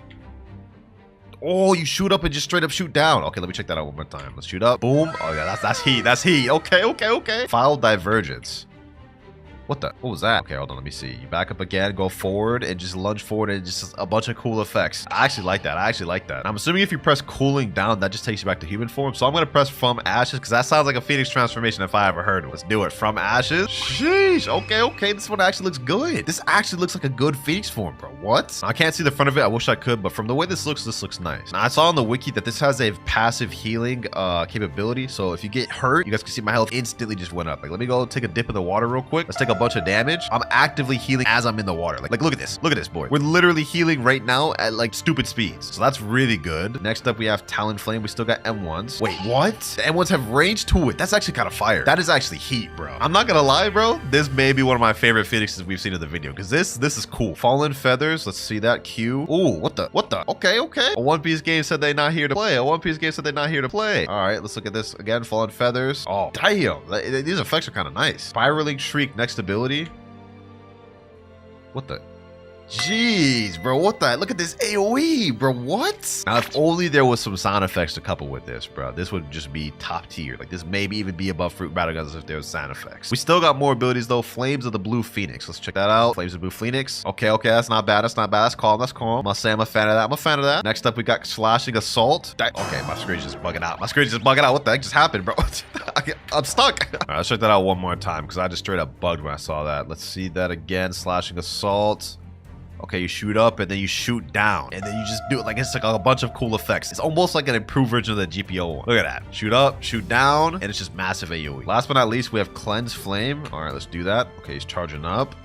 Oh, you shoot up and just straight up shoot down. Okay, let me check that out one more time. Let's shoot up. Boom. Oh, yeah, that's heat. That's heat. Okay. Foul Divergence. What was that? Okay, hold on, let me see. You back up again, go forward, and just lunge forward, and just a bunch of cool effects. I actually like that. I'm assuming if you press cooling down, that just takes you back to human form. So I'm going to press From Ashes, because that sounds like a Phoenix transformation if I ever heard it. Let's do it. From Ashes. Sheesh. Okay. This one actually looks good. This actually looks like a good Phoenix form, bro. What? I can't see the front of it. I wish I could, but from the way this looks nice. Now, I saw on the wiki that this has a passive healing capability. So if you get hurt, you guys can see my health instantly just went up. Like, let me go take a dip in the water real quick. Let's take a bunch of damage. I'm actively healing as I'm in the water. Like look at this, boy. We're literally healing right now at like stupid speeds. So that's really good. Next up, we have Talon Flame. We still got M1s. Wait, what? The M1s have range to it. That's actually kind of fire. That is actually heat, bro. I'm not gonna lie, bro. This may be one of my favorite Phoenixes we've seen in the video because this is cool. Fallen Feathers. Let's see that. Q. Ooh, what the? Okay. A One Piece game said they're not here to play. All right, let's look at this again. Fallen Feathers. Oh, damn. These effects are kind of nice. Spiraling Shriek. Next ability. What the? Jeez, bro, what the? Look at this AoE, bro. What? Now, if only there was some sound effects to couple with this, bro. This would just be top tier. Like, this maybe even be above Fruit Battlegrounds if there was sound effects. We still got more abilities, though. Flames of the Blue Phoenix. Let's check that out. Flames of the Blue Phoenix. Okay, that's not bad. That's not bad. That's calm. That's calm. I'll say I'm a fan of that. I'm a fan of that. Next up, we got Slashing Assault. Okay, my screen's just bugging out. My screen's just bugging out. What the heck just happened, bro? I'm stuck. All right, let's check that out one more time because I just straight up bugged when I saw that. Let's see that again. Slashing Assault. Okay, you shoot up and then you shoot down. And then you just do it like it's like a bunch of cool effects. It's almost like an improved version of the GPO one. Look at that. Shoot up, shoot down, and it's just massive AoE. Last but not least, we have Cleanse Flame. All right, let's do that. Okay, he's charging up.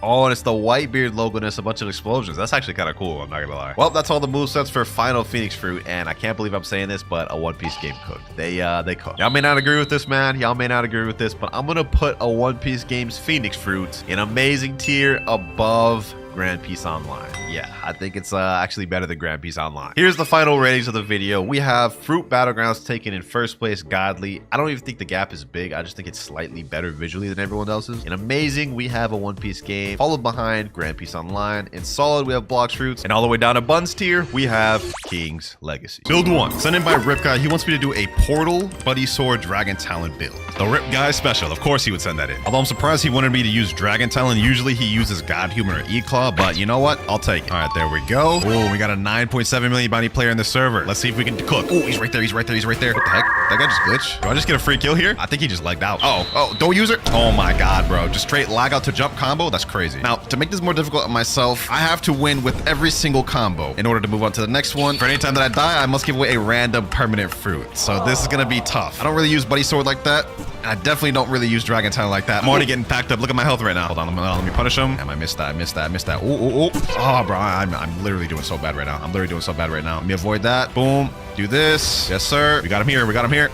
Oh, and it's the Whitebeard logo and it's a bunch of explosions. That's actually kind of cool, I'm not gonna lie. Well, that's all the movesets for Final Phoenix Fruit, and I can't believe I'm saying this, but a One Piece game cooked. They cooked. Y'all may not agree with this, man. Y'all may not agree with this, but I'm gonna put a One Piece game's Phoenix Fruit in amazing tier above Grand Peace Online. Yeah, I think it's actually better than Grand Peace Online. Here's the final ratings of the video. We have Fruit Battlegrounds taken in first place, Godly. I don't even think the gap is big. I just think it's slightly better visually than everyone else's. In Amazing, we have a One Piece game, followed behind Grand Peace Online. In Solid, we have Blox Fruits. And all the way down to Buns tier, we have King's Legacy. Build 1, sent in by Rip Guy. He wants me to do a Portal, Buddy Sword, Dragon Talon build. The Rip Guy special. Of course he would send that in. Although I'm surprised he wanted me to use Dragon Talon. Usually he uses God Human or E-Claw, but you know what? I'll take it. All right, there we go. Oh, we got a 9.7 million bounty player in the server. Let's see if we can cook. Oh, he's right there. He's right there. He's right there. What the heck? That guy just glitched. Do I just get a free kill here? I think he just lagged out. Oh, don't use it. Oh my God, bro. Just straight lag out to jump combo. That's crazy. Now, to make this more difficult on myself, I have to win with every single combo in order to move on to the next one. For any time that I die, I must give away a random permanent fruit. So this is going to be tough. I don't really use Buddy Sword like that. I definitely don't really use Dragon Talon like that. I'm already getting packed up. Look at my health right now. Hold on, let me punish him. Damn, I missed that. Ooh. Oh, bro, I'm literally doing so bad right now. Let me avoid that. Boom. Do this. Yes, sir. We got him here.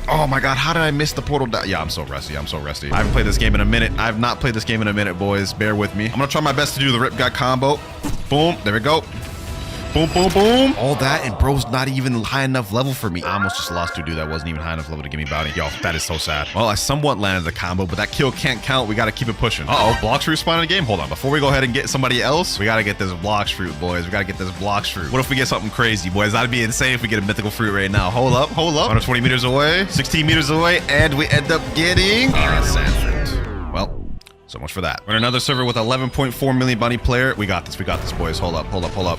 Oh my God, how did I miss the portal? Yeah, I'm so rusty. I haven't played this game in a minute. I have not played this game in a minute, boys. Bear with me. I'm gonna try my best to do the Rip Guy combo. Boom. There we go. Boom. All that, and bro's not even high enough level for me. I almost just lost to a dude that wasn't even high enough level to give me bounty. Yo, that is so sad. Well, I somewhat landed the combo, but that kill can't count. We got to keep it pushing. Uh-oh, Blox Fruit spawned in the game. Hold on. Before we go ahead and get somebody else, we got to get this Blox Fruit, boys. What if we get something crazy, boys? That'd be insane if we get a mythical fruit right now. Hold up. 120 meters away, 16 meters away, and we end up getting sand fruit. Well, so much for that. We're in another server with 11.4 million bounty player. We got this, boys. Hold up.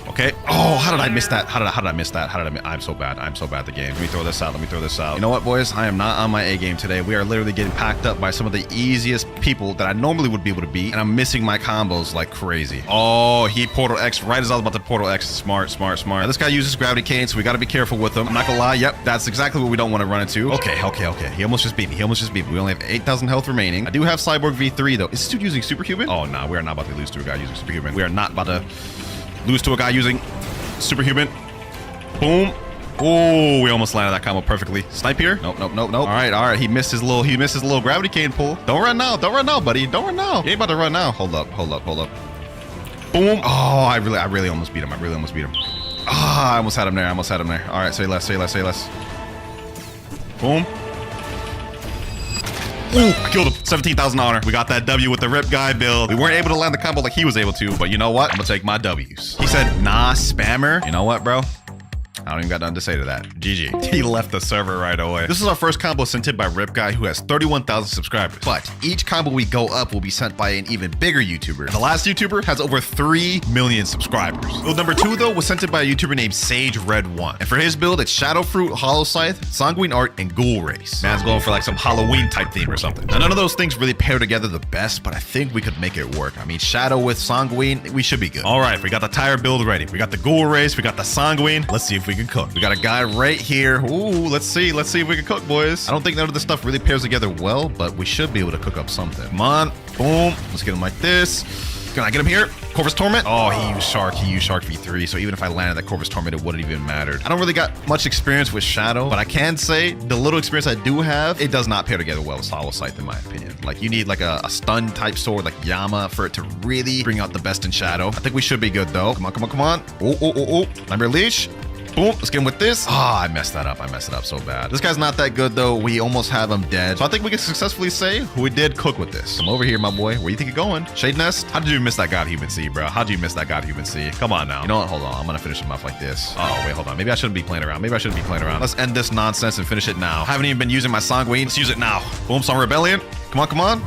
Okay. Oh, how did I miss that? I'm so bad at the game. Let me throw this out. You know what, boys? I am not on my A game today. We are literally getting packed up by some of the easiest people that I normally would be able to beat, and I'm missing my combos like crazy. Oh, he Portal X right as I was about to Portal X. Smart. Now, this guy uses Gravity Cane, so we got to be careful with him. I'm not gonna lie. Yep, that's exactly what we don't want to run into. Okay. He almost just beat me. We only have 8,000 health remaining. I do have Cyborg V3 though. Is this dude using Superhuman? Oh, no, we are not about to lose to a guy using Superhuman. We are not about to lose to a guy using Superhuman. Boom. Oh, we almost landed that combo perfectly. Snipe here. Nope. All right. He missed his little Gravity Cane pull. Don't run now, buddy. Don't run now. You ain't about to run now. Hold up. Boom. Oh, I really almost beat him. Ah, I almost had him there. All right, say less. Boom. Ooh, I killed him. 17,000 honor. We got that W with the Rip Guy build. We weren't able to land the combo like he was able to, but you know what? I'm gonna take my W's. He said, nah, spammer. You know what, bro? I don't even got nothing to say to that. GG. He left the server right away. This is our first combo sent in by Rip Guy, who has 31,000 subscribers. But each combo we go up will be sent by an even bigger YouTuber. And the last YouTuber has over 3 million subscribers. Build number 2, though, was sent in by a YouTuber named Sage Red 1. And for his build, it's Shadow Fruit, Hollow Scythe, Sanguine Art, and Ghoul Race. Man's going for like some Halloween type theme or something. Now, none of those things really pair together the best, but I think we could make it work. I mean, Shadow with Sanguine, we should be good. All right, we got the tire build ready. We got the Ghoul Race, we got the Sanguine. Let's see if we can cook. We got a guy right here. Ooh, let's see if we can cook, boys. I don't think none of this stuff really pairs together well, but we should be able to cook up something. Come on. Boom. Let's get him like this. Can I get him here? Corvus Torment. Oh, he used Shark V3. So even if I landed that Corvus Torment, it wouldn't even mattered. I don't really got much experience with Shadow, but I can say the little experience I do have, it does not pair together well with Hollow Scythe, in my opinion. Like, you need like a stun type sword like Yama for it to really bring out the best in Shadow. I think we should be good though. Come on. Oh. Number Leash. Boom. Let's get him with this. Ah, I messed that up. I messed it up so bad. This guy's not that good, though. We almost have him dead. So I think we can successfully say we did cook with this. Come over here, my boy. Where you think you're going? Shade Nest? How did you miss that God Human Seed, bro? How'd you miss that God Human Seed? Come on now. You know what? Hold on. I'm going to finish him off like this. Oh, wait, hold on. Maybe I shouldn't be playing around. Maybe I shouldn't be playing around. Let's end this nonsense and finish it now. I haven't even been using my Sanguine. Let's use it now. Boom, Song Rebellion. Come on, come on.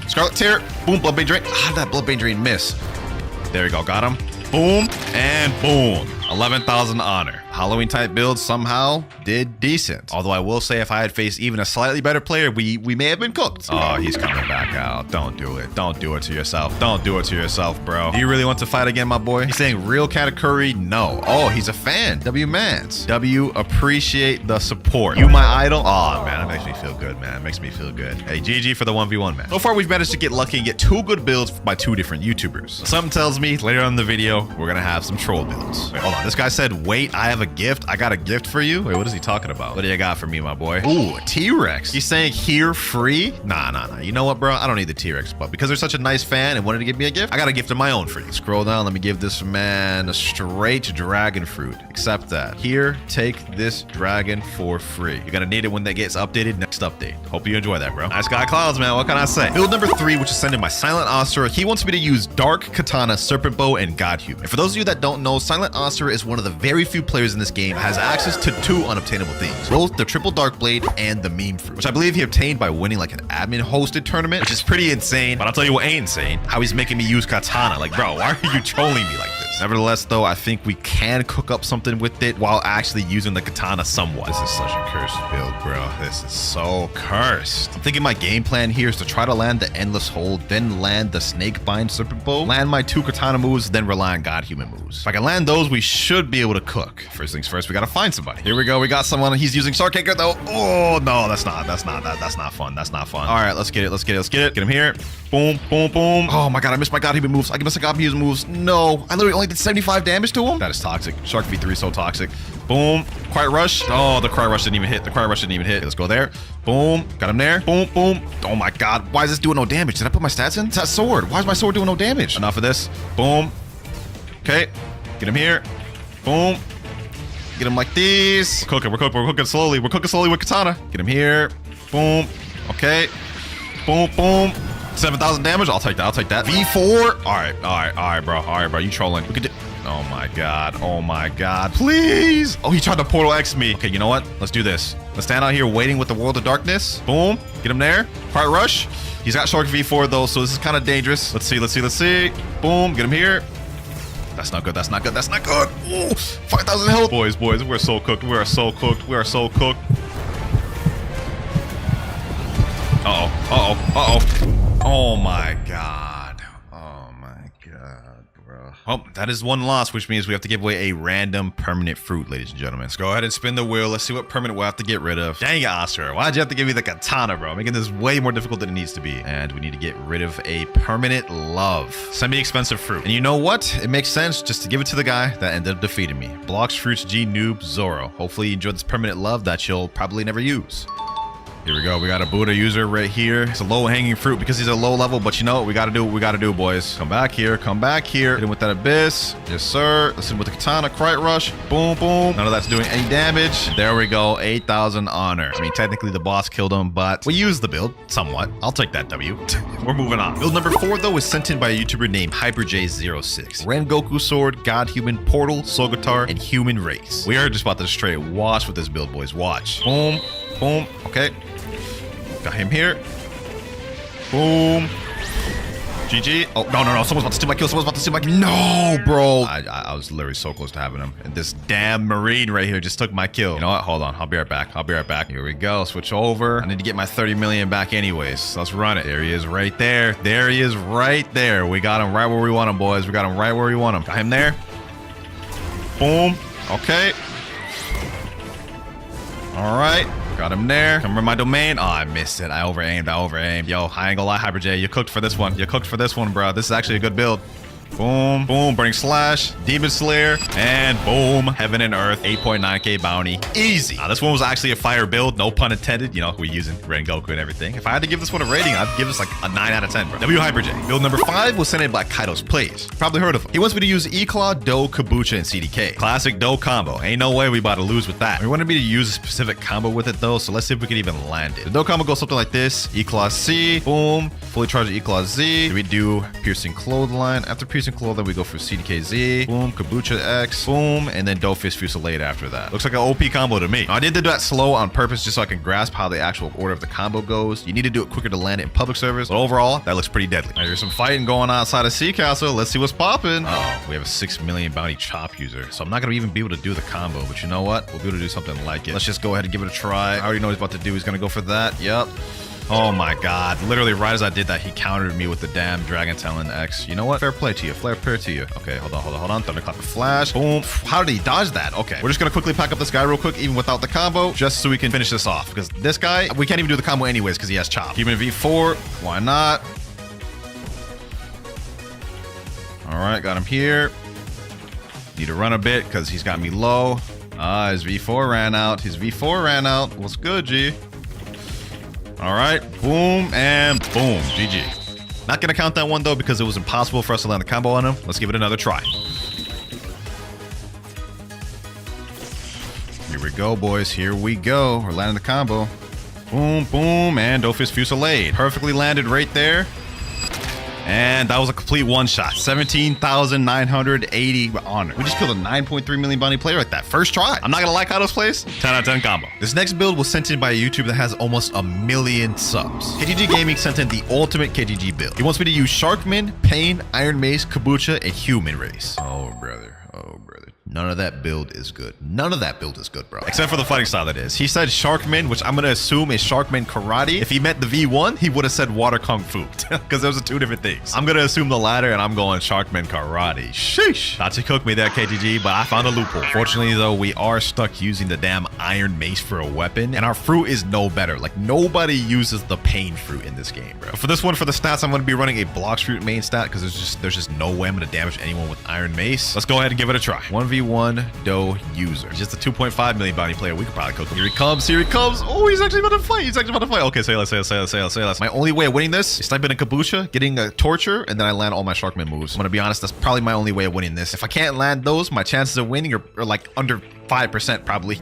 Scarlet Tear. Boom, Bloodbane Drain. How did that Bloodbane Drain miss? There we go. Got him. Boom and boom. 11,000 honor. Halloween type build somehow did decent. Although I will say if I had faced even a slightly better player, we may have been cooked. Oh, he's coming back out. Don't do it. Don't do it to yourself. Don't do it to yourself, bro. Do you really want to fight again, my boy? He's saying real Katakuri? No. Oh, he's a fan. W Mans. W, appreciate the support. You my idol? Oh, man, that makes me feel good, man. It makes me feel good. Hey, GG for the 1v1, man. So far, we've managed to get lucky and get 2 good builds by 2 different YouTubers. Something tells me later on in the video, we're gonna have some troll builds. Wait, hold on. This guy said, wait, I have a gift. I got a gift for you. Wait, what is he talking about? What do you got for me, my boy? Ooh, a T-Rex. He's saying here free? Nah. You know what, bro? I don't need the T-Rex, but because they're such a nice fan and wanted to give me a gift, I got a gift of my own for you. Scroll down. Let me give this man a straight dragon fruit. Accept that. Here, take this dragon for free. You're gonna need it when that gets updated next update. Hope you enjoy that, bro. Nice guy, Clouds, man. What can I say? Build number 3, which is sent in by Silent Osir. He wants me to use Dark Katana, Serpent Bow, and God Human. And for those of you that don't know, Silent Osir is one of the very few players in this game that has access to 2 unobtainable things, both the triple dark blade and the meme fruit, which I believe he obtained by winning like an admin hosted tournament, which is pretty insane. But I'll tell you what ain't insane, how he's making me use katana. Like, bro, why are you trolling me like this? Nevertheless, though, I think we can cook up something with it while actually using the katana somewhat. This is such a cursed build, bro. This is so cursed. I'm thinking my game plan here is to try to land the Endless Hold, then land the Snakebind Serpent Bow, land my 2 katana moves, then rely on God Human moves. If I can land those, we should be able to cook. First things first, we gotta find somebody. Here we go. We got someone. He's using Sword Kicker, though. Oh, no, that's not fun. That's not fun. All right, let's get it. Get him here. Boom, boom, boom. Oh my God, I missed my God Human moves. I missed my God Human moves. No, I literally only did 75 damage to him. That is toxic. Shark V3 is so toxic. Boom. Quiet Rush. Oh, the Quiet Rush didn't even hit. Okay, let's go there. Boom. Got him there. Boom, boom. Oh my God. Why is this doing no damage? Did I put my stats in? It's that sword. Why is my sword doing no damage? Enough of this. Boom. Okay. Get him here. Boom. Get him like these. We're cooking slowly. We're cooking slowly with katana. Get him here. Boom. Okay. Boom, boom. 7,000 damage. I'll take that. V4. All right, bro. You trolling. We could do. Oh my God. Please. Oh, he tried to portal X me. Okay, you know what? Let's do this. Let's stand out here waiting with the World of Darkness. Boom. Get him there. Quiet Rush. He's got Shark V4 though, so this is kind of dangerous. Let's see. Boom. Get him here. That's not good. Ooh, 5,000 health. Boys, we're so cooked. We are so cooked. Oh my God, bro. Well, that is 1 loss, which means we have to give away a random permanent fruit, ladies and gentlemen. So go ahead and spin the wheel. Let's see what permanent we'll have to get rid of. Dang it, Oscar. Why'd you have to give me the katana, bro? Making this way more difficult than it needs to be. And we need to get rid of a permanent love. Semi-expensive fruit. And you know what? It makes sense just to give it to the guy that ended up defeating me. Blox, Fruits, G, Noob, Zoro. Hopefully you enjoyed this permanent love that you'll probably never use. Here we go. We got a Buddha user right here. It's a low-hanging fruit because he's a low level, but you know what? We got to do, boys. Come back here. Hit him with that Abyss. Yes, sir. Listen with the Katana. Quiet Rush. Boom, boom. None of that's doing any damage. There we go. 8,000 honor. I mean, technically the boss killed him, but we used the build somewhat. I'll take that W. We're moving on. Build number 4, though, is sent in by a YouTuber named HyperJ06. Rengoku Sword, God Human, Portal, Soul Guitar, and Human Race. We are just about to straight wash with this build, boys. Watch. Boom, boom. Okay. Got him here. Boom. GG. Oh, no. Someone's about to steal my kill. No, bro. I was literally so close to having him. And this damn Marine right here just took my kill. You know what? Hold on. I'll be right back. Here we go. Switch over. I need to get my 30 million back anyways. So let's run it. There he is right there. We got him right where we want him, boys. Got him there. Boom. Okay. All right. Got him there. Come in my domain. Oh, I missed it. I overaimed. Yo, I ain't gonna lie, Hyper J. You cooked for this one, bro. This is actually a good build. Boom, boom. Burning Slash. Demon Slayer. And boom, heaven and earth, 8.9k bounty. Easy. This one was actually a fire build, no pun intended. You know, we're using Rengoku and everything. If I had to give this one a rating, I'd give this like a 9 out of 10, bro. W Hyper J. Build number 5 was sent by Kaido's Plays. Probably heard of him. He wants me to use Eclaw, Do, Kabucha, and CDK. Classic Do combo. Ain't no way we about to lose with that. We wanted me to use a specific combo with it though, so let's see if we can even land it. The Do combo goes something like this. Eclaw C, boom, fully charged Eclaw Z. We do Piercing Clothesline. After Piercing Clothesline, we go for CDK Z, boom, Kabucha X, boom, and then Do Fist Fusillade after that. Looks like an OP combo to me. Now, I did do that slow on purpose just so I can grasp how the actual order of the combo goes. You need to do it quicker to land it in public servers, but overall, that looks pretty deadly. Now, there's some fighting going on outside of Sea Castle. Let's see what's popping. Oh, we have a 6 million bounty chop user, so I'm not gonna even be able to do the combo, but you know what? We'll be able to do something like it. Let's just go ahead and give it a try. I already know what he's about to do. He's gonna go for that. Yep. Oh my god. Literally right as I did that, he countered me with the damn Dragon Talon X. You know what? Fair play to you. Fair play to you. Okay, hold on. Thunderclap of Flash. Boom. How did he dodge that? Okay. We're just gonna quickly pack up this guy real quick, even without the combo, just so we can finish this off. Because this guy, we can't even do the combo anyways because he has chop. Human V4. Why not? Alright, got him here. Need to run a bit because he's got me low. His V4 ran out. What's good, G? All right, boom and boom, GG. Not gonna count that one though because it was impossible for us to land a combo on him. Let's give it another try. Here we go, boys. Here we go. We're landing the combo. Boom, boom, and Do Fist Fusillade. Perfectly landed right there. And that was a complete one-shot. 17,980 honor. We just killed a 9.3 million bounty player like that. First try. I'm not gonna like how those plays. 10 out of 10 combo. This next build was sent in by a YouTuber that has almost 1 million subs. KGG Gaming sent in the ultimate KGG build. He wants me to use Sharkman, Pain, Iron Mace, Kabucha, and Human Race. Oh, brother. Oh, brother. None of that build is good. None of that build is good, bro. Except for the fighting style, that is. He said Sharkman, which I'm going to assume is Sharkman Karate. If he meant the V1, he would have said Water Kung Fu. Because those are two different things. I'm going to assume the latter, and I'm going Sharkman Karate. Sheesh. Thought you cooked me there, KGG, but I found a loophole. Fortunately, though, we are stuck using the damn Iron Mace for a weapon, and our fruit is no better. Like, nobody uses the Pain fruit in this game, bro. But for this one, for the stats, I'm going to be running a Blox fruit main stat, because there's just no way I'm going to damage anyone with Iron Mace. Let's go ahead and give it a try. 1v1 Do user. He's just a 2.5 million bounty player. We could probably cook him. Here he comes. Here he comes. Oh, he's actually about to fight. Okay, say less. My only way of winning this is sniping a Kabucha, getting a Torture, and then I land all my Sharkman moves. I'm gonna be honest, that's probably my only way of winning this. If I can't land those, my chances of winning are like under 5% probably.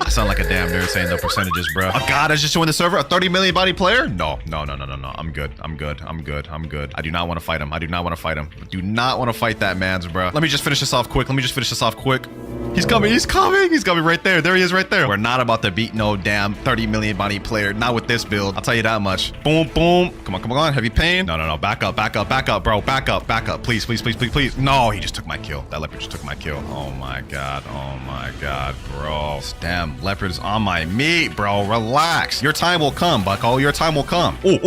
I sound like a damn nerd saying the percentages, bro. Oh god, I just joined the server. A 30 million body player? No. I'm good. I do not want to fight him. I do not want to fight that man's, bro. Let me just finish this off quick. He's coming right there. There he is right there. We're not about to beat no damn 30 million body player. Not with this build. I'll tell you that much. Boom, boom. Come on. Heavy Pain. No. Back up, bro. Back up. Please. No, he just took my kill. That leopard just took my kill. Oh my god, bro. This damn leopard is on my meat, bro. Relax. Your time will come, bucko. Your time will come. Oh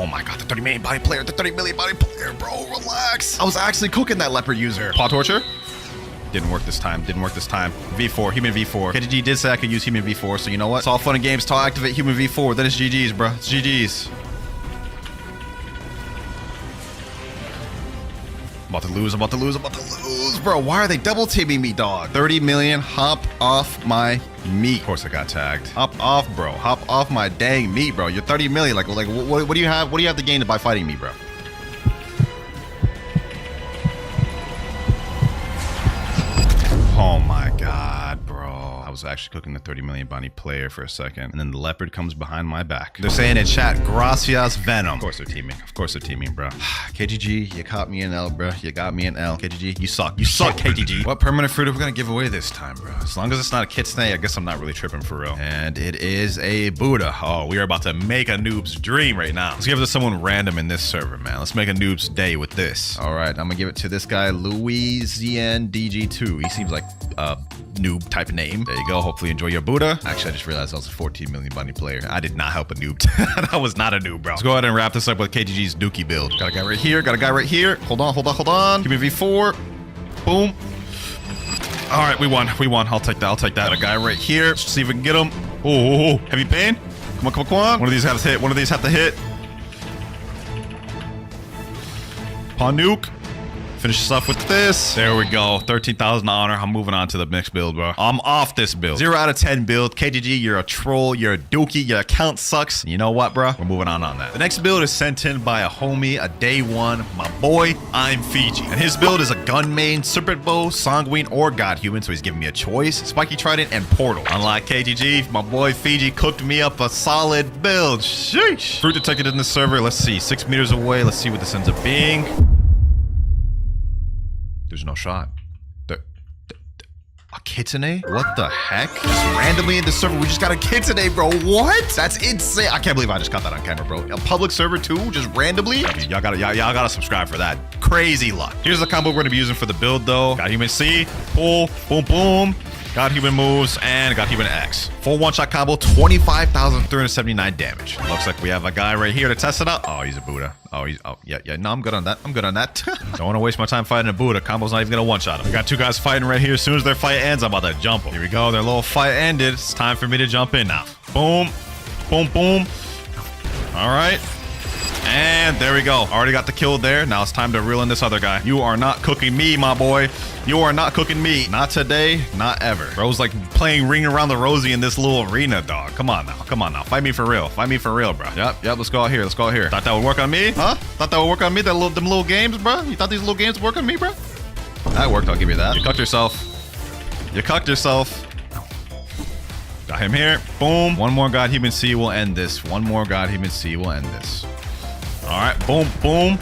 my god, the 30 million body player, bro. Relax. I was actually cooking that leopard user. Paw Torture. Didn't work this time. V4, Human V4. KGG did say I could use Human V4, so you know what? It's all fun and games till I activate Human V4. Then it's GG's, bro. It's GG's. I'm about to lose, bro. Why are they double teaming me, dog? 30 million, hop off my meat. Of course I got tagged. Hop off, bro. Hop off my dang meat, bro. You're 30 million. Like what do you have? What do you have to gain by fighting me, bro? Oh my god, bro. I was actually cooking the 30 million bounty player for a second, and then the leopard comes behind my back. They're saying in chat, gracias, Venom. Of course they're teaming, bro. KGG, you caught me in L, bro. You got me in L. KGG, you suck, KGG. What permanent fruit are we gonna give away this time, bro? As long as it's not a kitsune, I guess I'm not really tripping for real. And it is a Buddha. Oh, we are about to make a noob's dream right now. Let's give it to someone random in this server, man. Let's make a noob's day with this. All right, I'm gonna give it to this guy, Louisian DG2. He seems like a noob type name. There you go. Hopefully you enjoy your Buddha. Actually, I just realized I was a 14 million bounty player. I did not help a noob. That was not a noob, bro. Let's go ahead and wrap this up with KGG's Dookie build. Got a guy right here. Hold on. Give me V4. Boom. All right, we won. I'll take that. Got a guy right here. Let's see if we can get him. Oh, Heavy Pain. Come on. One of these have to hit. Paw Nuke. Finish this off with this. There we go. 13,000 honor. I'm moving on to the next build, bro. I'm off this build. 0 out of 10 build. KGG, you're a troll. You're a dookie. Your account sucks. You know what, bro? We're moving on that. The next build is sent in by a homie, a day one, my boy, I'm Fiji. And his build is a gun main, serpent bow, sanguine, or god human. So he's giving me a choice. Spiky trident and portal. Unlike KGG, my boy Fiji cooked me up a solid build. Sheesh. Fruit detected in the server. Let's see. 6 meters away. Let's see what this ends up being. There's no shot. A kitsune? What the heck? Just randomly in the server, we just got a kitsune, bro. What? That's insane. I can't believe I just caught that on camera, bro. A public server too, just randomly? Y'all gotta subscribe for that. Crazy luck. Here's the combo we're gonna be using for the build though. God human C, pull, boom, boom. God human moves and God human X. Full one-shot combo, 25,379 damage. Looks like we have a guy right here to test it out. Oh, he's a Buddha. Oh, yeah. No, I'm good on that. I'm good on that. Don't want to waste my time fighting a Buddha. Combo's not even gonna one-shot him. We got two guys fighting right here. As soon as their fight ends, I'm about to jump them. Here we go. Their little fight ended. It's time for me to jump in now. Boom, boom, boom. All right. And there we go. Already got the kill there. Now it's time to reel in this other guy. You are not cooking me, my boy. You are not cooking me. Not today, not ever. Bro's like playing Ring Around the Rosie in this little arena, dog. Come on now. Come on now. Fight me for real. Fight me for real, bro. Yep. Let's go out here. Let's go out here. Thought that would work on me? Huh? Thought that would work on me? Them little games, bro? You thought these little games would work on me, bro? That worked. I'll give you that. You cucked yourself. You cucked yourself. Got him here. Boom. One more God Human C will end this. One more God Human C will end this. All right, boom, boom,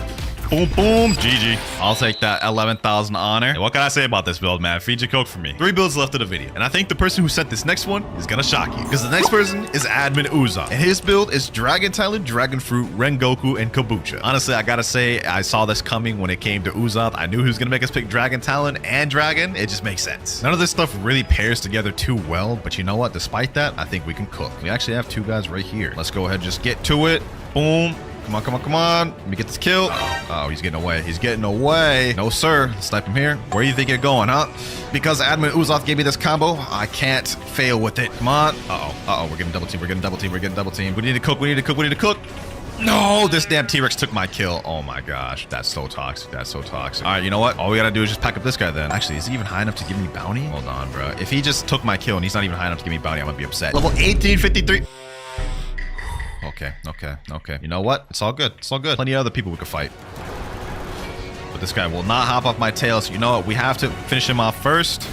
boom, boom. GG. I'll take that 11,000 honor. And what can I say about this build, man? Fiji coke for me. 3 builds left of the video. And I think the person who sent this next one is gonna shock you. Because the next person is admin Uzoth. And his build is Dragon Talon, Dragon Fruit, Rengoku, and Kabucha. Honestly, I gotta say, I saw this coming when it came to Uzoth. I knew he was gonna make us pick Dragon Talon and Dragon. It just makes sense. None of this stuff really pairs together too well. But you know what? Despite that, I think we can cook. We actually have 2 guys right here. Let's go ahead and just get to it. Boom. Come on. Let me get this kill. Oh, he's getting away. He's getting away. No, sir. Snipe him here. Where do you think you're going, huh? Because admin Uzoth gave me this combo, I can't fail with it. Come on. Uh-oh. We're getting double team. We're getting double team. We need to cook. No, this damn T-Rex took my kill. Oh my gosh. That's so toxic. All right, you know what? All we gotta do is just pack up this guy then. Actually, is he even high enough to give me bounty? Hold on, bro. If he just took my kill and he's not even high enough to give me bounty, I'm gonna be upset. Level 1853. Okay. You know what? It's all good. Plenty of other people we could fight. But this guy will not hop off my tail, so you know what? We have to finish him off first.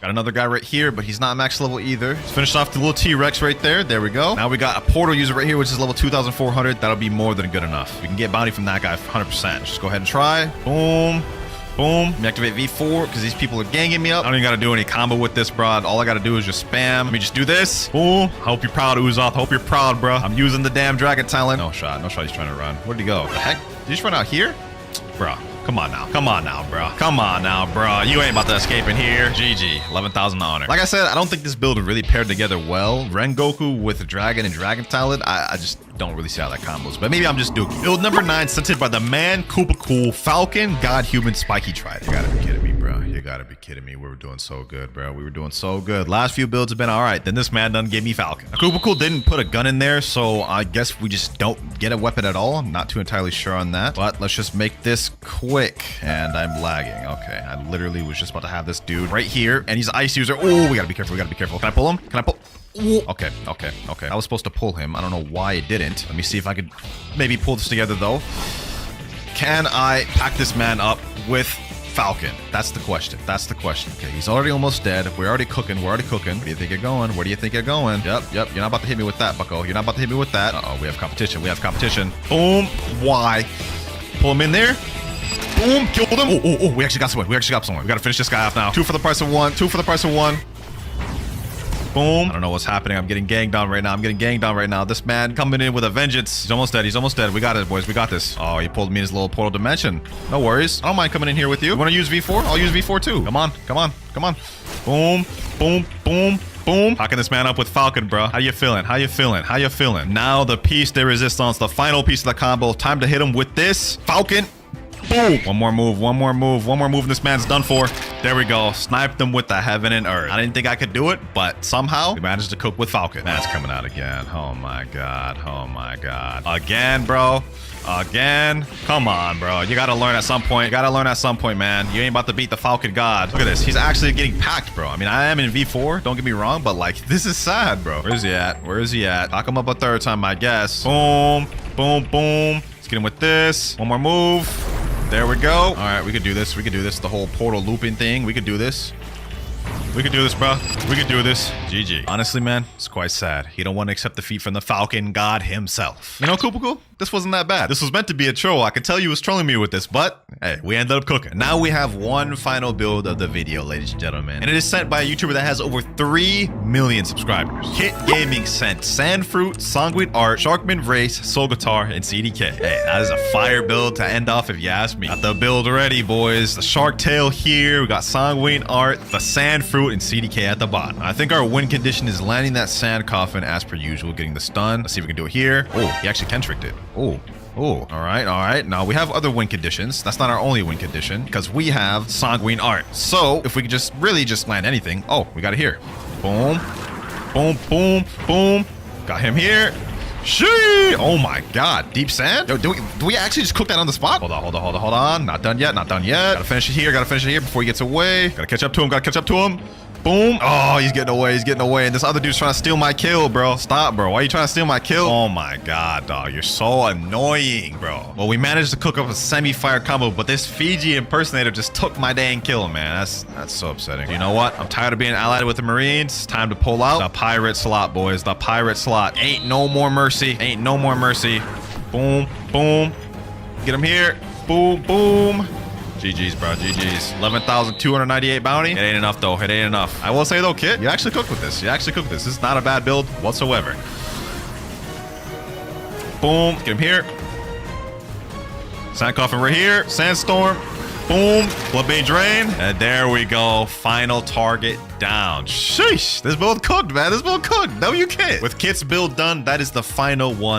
Got another guy right here, but he's not max level either. Let's finish off the little T-Rex right there. There we go. Now we got a portal user right here, which is level 2,400. That'll be more than good enough. We can get bounty from that guy 100%. Just go ahead and try. Boom. Boom. Let me activate V4 because these people are ganging me up. I don't even got to do any combo with this, bro. All I got to do is just spam. Let me just do this. Boom. Hope you're proud, Uzoth. Hope you're proud, bro. I'm using the damn Dragon Talon. No shot. He's trying to run. Where'd he go? What the heck? Did he just run out here? Bro. Come on now, bro. You ain't about to escape in here. GG. 11,000 honor. Like I said, I don't think this build really paired together well. Rengoku with Dragon and Dragon Talon. I just don't really see how that combos. But maybe I'm just dookie. Build number 9 sent by the man, Koopa Cool, Falcon, God Human, Spiky Trident. You gotta be kidding me, bro. You gotta be kidding me. We were doing so good, bro. We were doing so good. Last few builds have been all right. Then this man done gave me Falcon. Koopa Cool didn't put a gun in there, so I guess we just don't get a weapon at all. I'm not too entirely sure on that. But let's just make this quick. And I'm lagging. Okay, I literally was just about to have this dude right here, and he's an ice user. Oh, we gotta be careful. Can I pull him? Ooh. Okay. I was supposed to pull him. I don't know why it didn't. Let me see if I could maybe pull this together, though. Can I pack this man up with Falcon? That's the question. Okay, he's already almost dead. We're already cooking. Where do you think you're going? Yep. You're not about to hit me with that, bucko. You're not about to hit me with that. Uh-oh, we have competition. Boom. Why? Pull him in there. Boom, killed him. Oh, we actually got someone. We gotta finish this guy off now. 2 for the price of 1. Boom. I don't know what's happening. I'm getting ganged on right now. This man coming in with a vengeance. He's almost dead. We got it, boys. We got this. Oh, he pulled me in his little portal dimension. No worries. I don't mind coming in here with you. You want to use V4? I'll use V4 too. Come on. Boom. Packing this man up with Falcon, bro. How you feeling? Now the piece de resistance, the final piece of the combo. Time to hit him with this Falcon. Boom. One more move. One more move. One more move. And this man's done for. There we go. Sniped him with the heaven and earth. I didn't think I could do it, but somehow we managed to cook with Falcon. Man's coming out again. Oh my god. Oh my god. Again, bro. Again. Come on, bro. You gotta learn at some point. You gotta learn at some point, man. You ain't about to beat the Falcon god. Look at this. He's actually getting packed, bro. I mean, I am in V4. Don't get me wrong, but like, this is sad, bro. Where's he at? Where is he at? Knock him up a third time, I guess. Boom. Boom. Boom. Let's get him with this. One more move. There we go. All right, we could do this. We could do this. The whole portal looping thing. We could do this. We could do this, bro. We could do this. GG. Honestly, man, it's quite sad. He don't want to accept defeat from the Falcon god himself. You know, Kubaku, this wasn't that bad. This was meant to be a troll. I could tell you was trolling me with this, but hey, we ended up cooking. Now we have one final build of the video, ladies and gentlemen. And it is sent by a YouTuber that has over 3 million subscribers. Kit Gaming sent Sandfruit, Sanguine Art, Sharkman Race, Soul Guitar, and CDK. Hey, that is a fire build to end off if you ask me. Got the build ready, boys. The Shark Tail here. We got Sanguine Art, the Sandfruit, and CDK at the bottom. I think our win condition is landing that sand coffin as per usual, getting the stun. Let's see if we can do it here. Oh, he actually can tricked it. Oh. Oh, all right, all right. Now we have other win conditions. That's not our only win condition because we have Sanguine Art. So if we could just really just land anything. Oh, we got it here. Boom, boom, boom, boom. Got him here. Shee! Oh my god, deep sand? Yo, do we actually just cook that on the spot? Hold on, hold on, hold on, hold on. Not done yet, not done yet. Gotta finish it here, gotta finish it here before he gets away. Gotta catch up to him, gotta catch up to him. Boom. Oh, he's getting away. He's getting away. And this other dude's trying to steal my kill, bro. Stop, bro. Why are you trying to steal my kill? Oh my god, dog. You're so annoying, bro. Well, we managed to cook up a semi-fire combo, but this Fiji impersonator just took my dang kill, man. That's so upsetting. You know what? I'm tired of being allied with the Marines. Time to pull out the pirate slot, boys. The pirate slot. Ain't no more mercy. Ain't no more mercy. Boom, boom. Get him here. Boom, boom. GG's, bro. GG's. 11,298 bounty. It ain't enough, though. It ain't enough. I will say, though, Kit, you actually cooked with this. You actually cooked with this. This is not a bad build whatsoever. Boom. Get him here. Sand coffin right here. Sandstorm. Boom. Bloodbane drain. And there we go. Final target down. Sheesh. This build cooked, man. This build cooked. WK. With Kit's build done, that is the final one.